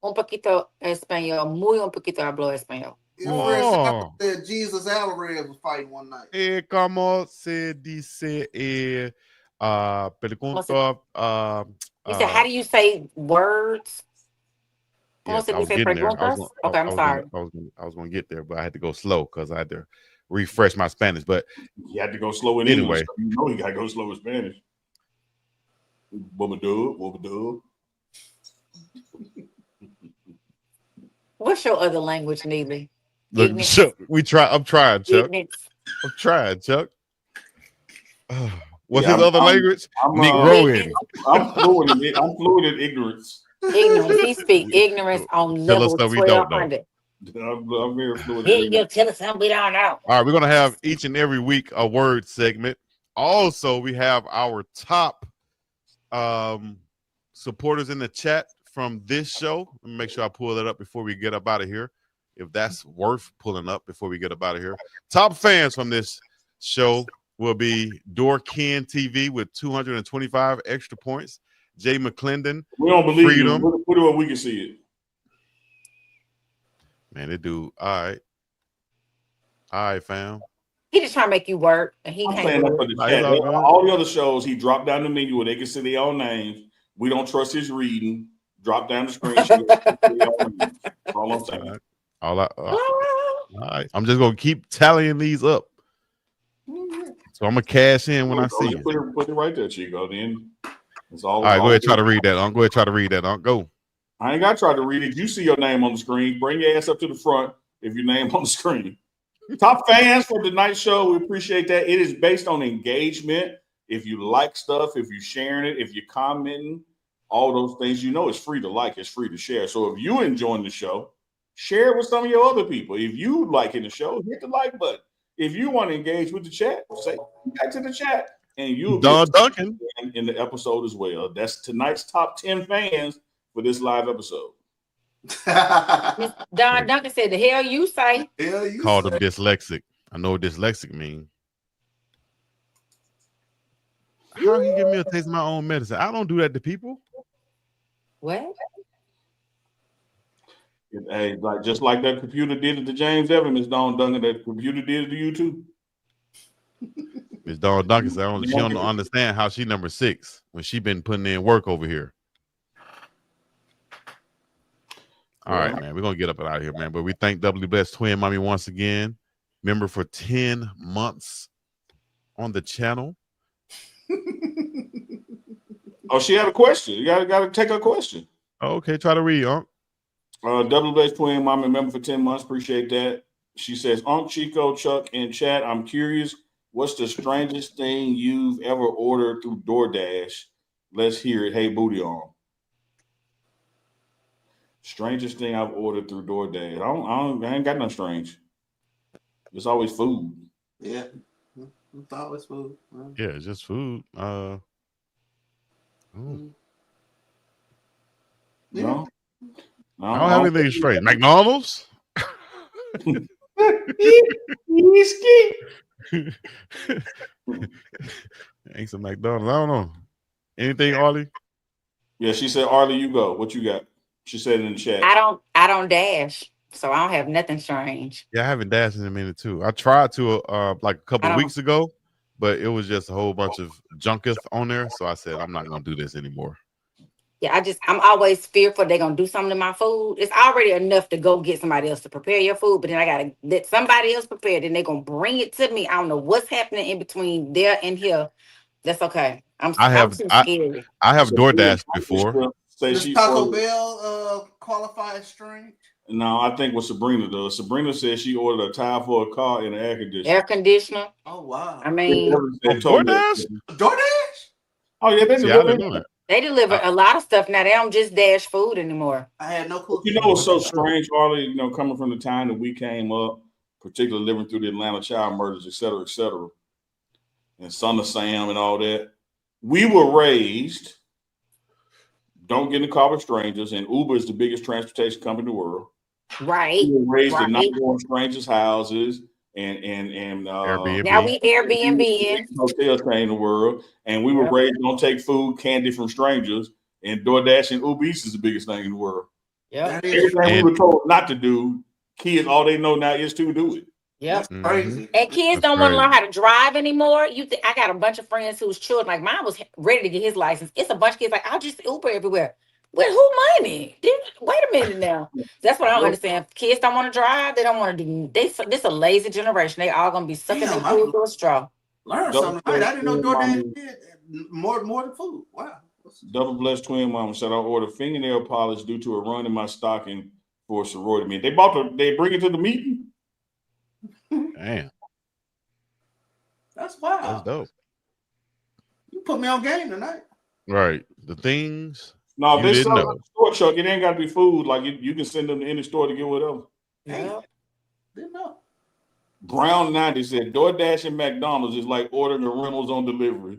S5: Un poquito español, muy un poquito hablo español.
S4: Said Jesus Alvarez was fighting one night.
S1: ¿Cómo se dice? Pregunto.
S5: You said, how do you say words?
S1: Yes, I was getting there.
S5: Okay, I'm sorry.
S1: I was going to get there, but I had to go slow because I had to refresh my Spanish. But
S3: you had to go slow in
S1: anyway.
S3: English. You know you got to go slow in Spanish. What
S5: What's your other language, Neely?
S1: Look, Chuck, I'm trying, Chuck. I'm trying, Chuck. What's his other language? Negroian.
S3: I'm fluid in ignorance.
S5: Ignorance. He speak ignorance on level 1200.
S3: I'm very fluid.
S5: Here you go. Tell us something we don't know.
S1: All right, we're going to have each and every week a word segment. Also, we have our top supporters in the chat from this show. Let me make sure I pull that up before we get up out of here, if that's worth pulling up before we get up out of here. Top fans from this show will be Dorkin TV with 225 extra points. Jay McClendon.
S3: We don't believe
S1: Freedom.
S3: you. Put it where we can see it.
S1: Man, they do. All right, fam.
S5: He just trying to make you work, and he can't.
S3: All the other shows, he dropped down the menu where they can see their own names. We don't trust his reading. Drop down the screen. All I'm saying.
S1: All right. I'm just gonna keep tallying these up. So I'm gonna cash in when I see it.
S3: Put it right there, Chico. Then it's all
S1: right. Go ahead, try to read that. Go ahead, try to read that. Go.
S3: I ain't got to try to read it. You see your name on the screen. Bring your ass up to the front if your name on the screen. Top fans for tonight's show. We appreciate that. It is based on engagement. If you like stuff, if you're sharing it, if you're commenting, all those things, it's free to like, it's free to share. So if you enjoying the show, share it with some of your other people. If you liking the show, hit the like button. If you want to engage with the chat, say back to the chat, and you'll be
S1: Duncan
S3: in the episode as well. That's tonight's top 10 fans for this live episode.
S5: Don Duncan said, "The hell you say?"
S1: Called him dyslexic. I know what dyslexic means. How he give me a taste of my own medicine? I don't do that to people.
S5: What?
S3: Hey, just like that computer did it to James Evans, Miss Dawn Duncan, that computer did it to you too.
S1: Miss Dawn Duncan said she don't understand how she number 6 when she been putting in work over here. All right, man. We're gonna get up and out of here, man. But we thank W Bless Twin Mommy once again. Member for 10 months on the channel.
S3: Oh, she had a question. You gotta take her question.
S1: Oh, okay, try to read, Unc.
S3: W Bless Twin Mommy, member for 10 months. Appreciate that. She says, Unc, Chico, Chuck, and Chat, I'm curious, what's the strangest thing you've ever ordered through DoorDash? Let's hear it. Hey, booty on. Strangest thing I've ordered through DoorDash. I ain't got nothing strange. It's always food.
S4: Yeah. It's always food.
S1: Yeah, it's just food.
S3: No.
S1: I don't have anything strange. McDonald's? Ain't some McDonald's. I don't know. Anything, Arlie?
S3: Yeah, she said, Arlie, you go. What you got? She said in the chat.
S5: I don't dash, so I don't have nothing strange.
S1: Yeah, I haven't dashed in a minute too. I tried to like a couple of weeks ago, but it was just a whole bunch of junketh on there. So I said, I'm not gonna do this anymore.
S5: Yeah, I'm always fearful they're gonna do something to my food. It's already enough to go get somebody else to prepare your food, but then I gotta let somebody else prepare it, and they're gonna bring it to me. I don't know what's happening in between there and here. That's okay. I'm too scared.
S1: I have DoorDash before.
S4: Does Taco Bell qualify as strange?
S3: No, I think what Sabrina does. Sabrina says she ordered a tile for a car and an air conditioner.
S5: Air conditioner.
S4: Oh wow.
S5: I mean,
S1: DoorDash?
S3: Oh yeah,
S5: they deliver a lot of stuff now. They don't just dash food anymore.
S4: I had no clue.
S3: You know what's so strange, Arlie? Coming from the time that we came up, particularly living through the Atlanta child murders, et cetera, and Son of Sam and all that. We were raised don't get in the car with strangers, and Uber is the biggest transportation company in the world.
S5: Right.
S3: We were raised
S5: right.
S3: to not go in strangers' houses and
S1: Airbnb.
S5: Now we Airbnb.
S3: hotel chain in the world, and we were raised don't take food, candy from strangers, and DoorDash and Uber Eats is the biggest thing in the world.
S5: Yep.
S3: Everything we were told not to do, kids all they know now is to do it.
S5: Yep.
S4: That's crazy.
S5: And kids don't want to learn how to drive anymore. I got a bunch of friends whose children, like mine, was ready to get his license. It's a bunch of kids like, I'll just Uber everywhere. With who money? Dude, wait a minute now. That's what I don't understand. Kids don't want to drive. They don't want to do. This a lazy generation. They all gonna be sucking their food through a straw.
S4: Learn something. I didn't know DoorDash did more than food. Wow.
S3: Double blessed twin mama said I ordered fingernail polish due to a run in my stocking for a sorority meeting. They bring it to the meeting.
S1: Damn.
S4: That's wild.
S1: That's dope.
S4: You put me on game tonight.
S1: Right. The things.
S3: No,
S1: you
S3: this
S1: didn't know.
S3: store truck, it ain't got to be food. Like you can send them to any store to get whatever.
S5: Yeah.
S4: Didn't know.
S3: Brown 90 said DoorDash and McDonald's is like ordering a Reynolds on delivery.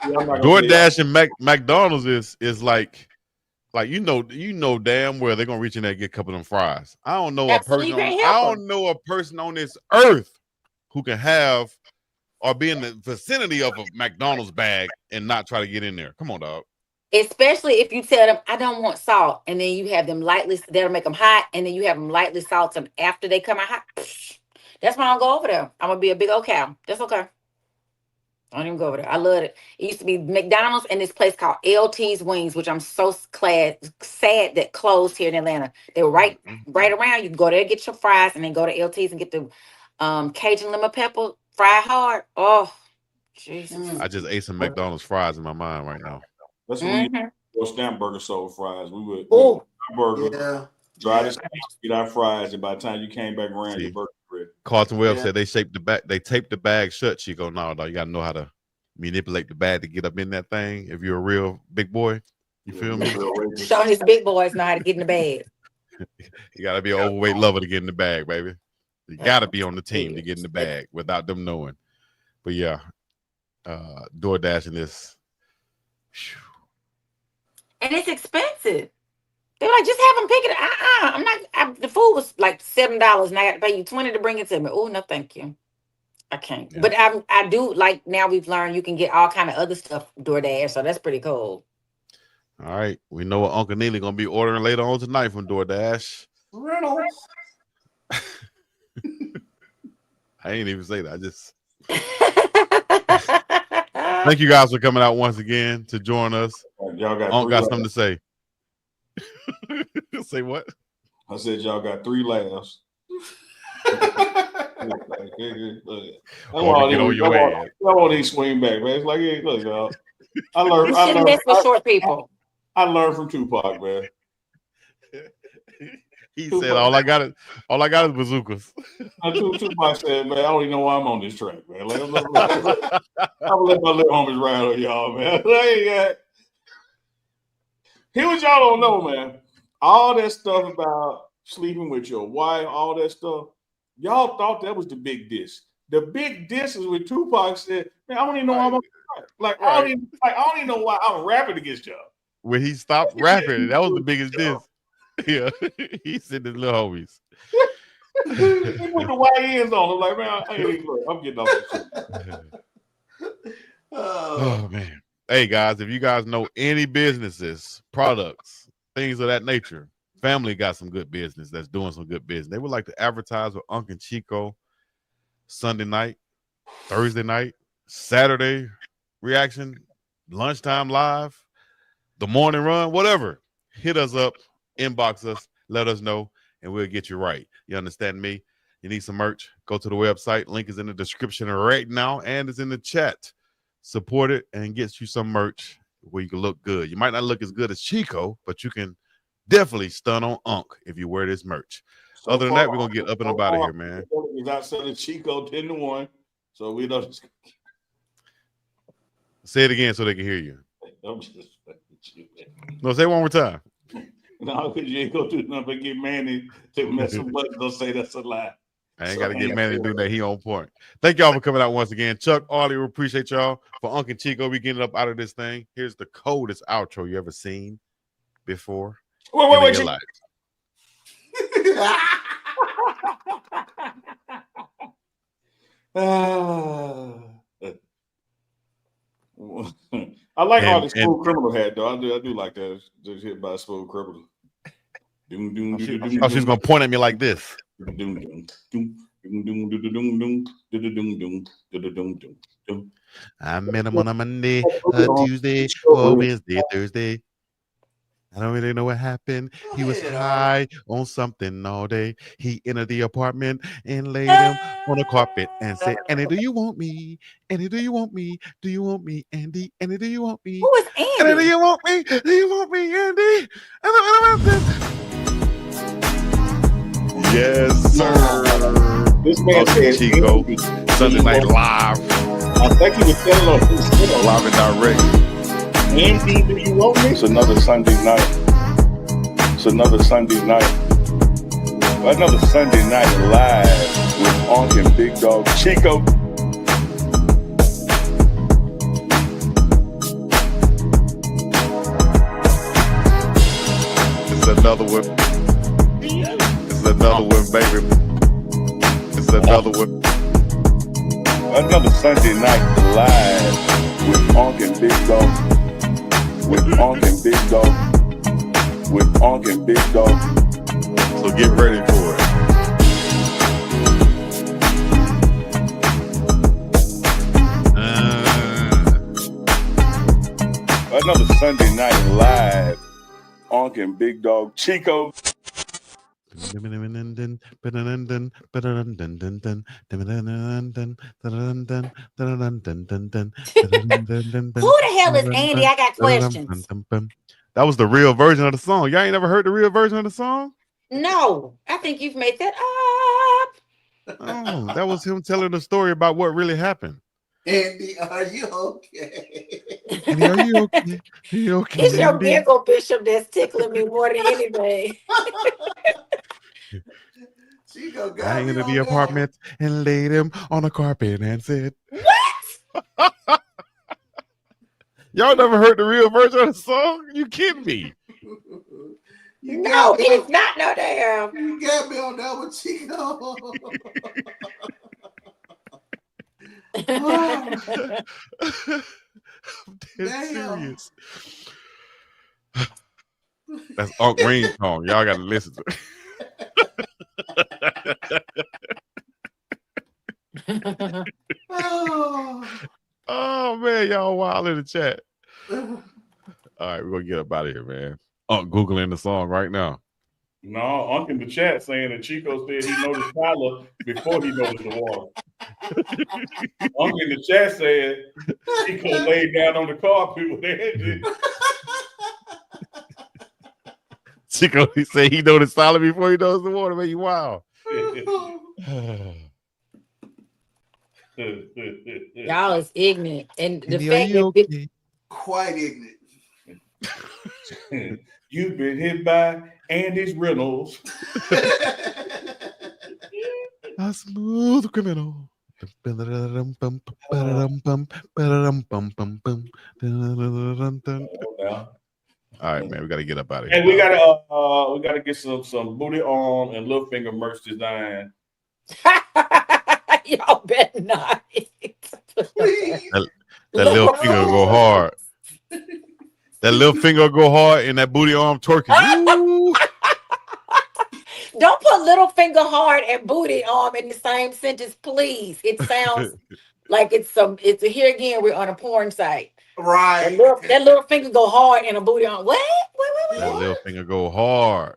S1: DoorDash and McDonald's is like you know damn well they're gonna reach in there and get a couple of them fries. I don't know a person on this earth who can have or be in the vicinity of a McDonald's bag and not try to get in there. Come on, dog.
S5: Especially if you tell them I don't want salt, and then you have them lightly. They'll make them hot, and then you have them lightly salted after they come out hot. That's why I don't go over there. I'm gonna be a big old cow. That's okay. I don't even go over there. I love it. It used to be McDonald's and this place called LT's Wings, which I'm so sad that closed here in Atlanta. They were right around. You can go there, get your fries, and then go to LT's and get the Cajun lemon pepper fried hard. Oh, Jesus.
S1: I just ate some McDonald's fries in my mind right now.
S3: That's when we stamp burger sold fries. We would burger, dry the stamp, eat our fries, and by the time you came back around, your burger ready.
S1: Carlton Webb said they taped the bag shut. Chico, no, dog, you gotta know how to manipulate the bag to get up in that thing. If you're a real big boy, you feel me?
S5: Showing his big boys know how to get in the bag.
S1: You gotta be an overweight lover to get in the bag, baby. You gotta be on the team to get in the bag without them knowing. But yeah, DoorDash in this.
S5: And it's expensive. They were like, just have them pick it. I'm not. The food was like $7, and I got to pay you $20 to bring it to me. Oh no, thank you. I can't. Yeah. But I do like now we've learned you can get all kind of other stuff DoorDash, so that's pretty cool.
S1: All right, we know what Uncle Neely gonna be ordering later on tonight from DoorDash.
S4: Reynolds.
S1: I ain't even say that. I just thank you guys for coming out once again to join us.
S3: Y'all
S1: got something to say. Say what?
S3: I said y'all got 3 laughs. I want these swing back, man. It's like, hey, look, y'all. I learned
S5: for short people.
S3: I learned from Tupac, man.
S1: He said, "All I got is bazookas."
S3: Tupac said, "Man, I don't even know why I'm on this track, man. Like, I'm gonna let my little homies ride on y'all, man. Here's what y'all don't know, man. All that stuff about sleeping with your wife, all that stuff. Y'all thought that was the big diss. The big diss is when Tupac said, "Man, I don't even know why I'm on this track. Like, I don't even know why I'm rapping against y'all." When he stopped rapping, that was the biggest diss. Yeah, he said the little homies. He put the white ends on. I'm like, man, I'm getting off this. Oh man. Hey guys, if you guys know any businesses, products, things of that nature, family got some good business that's doing some good business. They would like to advertise with UNK and CHICO Sunday night, Thursday night, Saturday reaction, lunchtime live, the morning run, whatever. Hit us up. Inbox us, let us know, and we'll get you right. You understand me? You need some merch? Go to the website. Link is in the description right now, and it's in the chat. Support it and get you some merch where you can look good. You might not look as good as CHICO, but you can definitely stun on UNK if you wear this merch. So other than that, we're gonna get up and up out of here, man. We're not selling CHICO 10-1, so we don't. Say it again so they can hear you. I'm just no, say it one more time. No, because you ain't gonna do nothing but get Manny to mess with buttons. Don't say that's a lie.
S1: I ain't got to get Manny to do that. He on point. Thank y'all for coming out once again. Chuck, Arlie, we appreciate y'all. For UNK and Chico, we getting up out of this thing. Here's the coldest outro you ever seen before.
S3: Wait.
S1: Your life.
S3: I like all the smooth criminal hat though. I do like that. Just hit by a smooth criminal.
S1: She's gonna point at me like this. I met him on a Monday, a Tuesday, or Wednesday, Thursday. I don't really know what happened. He was high on something all day. He entered the apartment and laid him on the carpet and said, Andy, do you want me? Andy, do you want me? Do you want me, Andy? Andy, do you want me?
S5: Who is Andy?
S1: Andy, do you want me? Do you want me, Andy? Yes, sir.
S3: This man said
S1: Chico, Sunday Night Live.
S3: I think he was telling us
S1: Live and direct.
S3: Andy, do you want me?
S2: It's another Sunday night. It's another Sunday night. Another Sunday night live with UNK and Big Dog Chico.
S1: It's another one. It's another one, baby. It's another one.
S2: Another Sunday night live with UNK and Big Dog. With UNK and Big Dog. With UNK and Big Dog.
S1: So get ready for it.
S2: Another Sunday night live. UNK and Big Dog Chico.
S1: Who the
S5: hell is Andy? I got questions.
S1: That was the real version of the song. Y'all ain't never heard the real version of the song?
S5: No, I think you've made that up.
S1: Oh, that was him telling the story about what really happened.
S4: Andy, are you okay?
S1: Andy, are you okay? Are you okay?
S5: It's your giggle, Bishop, that's tickling me more than anything.
S1: I entered the apartment and laid him on a carpet and said,
S5: "What?"
S1: Y'all never heard the real version of the song? You kidding me?
S5: No, it's not no damn.
S4: You got me on that one, Chico.
S1: I'm dead serious. That's UNK Ring song. Y'all got to listen to it. Oh man, y'all wild in the chat. All right, we're gonna get up out of here, man. Googling the song right now.
S3: No, UNK in the chat saying that Chico said he noticed Tyler before he noticed the water. UNK in the chat said Chico laid down on the carpet with Andy.
S1: Chico, he said he noticed Tyler before he noticed the water. Man, you wild.
S5: Y'all is ignorant, and the fact that
S4: quite ignorant.
S3: You've been hit by Andy's Reynolds.
S1: A smooth criminal. All right, man, we gotta get up out of here.
S3: And we gotta get some booty arm and little finger merch design.
S5: Y'all better not.
S1: That little finger go hard. That little finger go hard and that booty arm twerking.
S5: Don't put little finger hard and booty arm in the same sentence, please. It sounds like it's here again. We're on a porn site,
S4: right?
S5: That little finger go hard and a booty arm. What?
S1: That little finger go hard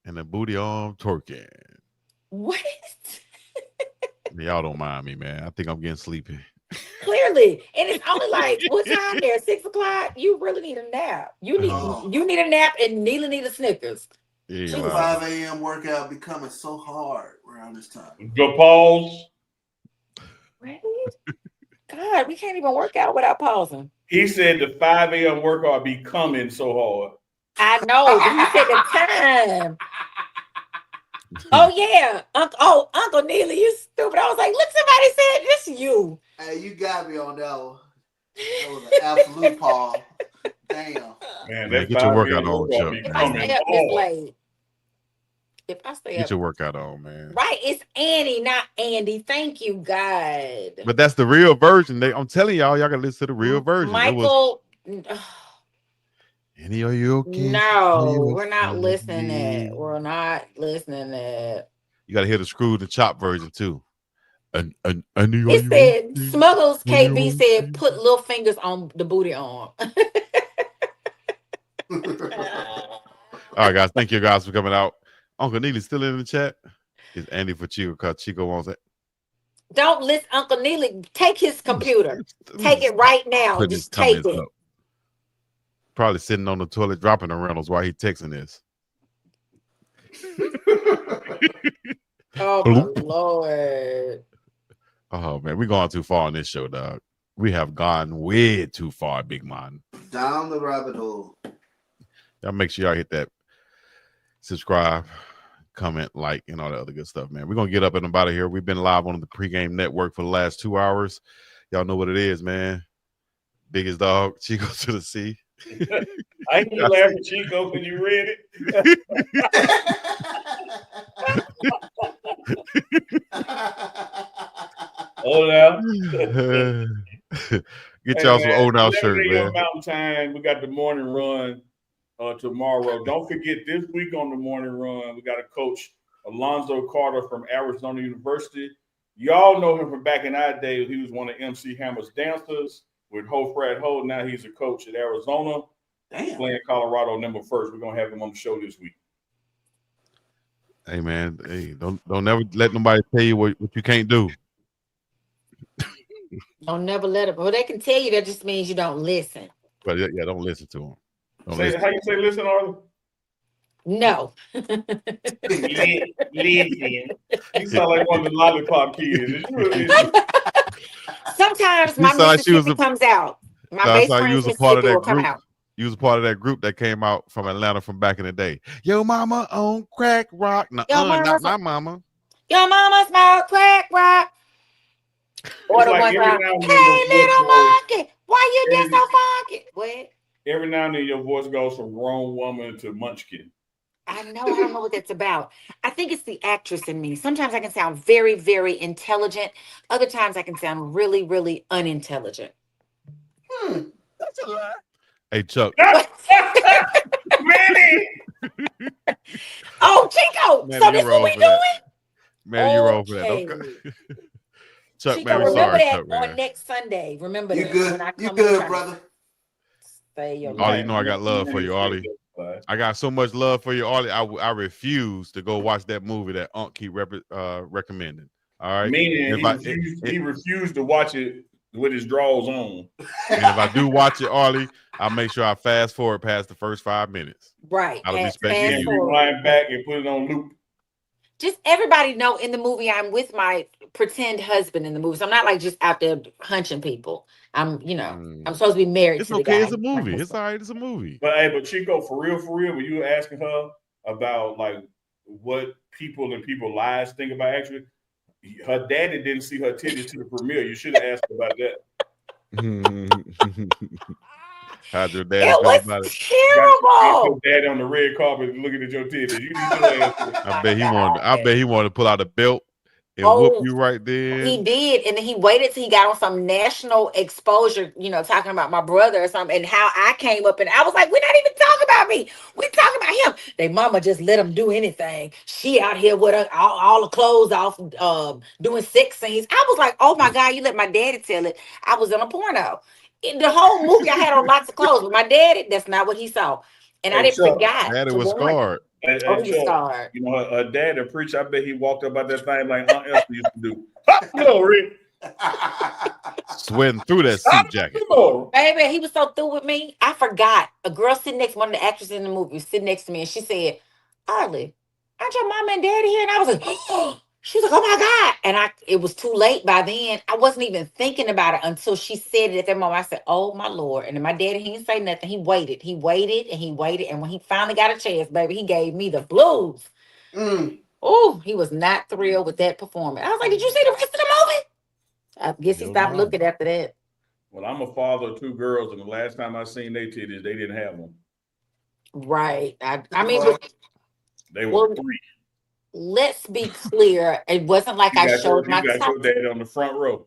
S1: and the booty arm twerking.
S5: What?
S1: Y'all don't mind me, man. I think I'm getting sleepy.
S5: Clearly, and it's only like what time there? 6 o'clock. You really need a nap. You need a nap, and Neela need a Snickers.
S1: Yeah,
S4: 5 a.m. workout becoming so hard around this time.
S3: Go pause.
S5: Right? God, we can't even work out without pausing.
S3: He said the 5 a.m. workout be coming so hard.
S5: I know. He said the time. Oh yeah, Uncle Neely, you stupid. I was like, look, somebody said this you.
S4: Hey, you got me on that one. That was an absolute Paul. Damn.
S3: Man,
S1: Man,
S3: that
S1: get your
S3: 5
S1: workout
S3: minute
S1: on,
S3: workout
S1: Chuck,
S3: be
S5: If I
S1: man.
S5: stay
S3: coming
S5: up this
S3: hard.
S5: late, if I stay
S1: Get
S5: up,
S1: your workout on, man.
S5: right? It's Annie, not Andy. Thank you, God.
S1: But that's the real version. I'm telling y'all gotta listen to the real version. It was
S5: Michael.
S1: Annie, are you okay?
S5: No, we're not listening. We're not listening.
S1: You gotta hear the Screwed and Chop version too. Annie, are
S5: He
S1: you
S5: said,
S1: okay?
S5: Smuggles
S1: Are you
S5: KB
S1: okay?
S5: said, put little fingers on the booty arm.
S1: All right, guys. Thank you guys for coming out. Uncle Neely's still in the chat. Is Andy for Chico? Because Chico wants it.
S5: Don't listen, Uncle Neely. Take his computer. Take it right now.
S1: Putting his
S5: Just take
S1: comments
S5: it.
S1: up. Probably sitting on the toilet dropping the Reynolds while he texting this.
S5: Oh my Lord.
S1: Oh man, we're going too far on this show, dog. We have gone way too far, big man.
S4: Down the rabbit hole.
S1: Y'all make sure y'all hit that subscribe, comment, like, and all that other good stuff, man. We're gonna get up and about of here. We've been live on the Pregame Network for the last 2 hours. Y'all know what it is, man. Biggest dog, Chico to the sea.
S3: I ain't gonna laugh at Chico when you read it. Oh now.
S1: Get y'all some old now shirt,
S3: Saturday
S1: man.
S3: on Mountain Time, we got the morning run tomorrow. Don't forget this week on the morning run, we got a coach, Alonzo Carter from Arizona University. Y'all know him from back in our day. He was one of MC Hammer's dancers with Ho Frat Ho. Now he's a coach at Arizona.
S4: Damn.
S3: Playing Colorado November 1st. We're gonna have him on the show this week.
S1: Hey man, hey, don't never let nobody tell you what you can't do.
S5: Don't never let it. Well, they can tell you that just means you don't listen.
S1: But yeah, don't listen to them.
S3: How you say listen, Arlen?
S5: No.
S3: Listen. You sound like one of the lollipop kids.
S5: Sometimes my Mississippi comes out. My best friend's Mississippi will come out.
S1: You was a part of that group that came out from Atlanta from back in the day. Yo, mama on crack rock. Not my mama.
S5: Your mama smoke crack rock. Or the one time, hey, little monkey, why you just so funky? What?
S3: Every now and then your voice goes from grown woman to munchkin.
S5: I don't know what that's about. I think it's the actress in me. Sometimes I can sound very, very intelligent. Other times I can sound really, really unintelligent.
S4: That's a lie.
S1: Hey, Chuck.
S3: Manny!
S5: Oh, Chico.
S1: Man,
S5: so this is what we doing?
S1: Man, you're wrong for that. Okay. Chuck,
S5: Chico,
S1: man, we're
S5: remember
S1: sorry,
S5: that
S1: Chuck, man.
S5: On next Sunday. Remember
S4: you
S5: that.
S4: Good. You good, brother.
S5: Say your
S1: Ollie, you know I got love for you, Ollie. I got so much love for you, Ollie. I refuse to go watch that movie that UNK keep recommending. All right.
S3: Meaning he refused to watch it with his drawers on.
S1: And if I do watch it, Ollie, I'll make sure I fast forward past the first 5 minutes.
S5: Right.
S1: Out of respect to you.
S3: Rewind back and put it on loop.
S5: Just everybody know in the movie I'm with my pretend husband in the movie. So I'm not like just out there hunching people. I'm supposed to be married to the guy.
S1: It's a movie. It's all right. It's a movie.
S3: But Chico, for real, when you were asking her about like what people lives think about actually, her daddy didn't see her titties to the premiere. You should have asked her about that.
S1: How'd your daddy
S5: feel about it? Terrible.
S3: Your daddy on the red carpet looking at your titties. You need to
S1: I bet he wanted to pull out a belt and whoop you right there.
S5: He did, and then he waited till he got on some national exposure, talking about my brother or something, and how I came up, and I was like, we're not even talking about me. We're talking about him. They mama just let him do anything. She out here with her, all the clothes off, doing sex scenes. I was like, oh my God, you let my daddy tell it. I was in a porno. In the whole movie, I had on lots of clothes, but my daddy, that's not what he saw. And I didn't forget.
S1: Daddy was scarred.
S5: Scarred.
S3: Her dad, a preacher, I bet he walked up about that thing like Aunt Esther used to do. Get over it.
S1: Sweating through that suit jacket.
S5: Baby, he was so through with me. I forgot. A girl sitting next, one of the actresses in the movie was sitting next to me, and she said, Arlie, aren't your mama and daddy here? And I was like, oh. She was like, oh my God. And it was too late by then. I wasn't even thinking about it until she said it at that moment. I said, oh my Lord. And then my daddy, he didn't say nothing. He waited. And when he finally got a chance, baby, he gave me the blues. Oh, he was not thrilled with that performance. I was like, did you see the rest of the movie? I guess he stopped looking after that.
S3: Well, I'm a father of 2 girls, and the last time I seen their titties, they didn't have them.
S5: Right. I mean,
S3: they were 3.
S5: Let's be clear. It wasn't like I showed my
S3: You got your dad on the front row.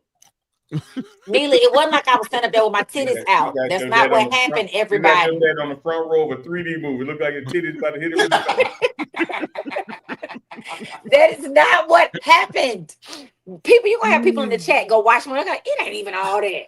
S5: Mealy, it wasn't like I was standing up there with my titties out. That's not what happened, everybody.
S3: You got your dad on the front row of a 3D movie. Look like your titties about to hit it with the
S5: That is not what happened. People, you're gonna have people in the chat go watch me. Like, it ain't even all that.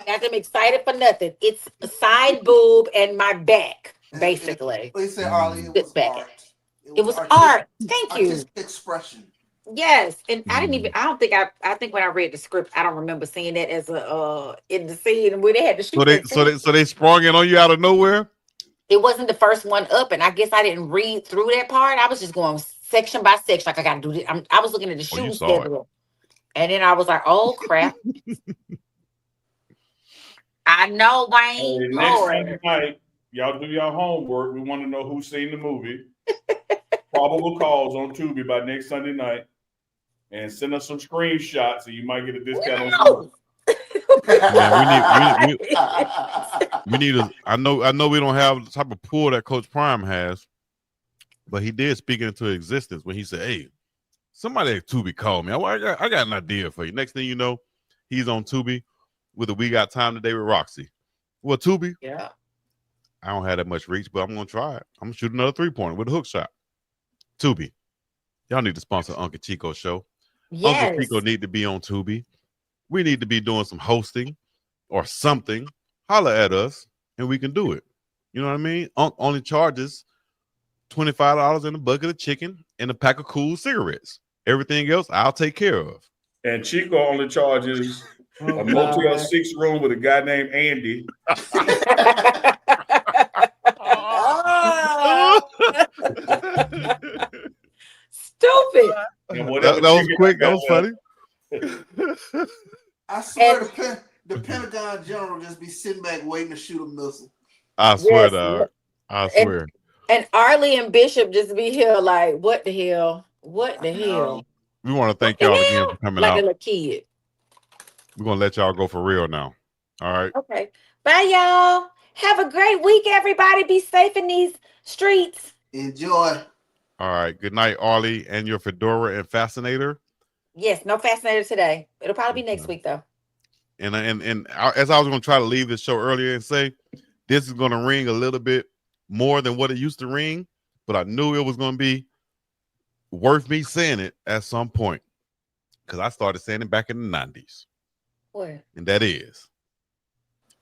S5: Got them excited for nothing. It's a side boob and my back, basically.
S4: They said, Arlie, it was art.
S5: It was art. Thank you.
S4: Expression.
S5: Yes, and I didn't even. I don't think I think when I read the script, I don't remember seeing that as a in the scene where they had to shoot.
S1: So they sprung in on you out of nowhere.
S5: It wasn't the first one up, and I guess I didn't read through that part. I was just going section by section, like I got to do this. I was looking at the shooting schedule, and then I was like, "Oh crap!" I know, Wayne.
S3: Hey, next Sunday night, y'all do your homework. We want to know who's seen the movie. Probable calls on Tubi by next Sunday night, and send us some screenshots, and you might get a discount on.
S1: Man, we need a. I know we don't have the type of pool that Coach Prime has, but he did speak into existence when he said, "Hey, somebody at Tubi called me. I got an idea for you." Next thing you know, he's on Tubi with a "We Got Time Today" with Roxy. Well, Tubi,
S5: yeah,
S1: I don't have that much reach, but I'm gonna try it. I'm gonna shoot another 3-pointer with a hook shot. Tubi, y'all need to sponsor Uncle Chico show.
S5: Yes.
S1: Uncle Chico need to be on Tubi. We need to be doing some hosting or something. Holler at us and we can do it. You know what I mean? Only charges $25 and a bucket of chicken and a pack of cool cigarettes. Everything else I'll take care of.
S3: And Chico only charges a Motel 6 room with a guy named Andy.
S5: Stupid.
S1: That was quick. That was funny.
S4: I swear the Pentagon general just be sitting back waiting to shoot a missile.
S1: I swear, dog. I swear.
S5: And Arlie and Bishop just be here like, what the hell? What the hell?
S1: We want to thank y'all again for coming out.
S5: Like a little kid.
S1: We're going to let y'all go for real now. All right.
S5: Okay. Bye, y'all. Have a great week, everybody. Be safe in these streets.
S4: Enjoy.
S1: All right. Good night, Arlie, and your fedora and fascinator.
S5: Yes, no fascinator today. It'll probably be next week, though.
S1: And as I was going to try to leave this show earlier and say, this is going to ring a little bit more than what it used to ring, but I knew it was going to be worth me saying it at some point because I started saying it back in the 90s.
S5: What?
S1: And that is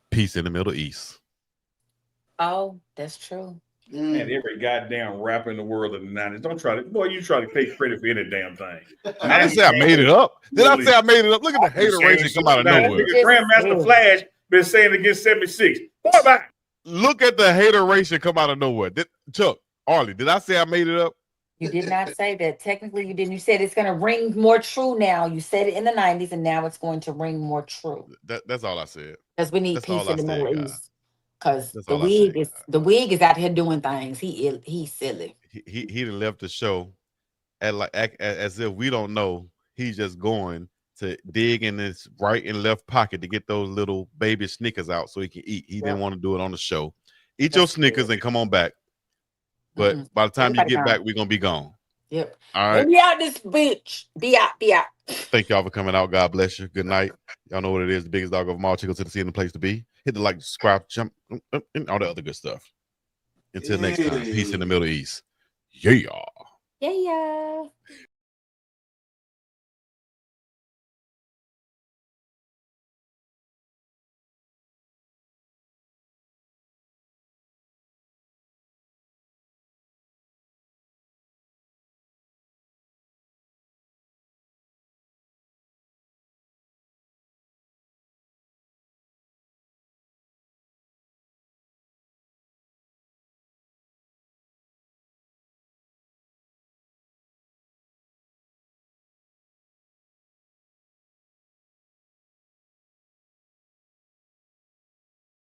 S1: peace in the Middle East.
S5: Oh, that's true.
S3: And every goddamn rapper in the world in the 90s. Don't try to, boy, you try to take credit for any damn thing.
S1: I didn't say I made it up. Did I say I made it up? Look at the hateration come out of nowhere.
S3: Grandmaster Flash been saying against 76. What about?
S1: Look at the hateration come out of nowhere. Chuck, Arlie, did I say I made it up?
S5: You did not say that. Technically, you didn't. You said it's going to ring more true now. You said it in the 90s, and now it's going to ring more true.
S1: That's all I said.
S5: Because we need peace in the Middle East. Because the wig is out here doing things. He's silly.
S1: He done left the show as if we don't know. He's just going to dig in his right and left pocket to get those little baby Snickers out so he can eat. He didn't want to do it on the show. Eat your Snickers and come on back. But by the time you get back, we're gonna be gone.
S5: Yep.
S1: All right.
S5: Be out this bitch. Be out. Be out.
S1: Thank y'all for coming out. God bless you. Good night. Y'all know what it is. The biggest dog of them all. Chico to the sea and the place to be. Hit the like, subscribe, jump, and all the other good stuff. Until next time. Peace in the Middle East. Yeah.
S5: Yeah.